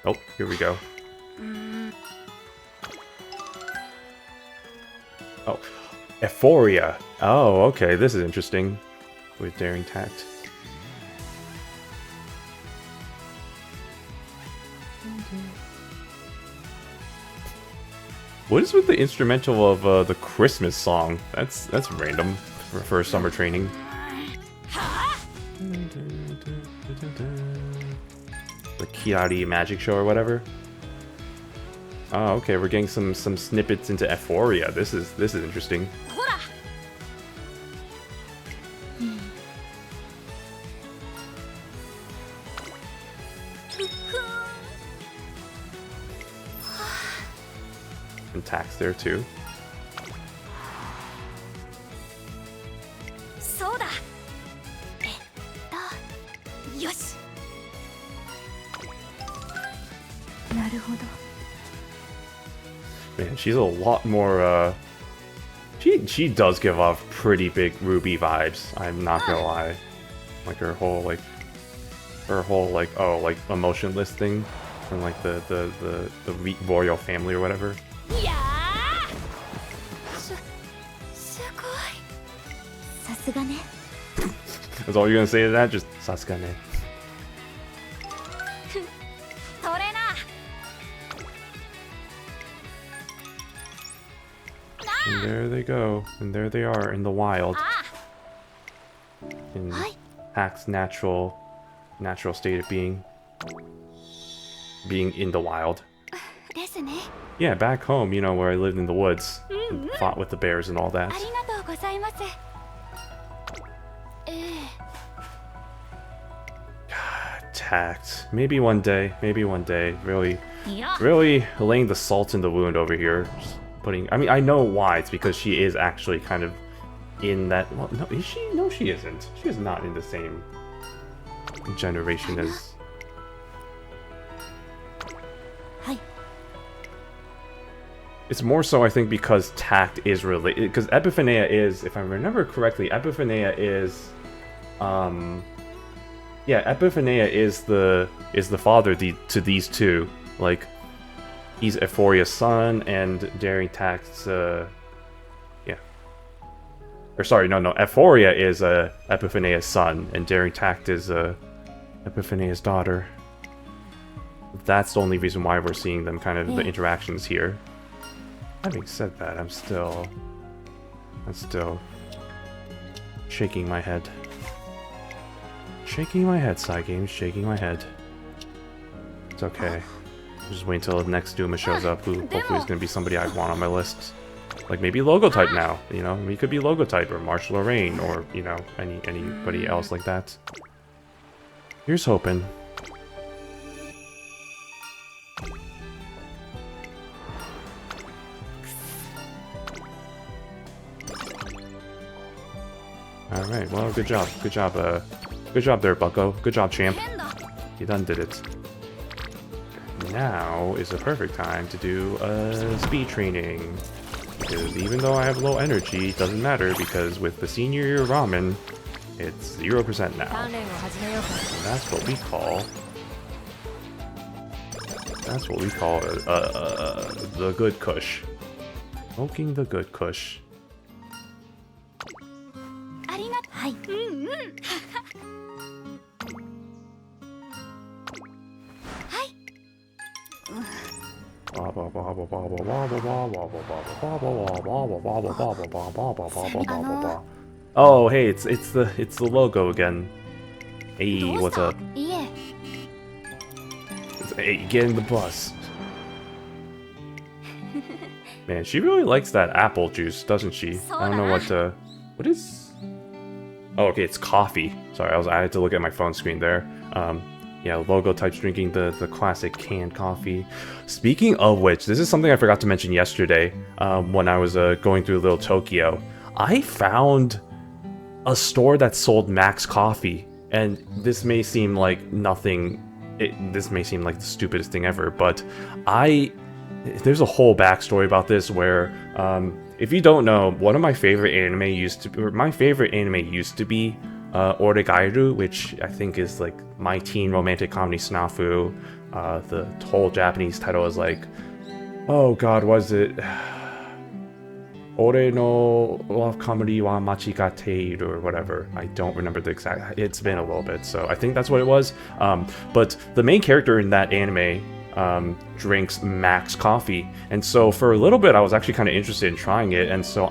Oh, here we go. Oh, Epiphaneia. Oh, okay, this is interesting. With Daring Tact. What is with the instrumental of the Christmas song? That's random for summer training. The Kiari Magic Show or whatever. Oh, okay, we're getting some snippets into Epiphaneia. This is interesting. And tax there too. Man, she's a lot more, she does give off pretty big Ruby vibes, I'm not gonna lie. Like her whole emotionless thing from like the royal family or whatever. That's all you're gonna say to that? Just Sasugane. And there they go. And there they are in the wild. In Hack's natural state of being. Being in the wild. Yeah, back home, you know, where I lived in the woods. And fought with the bears and all that. Tact. Maybe one day. Maybe one day. Really laying the salt in the wound over here. Just putting. I mean, I know why. It's because she is actually kind of in that. Well, no, is she? No, she isn't. She is not in the same generation as. It's more so, I think, because tact is related. Because Epiphaneia is, if I remember correctly, Epiphaneia is, yeah, Epiphaneia is the father to these two. Like, he's Euphoria's son, and Daring Tact's, yeah. Or sorry, no, Euphoria is Epiphania's son, and Daring Tact is Epiphania's daughter. That's the only reason why we're seeing them kind of the interactions here. Having said that, I'm still shaking my head. Shaking my head, Cygames, shaking my head. It's okay. Just wait until the next Duma shows up, who hopefully is going to be somebody I want on my list. Like maybe Logotype now, you know? He could be Logotype or Marshall Lorraine or, you know, anybody else like that. Here's hoping. Alright, well, good job. Good job there, Bucko. Good job, champ. You done did it. Now is the perfect time to do speed training. Because even though I have low energy, it doesn't matter, because with the senior year ramen, it's 0% now. And that's what we call... That's what we call the good kush. Smoking the good kush. Oh, hey, it's the logo again. Hey, what's up? Hey, get in the bus. Man, she really likes that apple juice, doesn't she? I don't know what is. Oh, okay, it's coffee. Sorry, I had to look at my phone screen there. Yeah, Logotype's drinking the classic canned coffee. Speaking of which, this is something I forgot to mention yesterday when I was going through Little Tokyo. I found a store that sold Max coffee, and this may seem like nothing. This may seem like the stupidest thing ever, but there's a whole backstory about this where, if you don't know, one of my favorite anime used to be Oregairu, which I think is like my teen romantic comedy snafu. The whole Japanese title is like, oh god, was it? Ore no love comedy wa machigate or whatever. I don't remember the exact. It's been a little bit, so I think that's what it was. But the main character in that anime drinks Max coffee, and so for a little bit I was actually kind of interested in trying it. And so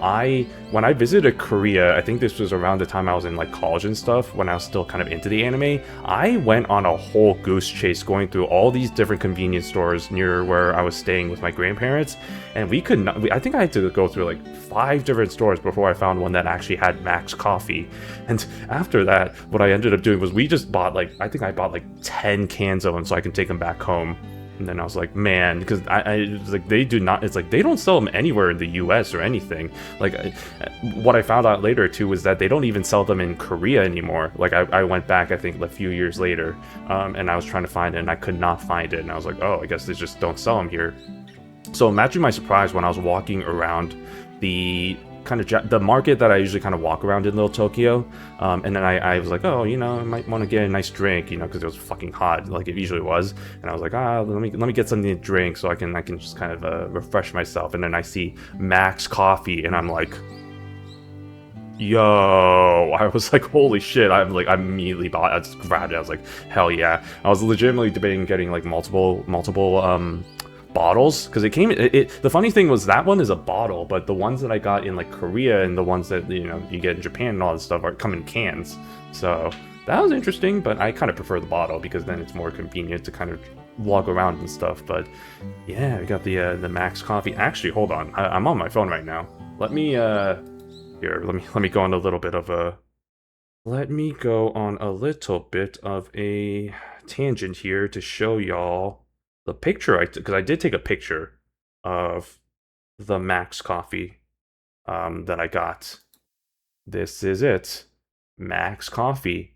when I visited Korea, I think this was around the time I was in like college and stuff, when I was still kind of into the anime, I went on a whole goose chase going through all these different convenience stores near where I was staying with my grandparents, and we could not, I think I had to go through like 5 different stores before I found one that actually had Max coffee. And after that, what I ended up doing was we just bought like, I think I bought like 10 cans of them so I can take them back home. And then I was like, man, because it was like they don't sell them anywhere in the US or anything. Like, what I found out later too was that they don't even sell them in Korea anymore. Like, I went back, I think, a few years later, and I was trying to find it, and I could not find it. And I was like, oh, I guess they just don't sell them here. So imagine my surprise when I was walking around the kind of the market that I usually kind of walk around in Little Tokyo, and then I was like, oh, you know, I might want to get a nice drink, you know, because it was fucking hot, like it usually was, and I was like, let me get something to drink so I can just kind of refresh myself. And then I see Max coffee, and I'm like, yo, I was like, holy shit. I immediately bought it. I just grabbed it. I was like, hell yeah. I was legitimately debating getting like multiple bottles, because the funny thing was that one is a bottle, but the ones that I got in like Korea and the ones that, you know, you get in Japan and all this stuff come in cans. So that was interesting, but I kind of prefer the bottle because then it's more convenient to kind of walk around and stuff. But yeah, we got the Max coffee. Actually, hold on, I'm on my phone right now. Let me Here, let me go on a little bit of a... Let me go on a little bit of a tangent here to show y'all the picture because I did take a picture of the Max coffee that I got. This is it. Max coffee.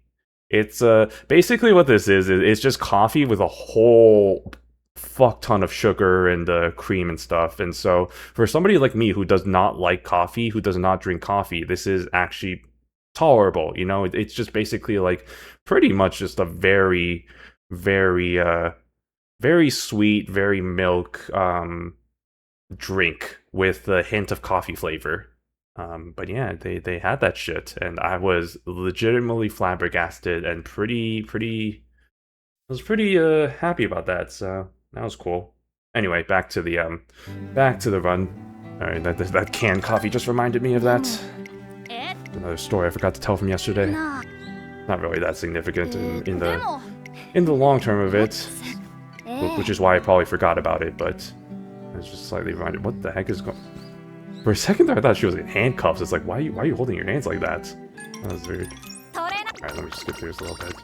It's basically what this is it's just coffee with a whole fuck ton of sugar and cream and stuff. And so for somebody like me who does not like coffee, who does not drink coffee, this is actually tolerable. You know, it's just basically like pretty much just a very, very, very sweet, very milk drink with a hint of coffee flavor. But yeah, they had that shit, and I was legitimately flabbergasted and pretty happy about that. So that was cool. Anyway, back to the run. All right, that canned coffee just reminded me of that. Another story I forgot to tell from yesterday. Not really that significant in the long term of it, which is why I probably forgot about it. But I was just slightly reminded. What the heck is going? For a second there, I thought she was in handcuffs. It's like, why are you holding your hands like that? That was weird. Alright, let me just skip through this a little bit.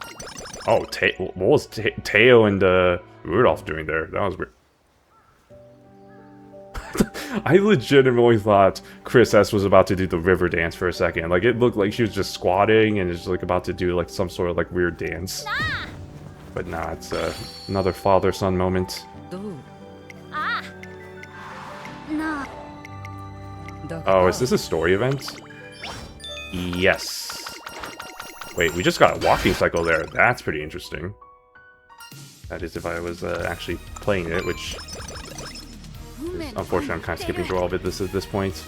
Oh, what was Teo and Rudolph doing there? That was weird. I legitimately thought Chris S was about to do the river dance for a second. Like, it looked like she was just squatting and is like about to do like some sort of like weird dance. But nah, it's another father-son moment. Oh, is this a story event? Yes. Wait, we just got a walking cycle there. That's pretty interesting. That is if I was actually playing it, which is unfortunately I'm kind of skipping through all of it at this point.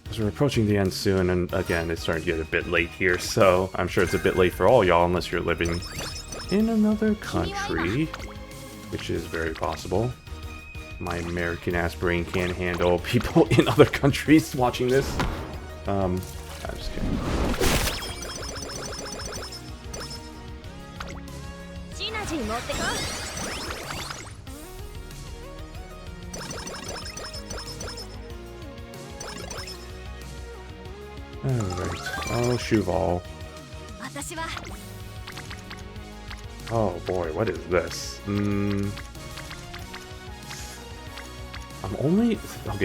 Because we're approaching the end soon, and again, it's starting to get a bit late here, so I'm sure it's a bit late for all y'all unless you're living in another country, which is very possible. My American-ass brain can't handle people in other countries watching this. I'm just kidding. Alright. Oh, Shuval. Oh boy, what is this?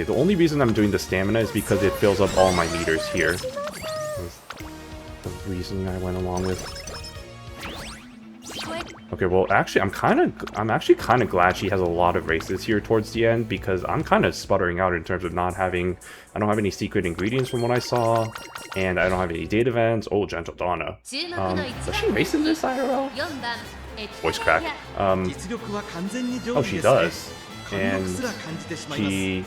The only reason I'm doing the stamina is because it fills up all my meters here. That's the reasoning I went along with. Okay, well, actually, I'm actually kind of glad she has a lot of races here towards the end, because I'm kind of sputtering out in terms of not having... I don't have any secret ingredients from what I saw, and I don't have any date events. Oh, Gentle Donna. Does she race in this IRL? Voice crack. Oh, she does. And she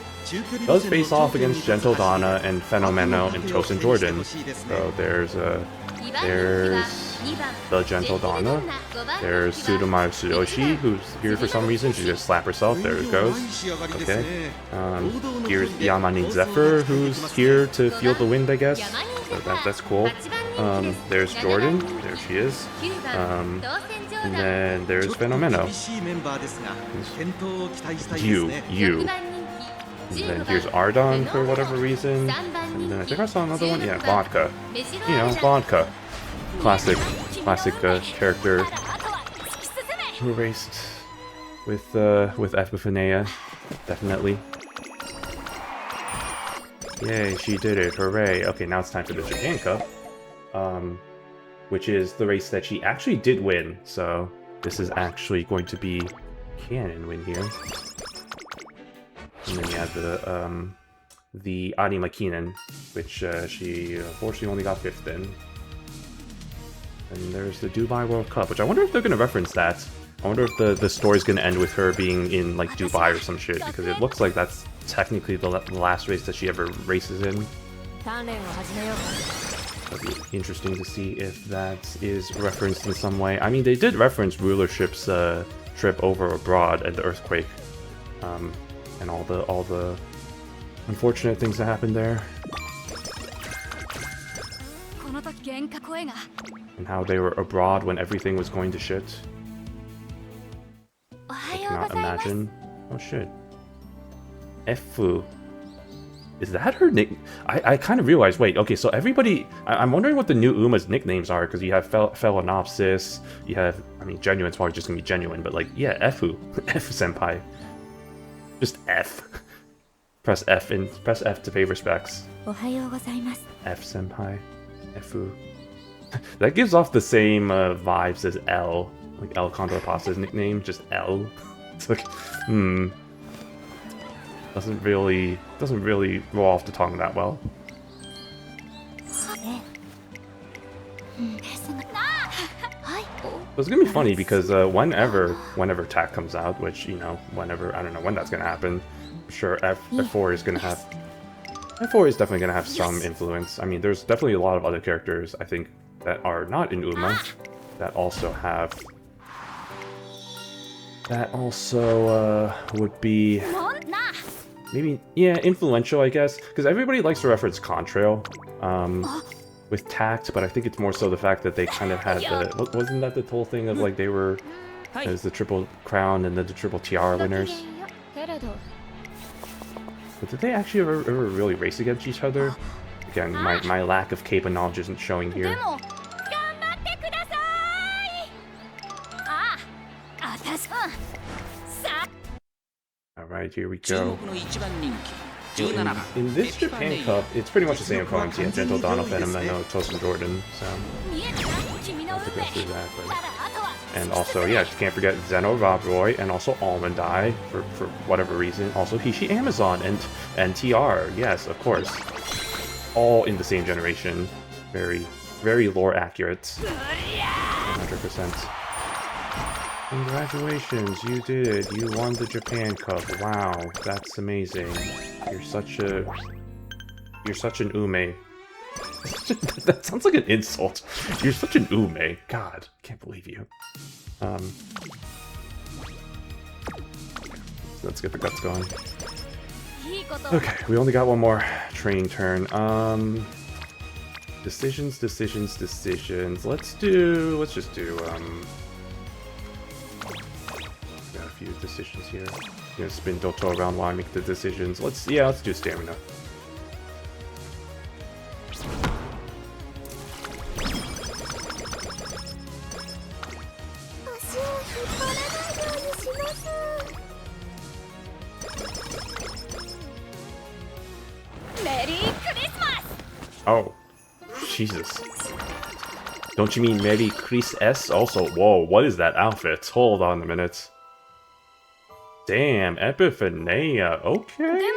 does face off against Gentle Donna and Fenomeno and Tosin Jordan. So there's the Gentle Donna. There's Sudomaru Tsuyoshi, who's here for some reason. She just slapped herself. There it goes. Okay. Here's Yamani Zephyr, who's here to feel the wind, I guess. So that's cool. There's Jordan. There she is. And then there's Fenomeno. You. And then here's Ardon for whatever reason. And then I think I saw another one. Yeah, Vodka. You know, Vodka. Classic character who raced with Epiphaneia. Definitely. Yay, she did it. Hooray. Okay, now it's time for the Japan Cup. Which is the race that she actually did win, so this is actually going to be canon win here. And then you have the Ari Makinen, which she unfortunately only got 5th in. And there's the Dubai World Cup, which I wonder if they're going to reference that. I wonder if the story's going to end with her being in like Dubai or some shit, because it looks like that's technically the last race that she ever races in. That'd be interesting to see if that is referenced in some way. I mean, they did reference Rulership's trip over abroad and the earthquake, and all the unfortunate things that happened there, and how they were abroad when everything was going to shit. I cannot imagine. Oh shit. Efu. Is that her nick? I kind of realized, wait, okay, so everybody... I'm wondering what the new Uma's nicknames are, because you have Phalaenopsis, you have... I mean, Genuine's probably just gonna be Genuine, but like, yeah, F-Fu. F-Senpai. Just F. Press F to pay respects. F-Senpai. F-Fu. That gives off the same vibes as L. Like L Condorpasa's nickname, just L. It's like, doesn't really roll off the tongue that well. It's gonna be funny because whenever TAC comes out, which, you know, whenever, I don't know when that's gonna happen. I'm sure F4 is gonna have... F4 is definitely gonna have some influence. I mean, there's definitely a lot of other characters, I think, that are not in Uma that also have... That also would be... Maybe, yeah, influential, I guess. Because everybody likes to reference Contrail with tact, but I think it's more so the fact that they kind of had the... Wasn't that the whole thing of, like, they were as the Triple Crown and then the Triple Tiara winners? But did they actually ever really race against each other? Again, my lack of K-pop knowledge isn't showing here. Alright, here we go. In this Japan Cup, it's pretty much the same opponents. Yeah, Gentle, Donald, Epiphaneia, Tosin Jordan, so... I'll have to go through that, but... And also, yeah, can't forget Zeno Rob Roy, and also Almond Eye, for whatever reason. Also Hishi Amazon, and TR, yes, of course. All in the same generation. Very, very lore accurate. 100%. Congratulations, you did it. You won the Japan Cup. Wow, that's amazing. You're such an Unmei. That sounds like an insult. You're such an Unmei. God, can't believe you. Let's get the guts going. Okay, we only got one more training turn. Decisions. Let's just do, got a few decisions here. I'm gonna spin Doto around while I make the decisions. Let's do stamina. Oh, Jesus. Don't you mean Merry Christmas also? Whoa, what is that outfit? Hold on a minute. Damn, Epiphaneia. Okay.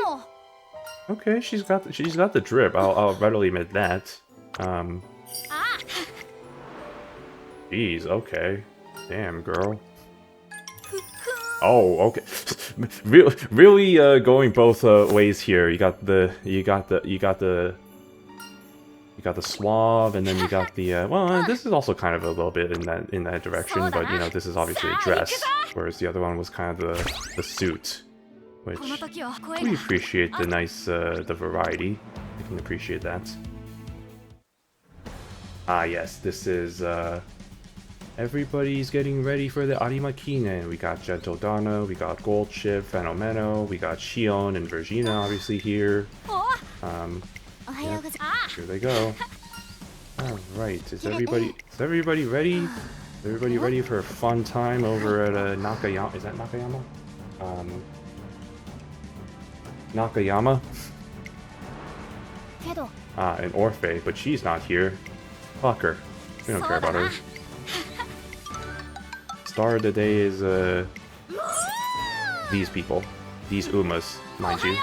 Okay, she's got the drip. I'll readily admit that. Jeez, okay. Damn, girl. Oh, okay. Really going both ways here. You got the suave, and then you got the well, this is also kind of a little bit in that direction, but you know, this is obviously a dress, whereas the other one was kind of the suit, which we appreciate the nice the variety. I can appreciate that. Ah, yes, this is everybody's getting ready for the Arimakinen. We got Gentle Donna, we got Gold Chip, Phenomeno, we got Shion and Virginia obviously here. Yep, here they go. Alright, is everybody ready? Is everybody ready for a fun time over at Nakayama? Is that Nakayama? Nakayama? And Orphe, but she's not here. Fuck her. We don't care about her. Star of the day is these people. These Umas, mind you.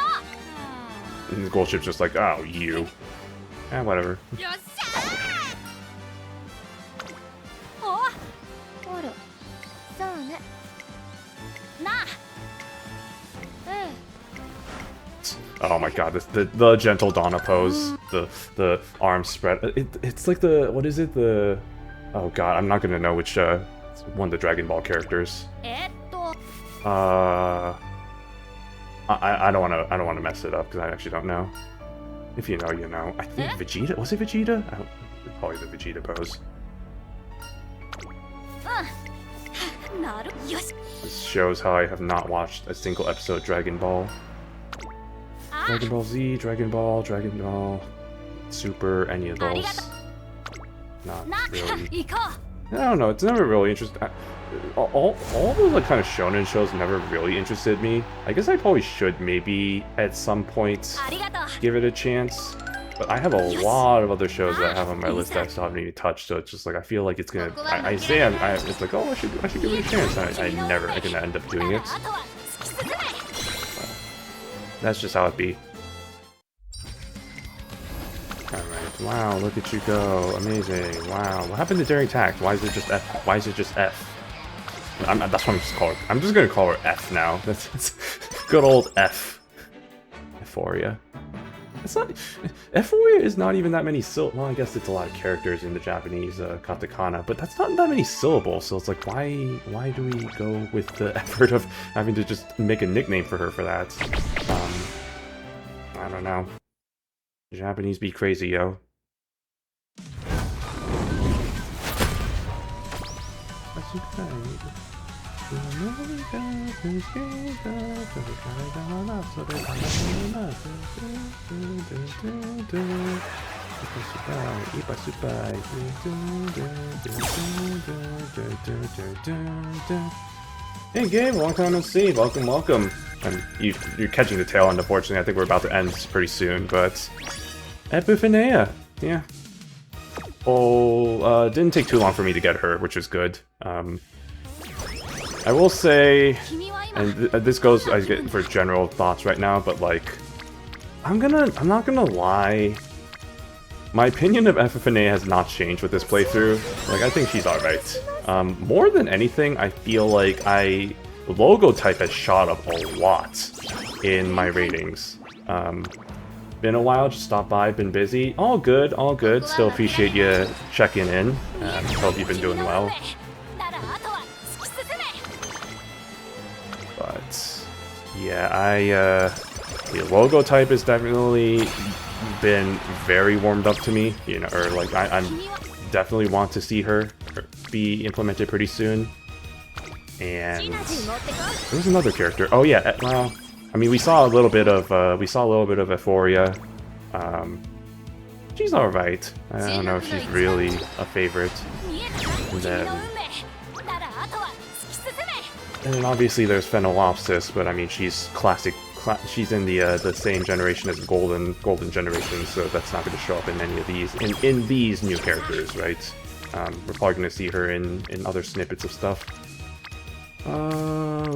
And the gold ship's just like, oh, you. Eh, whatever. Oh my god, the Gentle Donna pose, the arms spread. It's like the, what is it? The, oh god, I'm not gonna know which one of the Dragon Ball characters. I don't want to mess it up because I actually don't know. If you know, you know. I think Vegeta. Was it Vegeta? Probably the Vegeta pose. This shows how I have not watched a single episode of Dragon Ball. Dragon Ball Z, Dragon Ball, Super, any of those. Not really. I don't know, it's never really interested. All those like kind of shonen shows never really interested me. I guess I probably should maybe at some point give it a chance. But I have a lot of other shows that I have on my list that I still haven't even touched, so it's just like I feel like it's gonna. It's like, oh, I should give it a chance. I never are gonna end up doing it. That's just how it be. Alright, wow, look at you go. Amazing. Wow. What happened to Daring Tact? Why is it just F? Why is it just F? That's what I'm just calling her. I'm just gonna call her F now. That's good old F. Epiphaneia. It's not. Epiphaneia is not even that many syllables. Well, I guess it's a lot of characters in the Japanese katakana, but that's not that many syllables. So it's like, why do we go with the effort of having to just make a nickname for her for that? I don't know. Japanese be crazy, yo. Hey Gabe, long time no see. Welcome. You're catching the tail end, unfortunately. I think we're about to end pretty soon, but Epiphaneia, yeah. Oh, didn't take too long for me to get her, which was good. I will say, and this goes I get for general thoughts right now, but like, I'm not gonna lie. My opinion of Epiphaneia has not changed with this playthrough. Like, I think she's alright. More than anything, I feel like logo type has shot up a lot in my ratings. Been a while, just stopped by, been busy. All good. Still appreciate you checking in. Hope you've been doing well. But yeah, the logo type has definitely been very warmed up to me, you know, or like I'm definitely want to see her be implemented pretty soon. And there was another character. Oh yeah, well, I mean, we saw a little bit of Epiphaneia. She's all right. I don't know if she's really a favorite. And then obviously there's Phenolopsis, but I mean, she's classic. She's in the same generation as Golden generation, so that's not going to show up in any of these in these new characters, right? We're probably going to see her in other snippets of stuff. Let's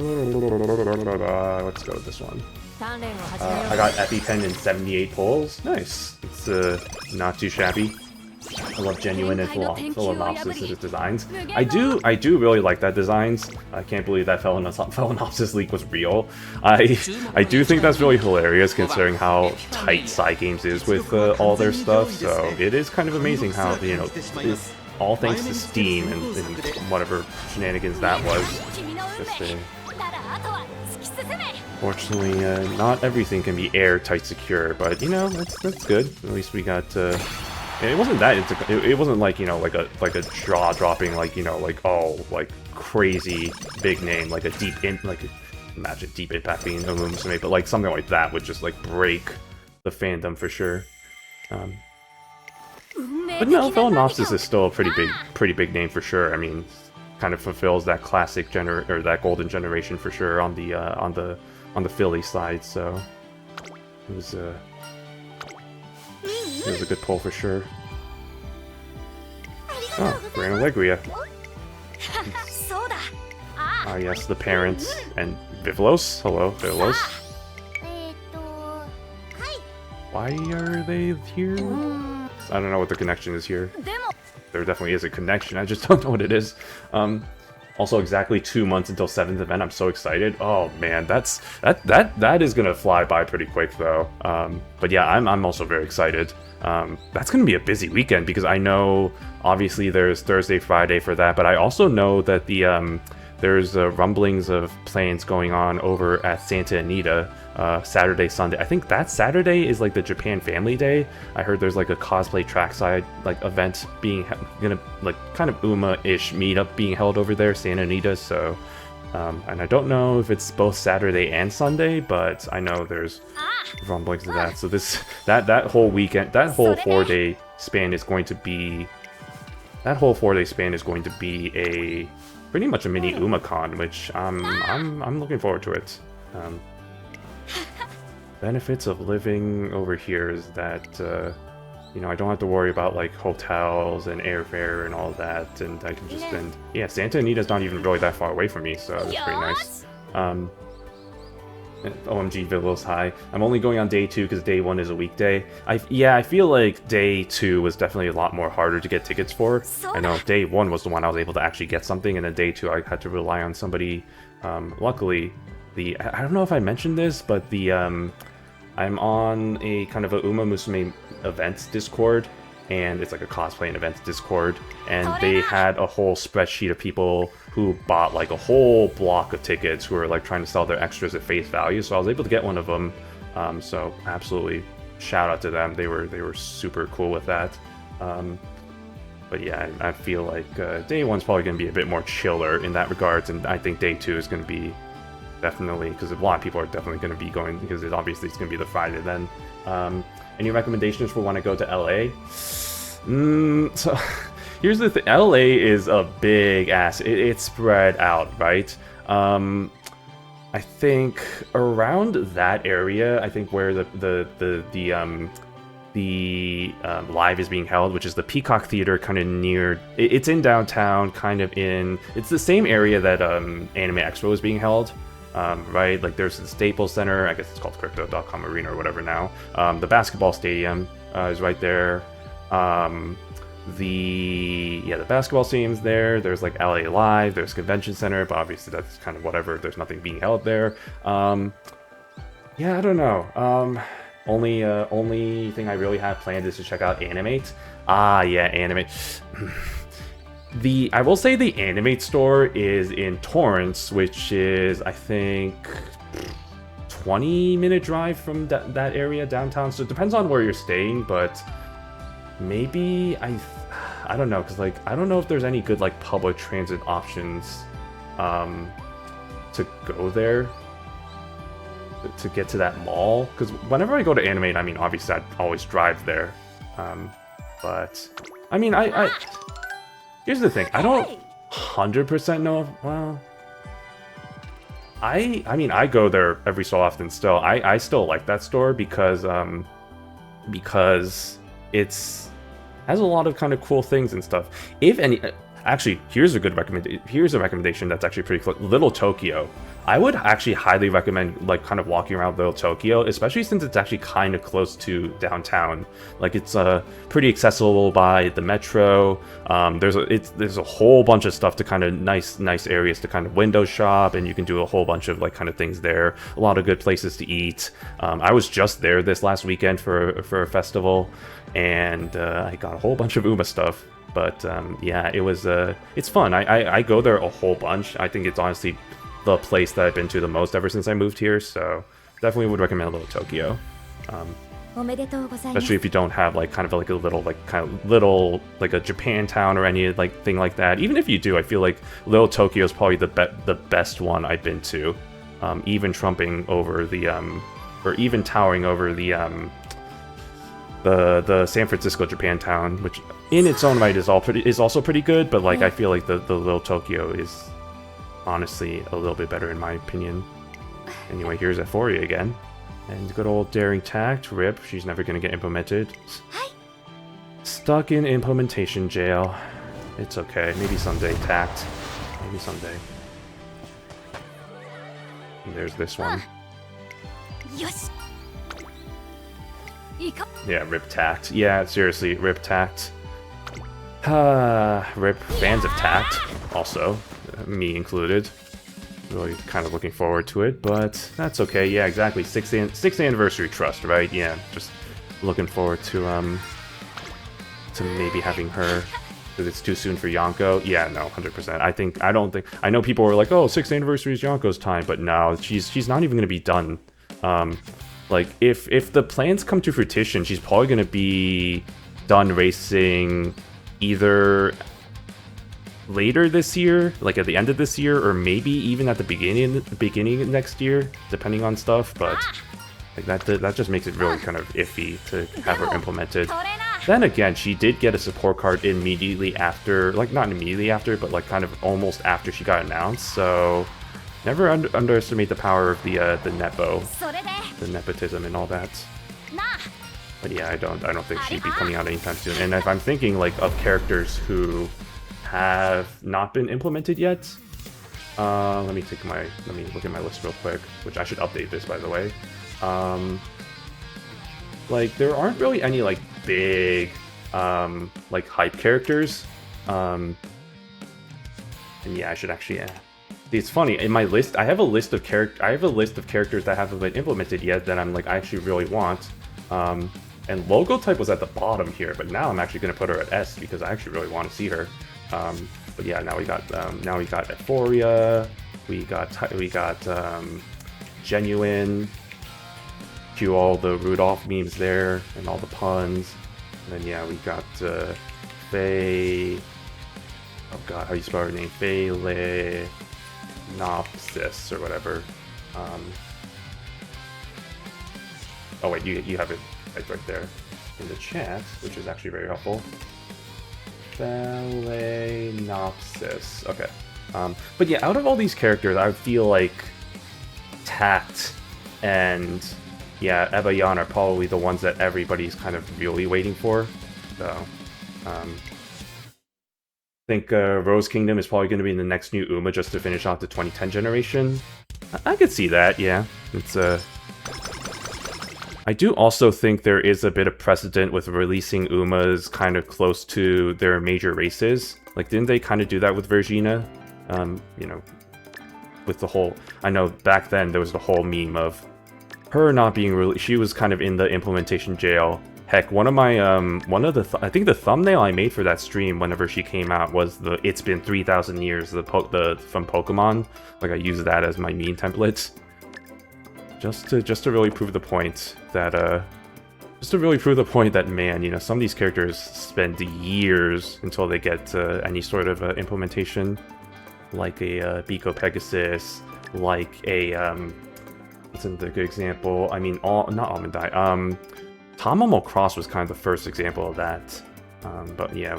go with this one. I got EpiPen in 78 pulls. Nice. It's not too shabby. I love genuine and Phalaenopsis' designs. I do really like that designs. I can't believe that Phalaenopsis leak was real. I do think that's really hilarious considering how tight Cygames is with all their stuff. So it is kind of amazing how, you know, all thanks to Steam and whatever shenanigans that was. Fortunately, not everything can be airtight secure, but you know, that's good. At least we got. It wasn't that. It wasn't like, you know, like a jaw dropping, like, you know, like, oh, like crazy big name, like a imagine Deep Impact being Umamusume, but like something like that would just like break the fandom for sure. But no, Phalaenopsis is still a pretty big name for sure. I mean, kind of fulfills that classic that golden generation for sure on the Philly side. So it was a good pull for sure. Oh, Gran Allegria. Ah yes, the parents and Vivlos. Hello, Vivlos. Why are they here? I don't know what the connection is here. There definitely is a connection, I just don't know what it is. Also, exactly 2 months until 7th event. I'm so excited. Oh man, that is gonna fly by pretty quick though. But yeah, I'm also very excited. That's gonna be a busy weekend because I know obviously there's Thursday, Friday for that, but I also know that there's rumblings of plans going on over at Santa Anita Saturday, Sunday. I think that Saturday is like the Japan Family Day. I heard there's like a cosplay trackside like event being gonna like kind of Uma-ish meetup being held over there, Santa Anita. So And I don't know if it's both Saturday and Sunday, but I know there's rumblings of that. So that whole weekend, that whole 4-day span is going to be a pretty much a mini UmaCon, which I'm looking forward to it. Benefits of living over here is that you know, I don't have to worry about like hotels and airfare and all that, and I can just spend. Yeah, Santa Anita's not even really that far away from me, so that's pretty nice. OMG, Villal's high. I'm only going on day 2 because day 1 is a weekday. I feel like day 2 was definitely a lot more harder to get tickets for. I know day 1 was the one I was able to actually get something, and then day 2 I had to rely on somebody. Luckily, I don't know if I mentioned this, but I'm on a kind of a Umamusume events Discord, and it's like a cosplay and events Discord, and they had a whole spreadsheet of people who bought like a whole block of tickets who were like trying to sell their extras at face value, so I was able to get one of them. So absolutely shout out to them. They were super cool with that. But yeah, I feel like day 1's probably going to be a bit more chiller in that regards, and I think day 2 is going to be definitely, because a lot of people are definitely going to be going, because it's going to be the Friday then. Any recommendations for when I go to LA? So here's the thing. LA is a big ass. It's spread out, right? I think around that area, I think where the live is being held, which is the Peacock Theater, kind of near. It's in downtown, kind of in. It's the same area that Anime Expo is being held. Right, like there's the Staples Center, I guess it's called Crypto.com Arena or whatever now. The basketball stadium is right there. The basketball stadium's there. There's like LA Live, there's Convention Center, but obviously that's kind of whatever. There's nothing being held there. Yeah, I don't know. Only thing I really have planned is to check out Animate. Yeah, Animate. I will say the Animate store is in Torrance, which is, I think, 20-minute drive from that area downtown. So it depends on where you're staying, but maybe I don't know, because like I don't know if there's any good like public transit options to go there to get to that mall. Because whenever I go to Animate, I mean, obviously I always drive there, but I mean here's the thing, I don't 100% know. Well, I mean, I go there every so often still. I still like that store because it's has a lot of kind of cool things and stuff. If any, actually, here's a recommendation that's actually pretty close. Little Tokyo. I would actually highly recommend like kind of walking around Little Tokyo, especially since it's actually kind of close to downtown. Like it's pretty accessible by the metro. There's a whole bunch of stuff to kind of nice areas to kind of window shop, and you can do a whole bunch of like kind of things there. A lot of good places to eat. I was just there this last weekend for a festival, and I got a whole bunch of Uma stuff. But yeah, it's fun. I go there a whole bunch. I think it's honestly the place that I've been to the most ever since I moved here, so definitely would recommend Little Tokyo. Especially if you don't have like kind of like a little like like a Japantown or any like thing like that. Even if you do, I feel like Little Tokyo is probably the best one I've been to, even trumping over or even towering over the San Francisco Japantown, which in its own right is also pretty good, but like I feel like the Little Tokyo is honestly a little bit better in my opinion. Anyway, here's Epiphaneia again. And good old Daring Tact, rip, she's never gonna get implemented. Stuck in implementation jail. It's okay, maybe someday, Tact. Maybe someday. And there's this one. Yeah, rip Tact. Yeah, seriously, rip Tact. Rip fans of Tact, also. Me included. Really kind of looking forward to it, but that's okay. Yeah, exactly. 6th anniversary trust, right? Yeah, just looking forward to maybe having her. Because it's too soon for Yonko. Yeah, no, 100%. I know people were like, oh, 6th anniversary is Yonko's time, but no, she's not even gonna be done. Like if the plans come to fruition, she's probably gonna be done racing either later this year, like at the end of this year, or maybe even at the beginning of next year, depending on stuff. But like that just makes it really kind of iffy to have her implemented. Then again, she did get a support card immediately after, like not immediately after, but like kind of almost after she got announced. So never underestimate the power of the nepo, the nepotism and all that. But yeah, I don't think she'd be coming out anytime soon. And if I'm thinking like of characters who have not been implemented yet, let me look at my list real quick, which I should update this, by the way. Like there aren't really any like big like hype characters. And yeah, I should actually it's funny, in my list I have a list of characters that haven't been implemented yet that I'm like I actually really want. And logo type was at the bottom here, but now I'm actually going to put her at S because I actually really want to see her. But yeah, now we got Euphoria, we got Genuine. Cue all the Rudolph memes there and all the puns. And then yeah, we got Faye. Oh god, how do you spell her name? Phaleopsis or whatever. Oh wait, you have it right there in the chat, which is actually very helpful. Phalaenopsis. Okay. But yeah, out of all these characters, I feel like Tact and yeah, Ebayan are probably the ones that everybody's kind of really waiting for. So, I think Rose Kingdom is probably going to be in the next new Uma just to finish off the 2010 generation. I could see that, yeah. It's I do also think there is a bit of precedent with releasing Umas kind of close to their major races. Like, didn't they kind of do that with Vergina? You know, with the whole... I know back then there was the whole meme of her not being really... She was kind of in the implementation jail. Heck, one of my, I think the thumbnail I made for that stream whenever she came out was the "It's been 3,000 years" from Pokemon. Like, I used that as my meme template. Just to really prove the point that, man, you know, some of these characters spend years until they get any sort of implementation. Like a Biko Pegasus, like a, what's another good example? I mean, not Almondite, Tamamo Cross was kind of the first example of that. But yeah,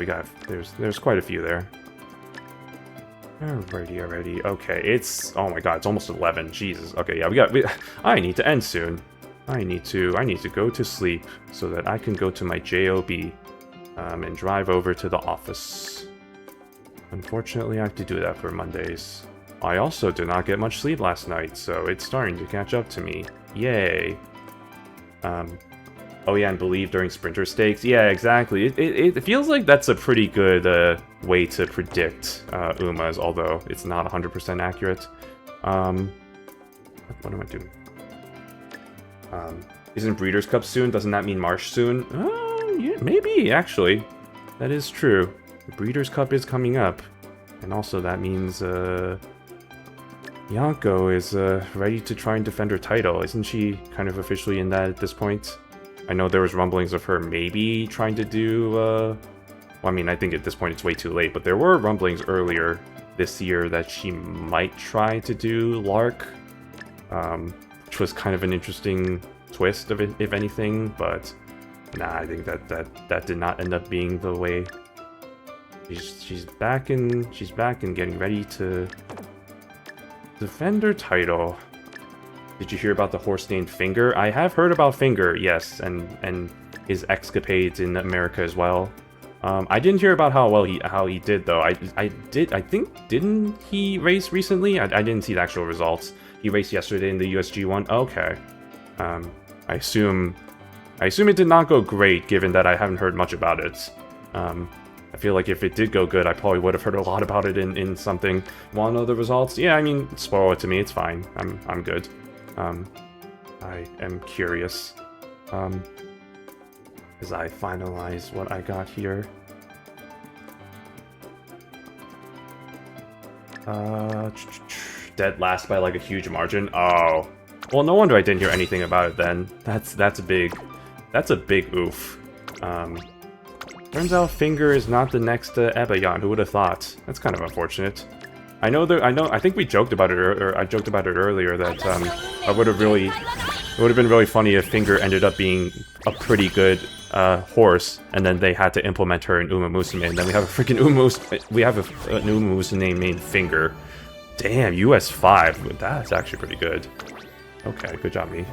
there's quite a few there. Alrighty. Okay, it's... Oh my god, it's almost 11. Jesus. Okay, yeah, I need to end soon. I need to go to sleep so that I can go to my JOB and drive over to the office. Unfortunately, I have to do that for Mondays. I also did not get much sleep last night, so it's starting to catch up to me. Yay. Oh yeah, and believe during sprinter stakes. Yeah, exactly. It feels like that's a pretty good way to predict Umas, although it's not 100% accurate. What am I doing? Isn't Breeders' Cup soon? Doesn't that mean Marsh soon? Yeah, maybe, actually. That is true. The Breeders' Cup is coming up. And also that means Yonko is ready to try and defend her title. Isn't she kind of officially in that at this point? I know there was rumblings of her maybe trying to do, well, I mean, I think at this point it's way too late, but there were rumblings earlier this year that she might try to do Lark, which was kind of an interesting twist, if anything, but nah, I think that did not end up being the way. She's back and getting ready to defend her title. Did you hear about the horse named Finger? I have heard about Finger, yes, and his escapades in America as well. I didn't hear about how well he did though. I think didn't he race recently? I didn't see the actual results. He raced yesterday in the USG1. Okay. I assume it did not go great, given that I haven't heard much about it. I feel like if it did go good, I probably would have heard a lot about it in something. Want to know the results? Yeah, I mean, spoil it to me. It's fine. I'm good. I am curious, as I finalize what I got here. Dead last by like a huge margin. Oh, well, no wonder I didn't hear anything about it then. That's a big oof. Turns out Finger is not the next Ebayon. Who would have thought? That's kind of unfortunate. I think we joked about it, or I joked about it earlier that it would have been really funny if Finger ended up being a pretty good horse, and then they had to implement her in Umamusume, and then we have a freaking an Umamusume named Finger. Damn, US 5. That's actually pretty good. Okay, good job, me.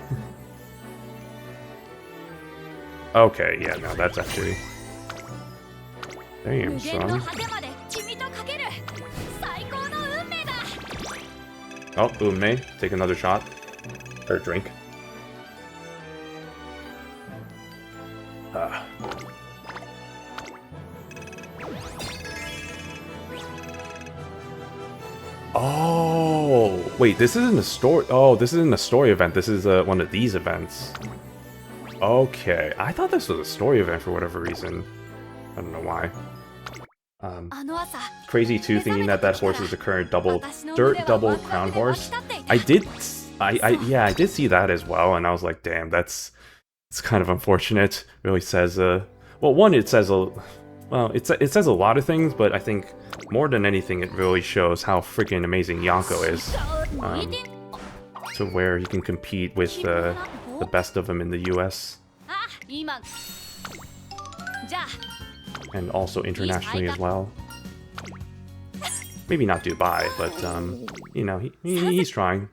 Okay, yeah, no, that's actually... Damn, son. Oh, Unmei, take another shot. Or drink. Oh, wait, this isn't a story. Oh, this isn't a story event. This is one of these events. Okay, I thought this was a story event for whatever reason. I don't know why. Crazy too, thinking that horse is the current double crown horse. I did see that as well, and I was like, damn, it's kind of unfortunate. Really says well, one, it says a lot of things, but I think more than anything, it really shows how freaking amazing Yonko is. To where he can compete with the best of them in the US. And also internationally as well. Maybe not Dubai, but you know, he's trying.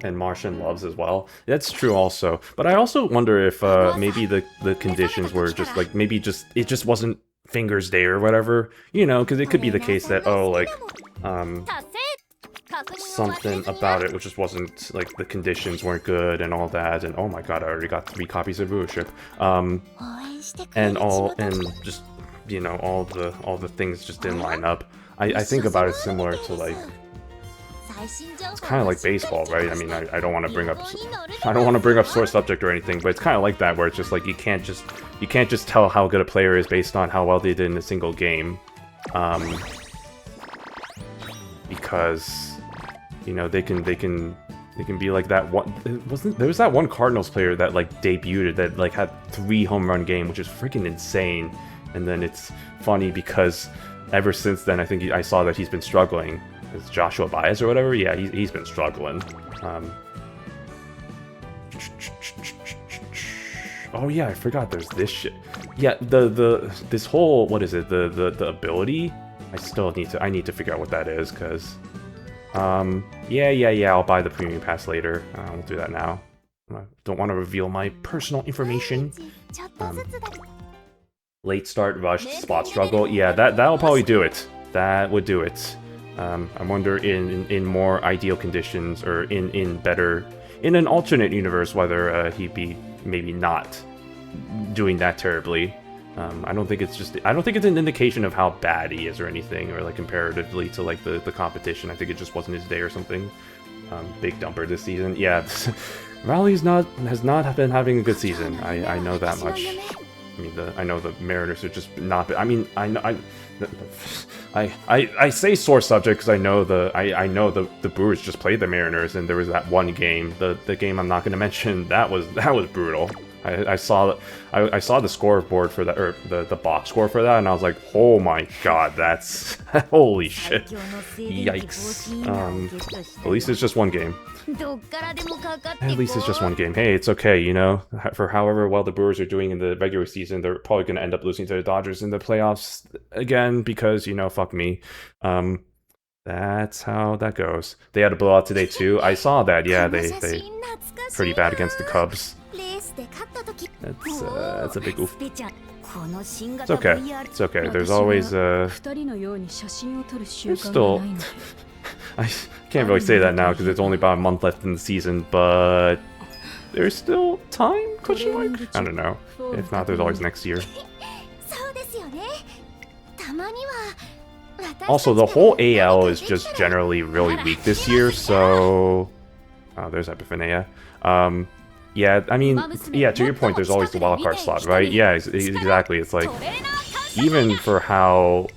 And Martian loves as well. That's true also. But I also wonder if maybe the conditions were just like, maybe it just wasn't Finger's day or whatever. You know, because it could be the case that, oh, like, something about it which just wasn't, like, the conditions weren't good and all that. And oh my god, I already got 3 copies of Rulership. And just, you know, all the things just didn't line up. I think about it similar to, like, it's kind of like baseball, right? I mean, I don't want to bring up sore subject or anything, but it's kind of like that, where it's just like you can't just tell how good a player is based on how well they did in a single game, because you know they can be like that one. There was that one Cardinals player that like debuted that like had 3 home run game, which is freaking insane. And then it's funny because ever since then, I think I saw that he's been struggling. Is Joshua Baez or whatever? Yeah, he's been struggling. Oh yeah, I forgot there's this shit. Yeah, this whole, what is it? The ability? I need to figure out what that is, because yeah, I'll buy the premium pass later. We'll do that now. I don't want to reveal my personal information. Late start, rush, spot struggle. Yeah, that'll probably do it. That would do it. I wonder in more ideal conditions, or in an alternate universe, whether he'd be maybe not doing that terribly. I don't think it's an indication of how bad he is or anything, or like comparatively to like the competition. I think it just wasn't his day or something. Big dumper this season. Yeah, Raleigh has not been having a good season. I know that much. I mean, I know the Mariners are just not. I mean, I say sore subject because I know the Brewers just played the Mariners, and there was that one game, the game I'm not going to mention, that was brutal. I saw the scoreboard for that, or the box score for that, and I was like, oh my god, that's holy shit, yikes. At least it's just one game. At least it's just one game. Hey, it's okay, you know, for however well the Brewers are doing in the regular season, they're probably going to end up losing to the Dodgers in the playoffs again, because, you know, fuck me. That's how that goes. They had a blowout today too. I saw that. Yeah, they pretty bad against the Cubs. That's a big oof. It's okay. It's okay. There's always there's still I can't really say that now because it's only about a month left in the season, but there's still time? Question mark? I don't know. If not, there's always next year. Also, the whole AL is just generally really weak this year, so Oh, there's Epiphaneia. Yeah, I mean, yeah, to your point, there's always the wildcard slot, right? Yeah, exactly. It's like, even for how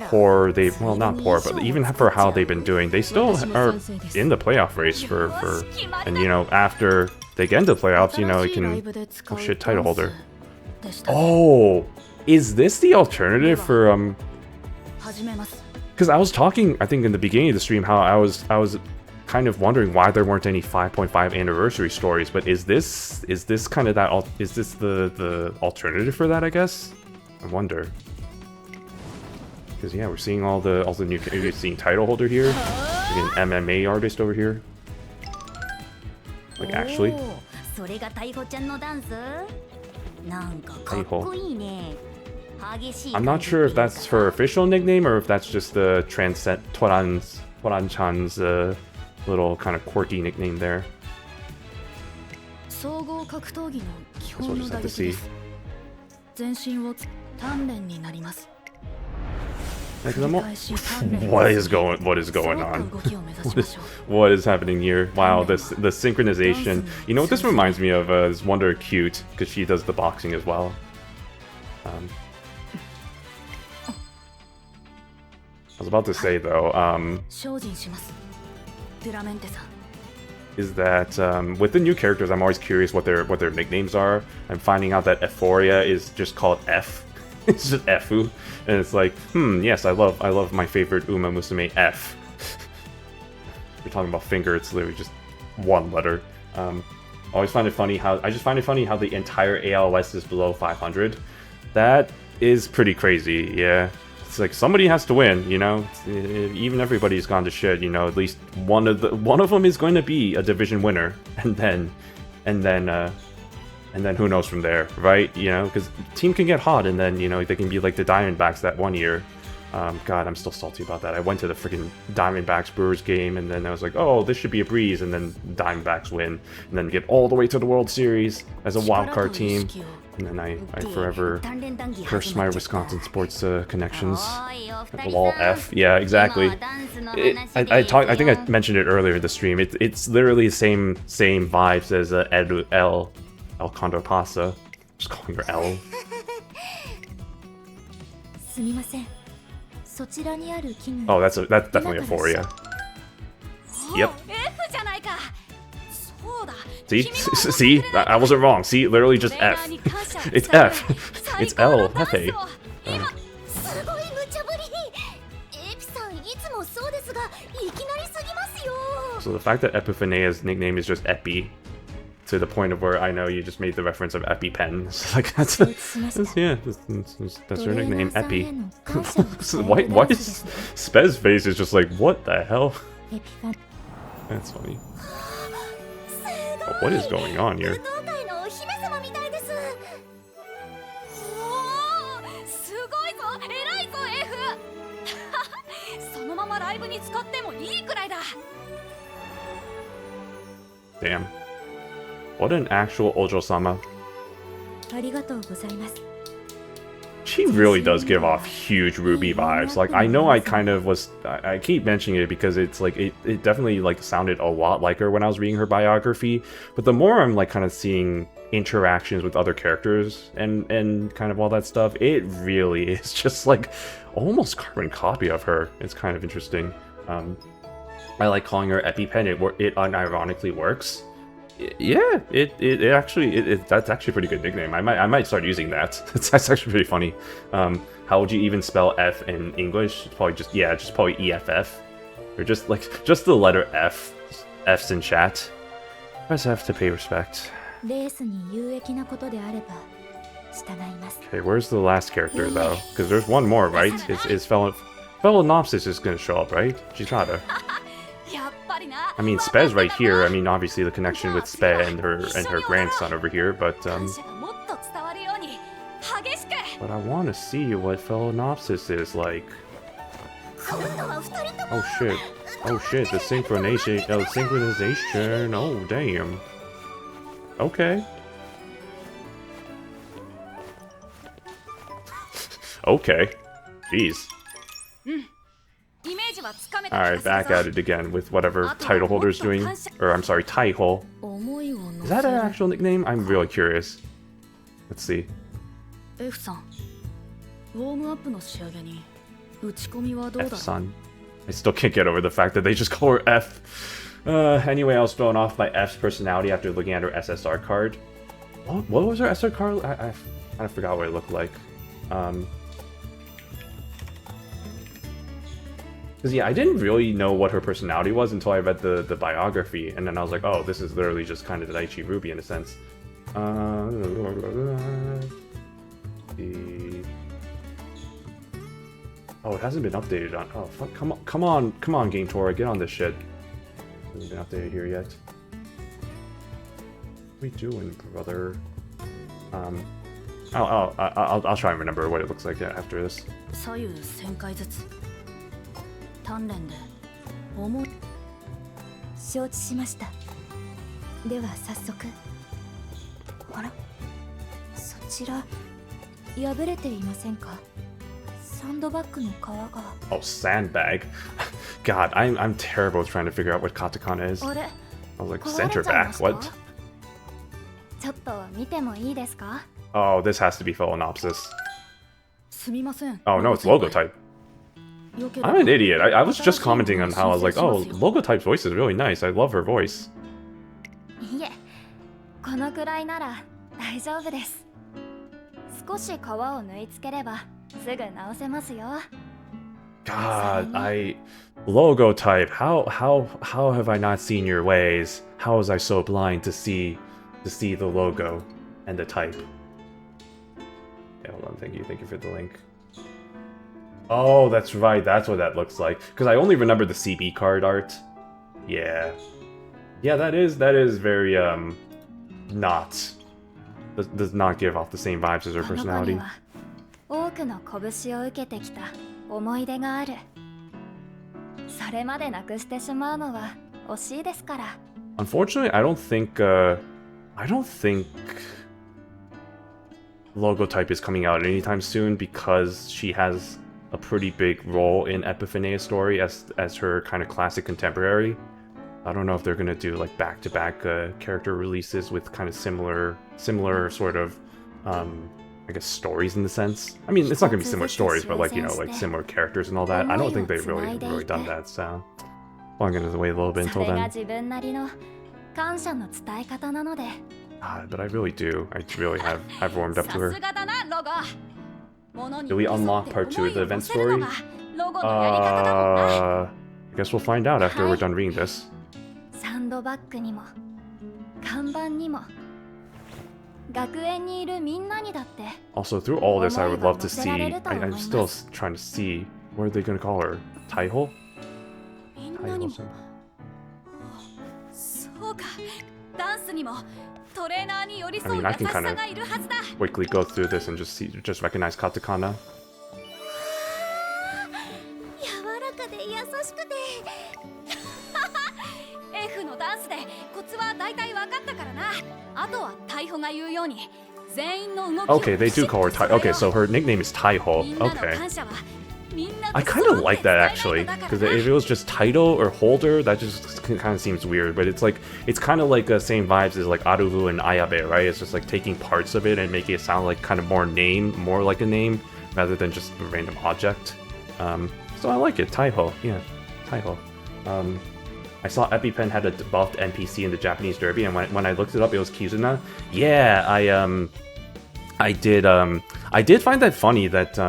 poor they, well, not poor, but even for how they've been doing, they still are in the playoff race and you know, after they get into playoffs, you know, you can, oh shit, title holder. Oh, is this the alternative for, because I was talking, I think in the beginning of the stream, how I was kind of wondering why there weren't any 5.5 anniversary stories, but is this kind of that, is this the alternative for that, I guess? I wonder. Because yeah, we're seeing all the new, you're seeing title holder here, an MMA artist over here. Like actually. I'm not sure if that's her official nickname or if that's just the Toran-chan's little kind of quirky nickname there. So we'll just have to see. What is going on? What is happening here? Wow, the synchronization. You know what this reminds me of? Is Wonder Cute, because she does the boxing as well. I was about to say though, is that with the new characters, I'm always curious what their nicknames are. I'm finding out that Epiphaneia is just called F. It's just Efu, and it's like, yes, I love my favorite Umamusume F. We're talking about finger; it's literally just one letter. Always find it funny how the entire ALS is below 500. That is pretty crazy, yeah. It's like somebody has to win, you know. Even everybody's gone to shit, you know. At least one of them is going to be a division winner, and then who knows from there, right? You know, because team can get hot, and then you know they can be like the Diamondbacks that one year. God, I'm still salty about that. I went to the freaking Diamondbacks Brewers game, and then I was like, oh, this should be a breeze, and then Diamondbacks win, and then get all the way to the World Series as a wildcard team. And then I forever curse my Wisconsin sports connections. Lol F. Yeah, exactly. I think I mentioned it earlier in the stream. It's literally the same vibes as El Condor Pasa. Just calling her L. Oh, that's definitely a 4, yeah. Yep. See? I wasn't wrong. See? Literally just F. It's F. It's L. Hefe. So the fact that Epiphania's nickname is just Epi, to the point of where I know you just made the reference of EpiPen. It's like that's her nickname, Epi. Why is Spez's face is just like, what the hell? That's funny. What is going on here? Damn. What an actual Ojo-sama. She really does give off huge Ruby vibes. Like, I know I kind of was... I keep mentioning it because it's like... It definitely, like, sounded a lot like her when I was reading her biography. But the more I'm, like, kind of seeing interactions with other characters and kind of all that stuff, it really is just, like, almost carbon copy of her. It's kind of interesting. I like calling her EpiPen. It unironically works. Yeah, that's actually a pretty good nickname. I might start using that. That's actually pretty funny. How would you even spell F in English? It's probably just probably EFF, or just the letter F. F's in chat. Press F to pay respect. Okay, where's the last character though? Because there's one more, right? Is Phalaenopsis is gonna show up, right? She's gotta. I mean, Spe's right here. I mean, obviously the connection with Spe and her grandson over here, but I want to see what Phalaenopsis is like. Oh shit! Oh shit! The synchronization! Oh damn! Okay. Okay. Jeez. Alright, back at it again with whatever title holder's doing. Or, I'm sorry, Taiho. Is that an actual nickname? I'm really curious. Let's see. F-san. I still can't get over the fact that they just call her F. Anyway, I was thrown off by F's personality after looking at her SSR card. What was her SSR card? I kind of forgot what it looked like. Because yeah, I didn't really know what her personality was until I read the biography, and then I was like, oh, this is literally just kind of Daichi Ruby in a sense. Oh, it hasn't been updated on. Oh, fuck! Come on, Game Tora, get on this shit. Hasn't been updated here yet. What are we doing, brother? I'll try and remember what it looks like after this. 承知しました。では早速。あら、そちら破れていませんか？サンドバッグの皮が。Oh, sandbag. God, I'm terrible at trying to figure out what katakana is. I was like, center back. What? ちょっと見てもいいですか？ Oh, this has to be Phalaenopsis. すみません。 Oh no, it's logo type. I'm an idiot. I was just commenting on how I was like, oh, logo type's voice is really nice. I love her voice. いえ、このくらいなら大丈夫です。少し皮を縫い付ければすぐ直せますよ。God, logo type. How have I not seen your ways? How was I so blind to see the logo and the type? Okay, hold on. Thank you for the link. Oh, that's right. That's what that looks like. Because I only remember the CB card art. Yeah, that is very does not give off the same vibes as her personality. Unfortunately, I don't think logo type is coming out anytime soon because she has a pretty big role in Epiphaneia's story as her kind of classic contemporary. I don't know if they're gonna do like back-to-back character releases with kind of similar sort of I guess stories in the sense. I mean, it's not gonna be similar stories, but like, you know, like similar characters and all that. I don't think they've really done that, so I'm gonna wait a little bit until then. But I really have warmed up to her. Do we unlock part 2 of the event story? I guess we'll find out after we're done reading this. Also, through all this, I would love to see. I'm still trying to see. What are they gonna call her? Taiho? I mean, I can kind of quickly go through this and just recognize katakana. Okay, they do call her Taiho. Okay, so her nickname is Taiho. Okay. I kind of like that actually, because if it was just title or holder, that just kind of seems weird. But it's kind of like the same vibes as like Aruvu and Ayabe, right? It's just like taking parts of it and making it sound like kind of more like a name rather than just a random object. So I like it, Taiho. Yeah, Taiho. I saw EpiPen had a buffed NPC in the Japanese Derby, and when I looked it up, it was Kizuna. Yeah, I did find that funny that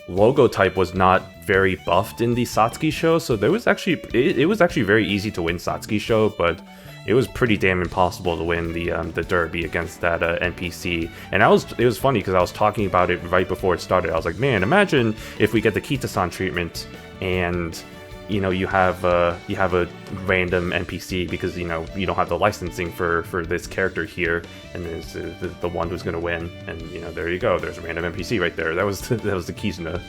logo type was not very buffed in the Satsuki show, so there was actually it was actually very easy to win Satsuki show, but it was pretty damn impossible to win the derby against that NPC. And it was funny because I was talking about it right before it started. I was like, man, imagine if we get the Kita-san treatment and you know you have a random NPC because you know you don't have the licensing for this character here, and there's the one who's gonna win, and you know there you go. There's a random NPC right there. That was the Kizuna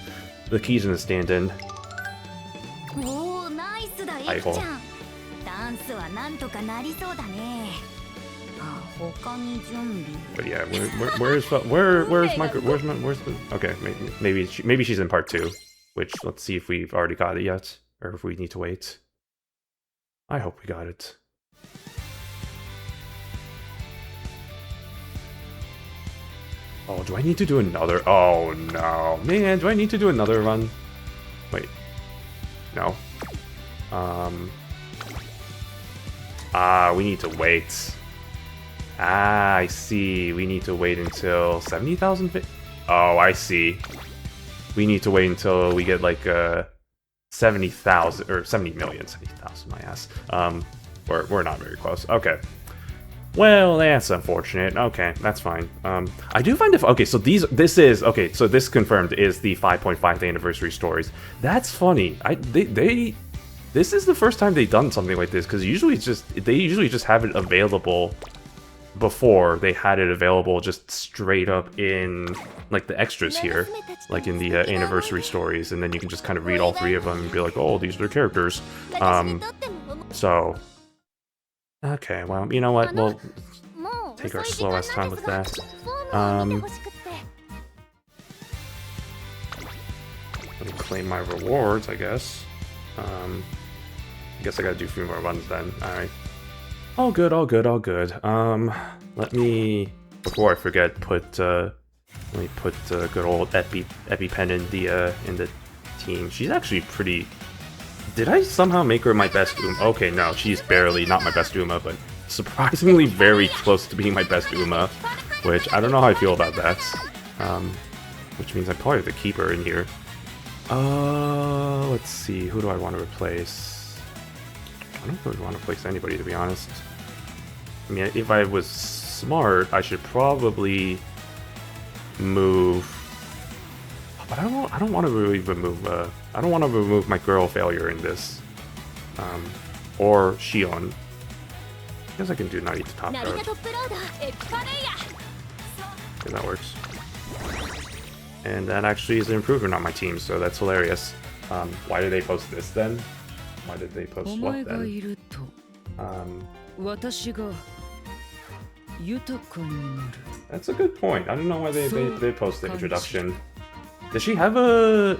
stand-in. Oh, nice, Daichi-chan. Dance wa nanto ka narisou da ne. But yeah, where's okay, maybe she's in part 2, which let's see if we've already got it yet Or if we need to wait. I hope we got it. Oh, do I need to do another? Oh no, man, do I need to do another run? Wait, no. We need to wait. I see. We need to wait until 70,000. Oh, I see. We need to wait until we get like 70,000 or 70 million. 70,000, my ass. We're not very close. Okay. Well, that's unfortunate. Okay, that's fine. I do find it... Okay, so this is... Okay, so this confirmed is the 5.5th anniversary stories. That's funny. This is the first time they've done something like this, because they usually just have it available before. They had it available just straight up in, like, the extras here, like in the anniversary stories, and then you can just kind of read all three of them and be like, oh, these are their characters. So... Okay, well, you know what? We'll take our slow-ass time with that. Let me claim my rewards, I guess. I guess I gotta do a few more runs then. Alright. All good, all good, all good. Let me, before I forget, let me put good old Epipen in the team. She's actually pretty... Did I somehow make her my best Uma? Okay, no, she's barely not my best Uma, but surprisingly very close to being my best Uma, which I don't know how I feel about that. Which means I probably have to keep her in here. Let's see, who do I want to replace? I don't really want to replace anybody, to be honest. I mean, if I was smart, I should probably move... But I don't want to really remove... I don't want to remove my girl failure in this. Or Shion. I guess I can do 90 to top guard. Okay, that works. And that actually is an improvement on my team, so that's hilarious. Why did they post this then? Why did they post what then? That's a good point. I don't know why they post the introduction. Does she have a...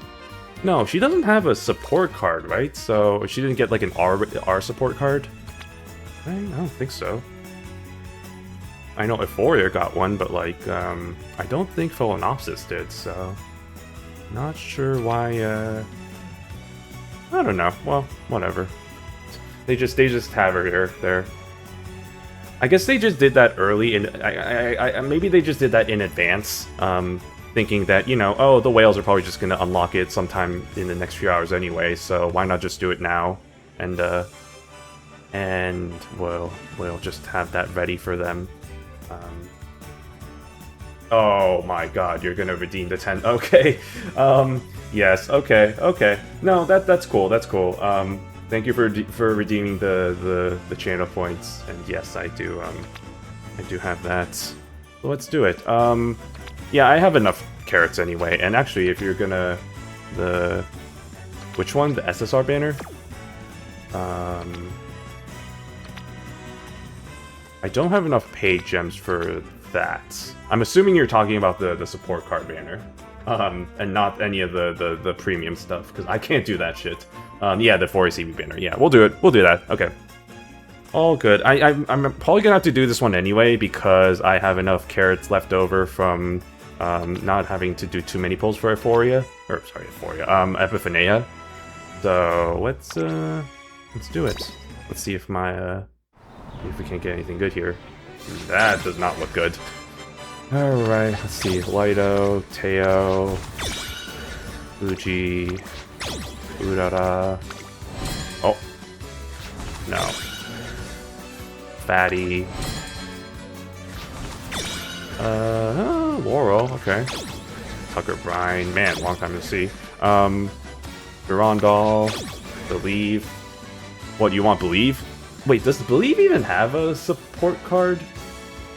No, she doesn't have a support card, right? So she didn't get like an R support card? I don't think so. I know Euphoria got one, but like, I don't think Philonopsis did, so... Not sure why, I don't know. Well, whatever. They just have her here, there. I guess they just did that early, and maybe they just did that in advance, thinking that, you know, oh, the whales are probably just going to unlock it sometime in the next few hours anyway, so why not just do it now? And we'll just have that ready for them. Oh my god, you're gonna redeem the 10. Okay. Yes, okay. No, that's cool, that's cool. Thank you for redeeming the channel points. And yes, I do have that. So let's do it. Yeah, I have enough carrots anyway. And actually, if you're gonna... Which one? The SSR banner? I don't have enough paid gems for that. I'm assuming you're talking about the support card banner. And not any of the premium stuff, because I can't do that shit. Yeah, the 4ACB banner. Yeah, we'll do it. We'll do that. Okay. All good. I'm probably gonna have to do this one anyway, because I have enough carrots left over from not having to do too many pulls for Euphoria. Or, sorry, Euphoria. Epiphaneia. So, let's do it. Let's see if if we can't get anything good here. That does not look good. Alright, let's see. Lido, Teo, Fuji, Urara. Oh. No. Fatty. Laurel, okay. Tucker Brine, man, long time to see. Durandal, Believe. What, you want Believe? Wait, does Believe even have a support card?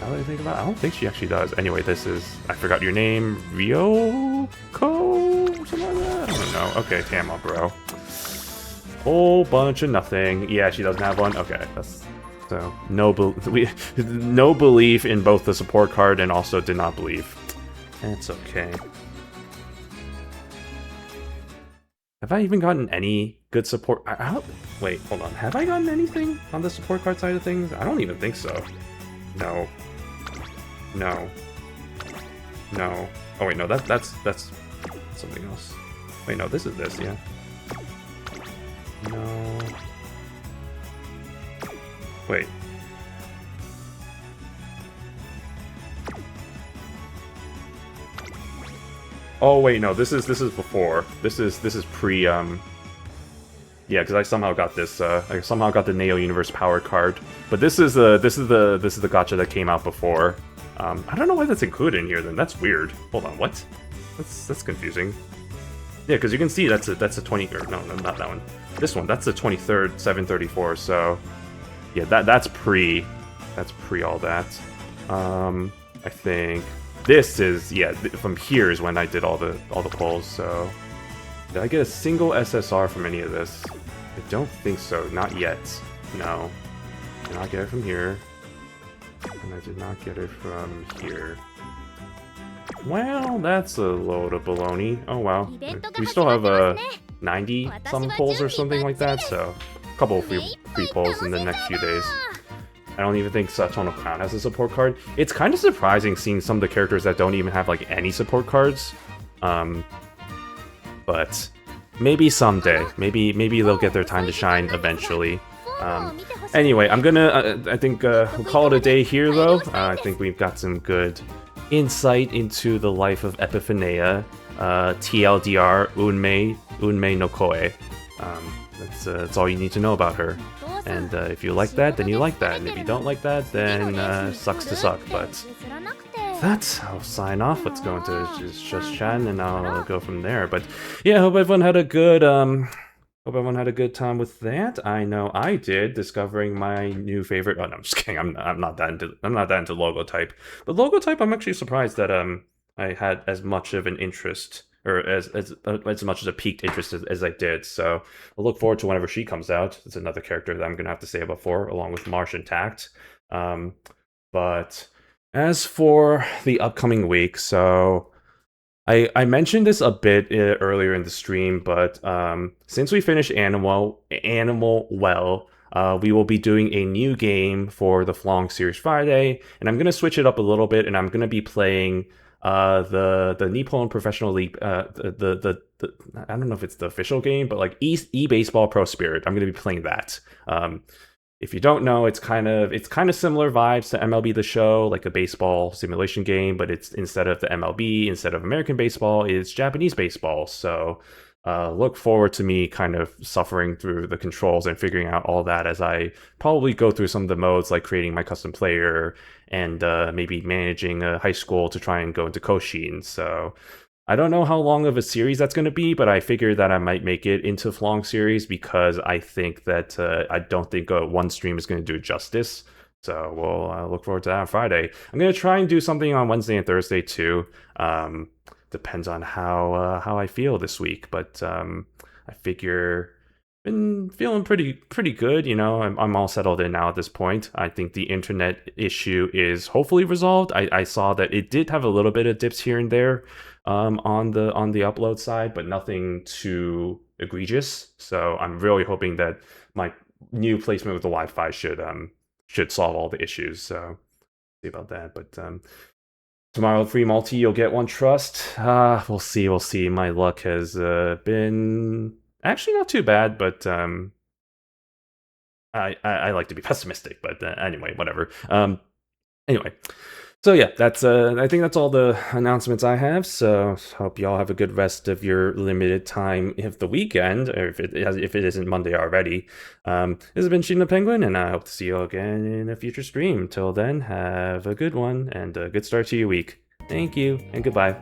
Now that I think about it, I don't think she actually does. Anyway, this is... I forgot your name. Ryoko? Something like that? I don't know. Okay, Tama, bro. Whole bunch of nothing. Yeah, she doesn't have one? Okay, that's... So, no belief in both the support card and also did not believe. That's okay. Have I even gotten any good support. I don't, wait, hold on. Have I gotten anything on the support card side of things? I don't even think so. No. No. No. Oh wait, no, that's something else. Wait, no, this is this, yeah. No. Wait. Oh wait, no, this is before. This is pre yeah, because I somehow got this I somehow got the Neo Universe Power card. But this is the gacha that came out before. I don't know why that's included in here then. That's weird. Hold on, what? That's confusing. Yeah, because you can see that's a 20 or no, not that one. This one, that's the 23rd 734. So yeah, that's pre all that. I think this is, yeah, from here is when I did all the polls. So did I get a single SSR from any of this? I don't think so. Not yet. No. Did not get it from here. And I did not get it from here. Well, that's a load of baloney. Oh wow. We still have 90 some polls or something like that, so a couple of free polls in the next few days. I don't even think Satono Clown has a support card. It's kind of surprising seeing some of the characters that don't even have like any support cards. But maybe someday. Maybe they'll get their time to shine eventually. Anyway, I'm gonna, I think we'll call it a day here though. I think we've got some good insight into the life of Epiphaneia. TLDR, Unmei no Koe. That's all you need to know about her. And if you like that, then you like that. And if you don't like that, then sucks to suck. But that, I'll sign off. Let's go into just chatting, and I'll go from there. But yeah, hope everyone had a good time with that. I know I did, discovering my new favorite. Oh no, I'm just kidding. I'm not that into logo type. But logo type, I'm actually surprised that I had as much of an interest, or as much as a piqued interest as I did. So I'll look forward to whenever she comes out. It's another character that I'm gonna have to say about for, along with Marsh and Tact. But as for the upcoming week, so I mentioned this a bit earlier in the stream, but since we finished Animal Well, we will be doing a new game for the Flong Series Friday, and I'm gonna switch it up a little bit, and I'm gonna be playing the Nippon Professional League, the I don't know if it's the official game, but like eBaseball Pro Spirit. I'm gonna be playing that. If you don't know, it's kind of similar vibes to MLB The Show, like a baseball simulation game, but it's instead of the MLB, instead of American baseball, it's Japanese baseball. So look forward to me kind of suffering through the controls and figuring out all that as I probably go through some of the modes, like creating my custom player and maybe managing a high school to try and go into Koshin. So I don't know how long of a series that's going to be, but I figured that I might make it into Flong series because I think that I don't think one stream is going to do it justice. So we'll look forward to that on Friday. I'm going to try and do something on Wednesday and Thursday too. Depends on how I feel this week, but I figure been feeling pretty good. You know, I'm all settled in now at this point. I think the internet issue is hopefully resolved. I saw that it did have a little bit of dips here and there on the upload side, but nothing too egregious. So I'm really hoping that my new placement with the Wi-Fi should solve all the issues. So see about that. But tomorrow, free multi, you'll get one trust. We'll see. My luck has been actually not too bad, but I like to be pessimistic. But anyway, whatever. Anyway. So yeah, that's I think that's all the announcements I have. So hope y'all have a good rest of your limited time of the weekend, or if it isn't Monday already. This has been Shin the Penguin, and I hope to see you again in a future stream. Till then, have a good one and a good start to your week. Thank you and goodbye.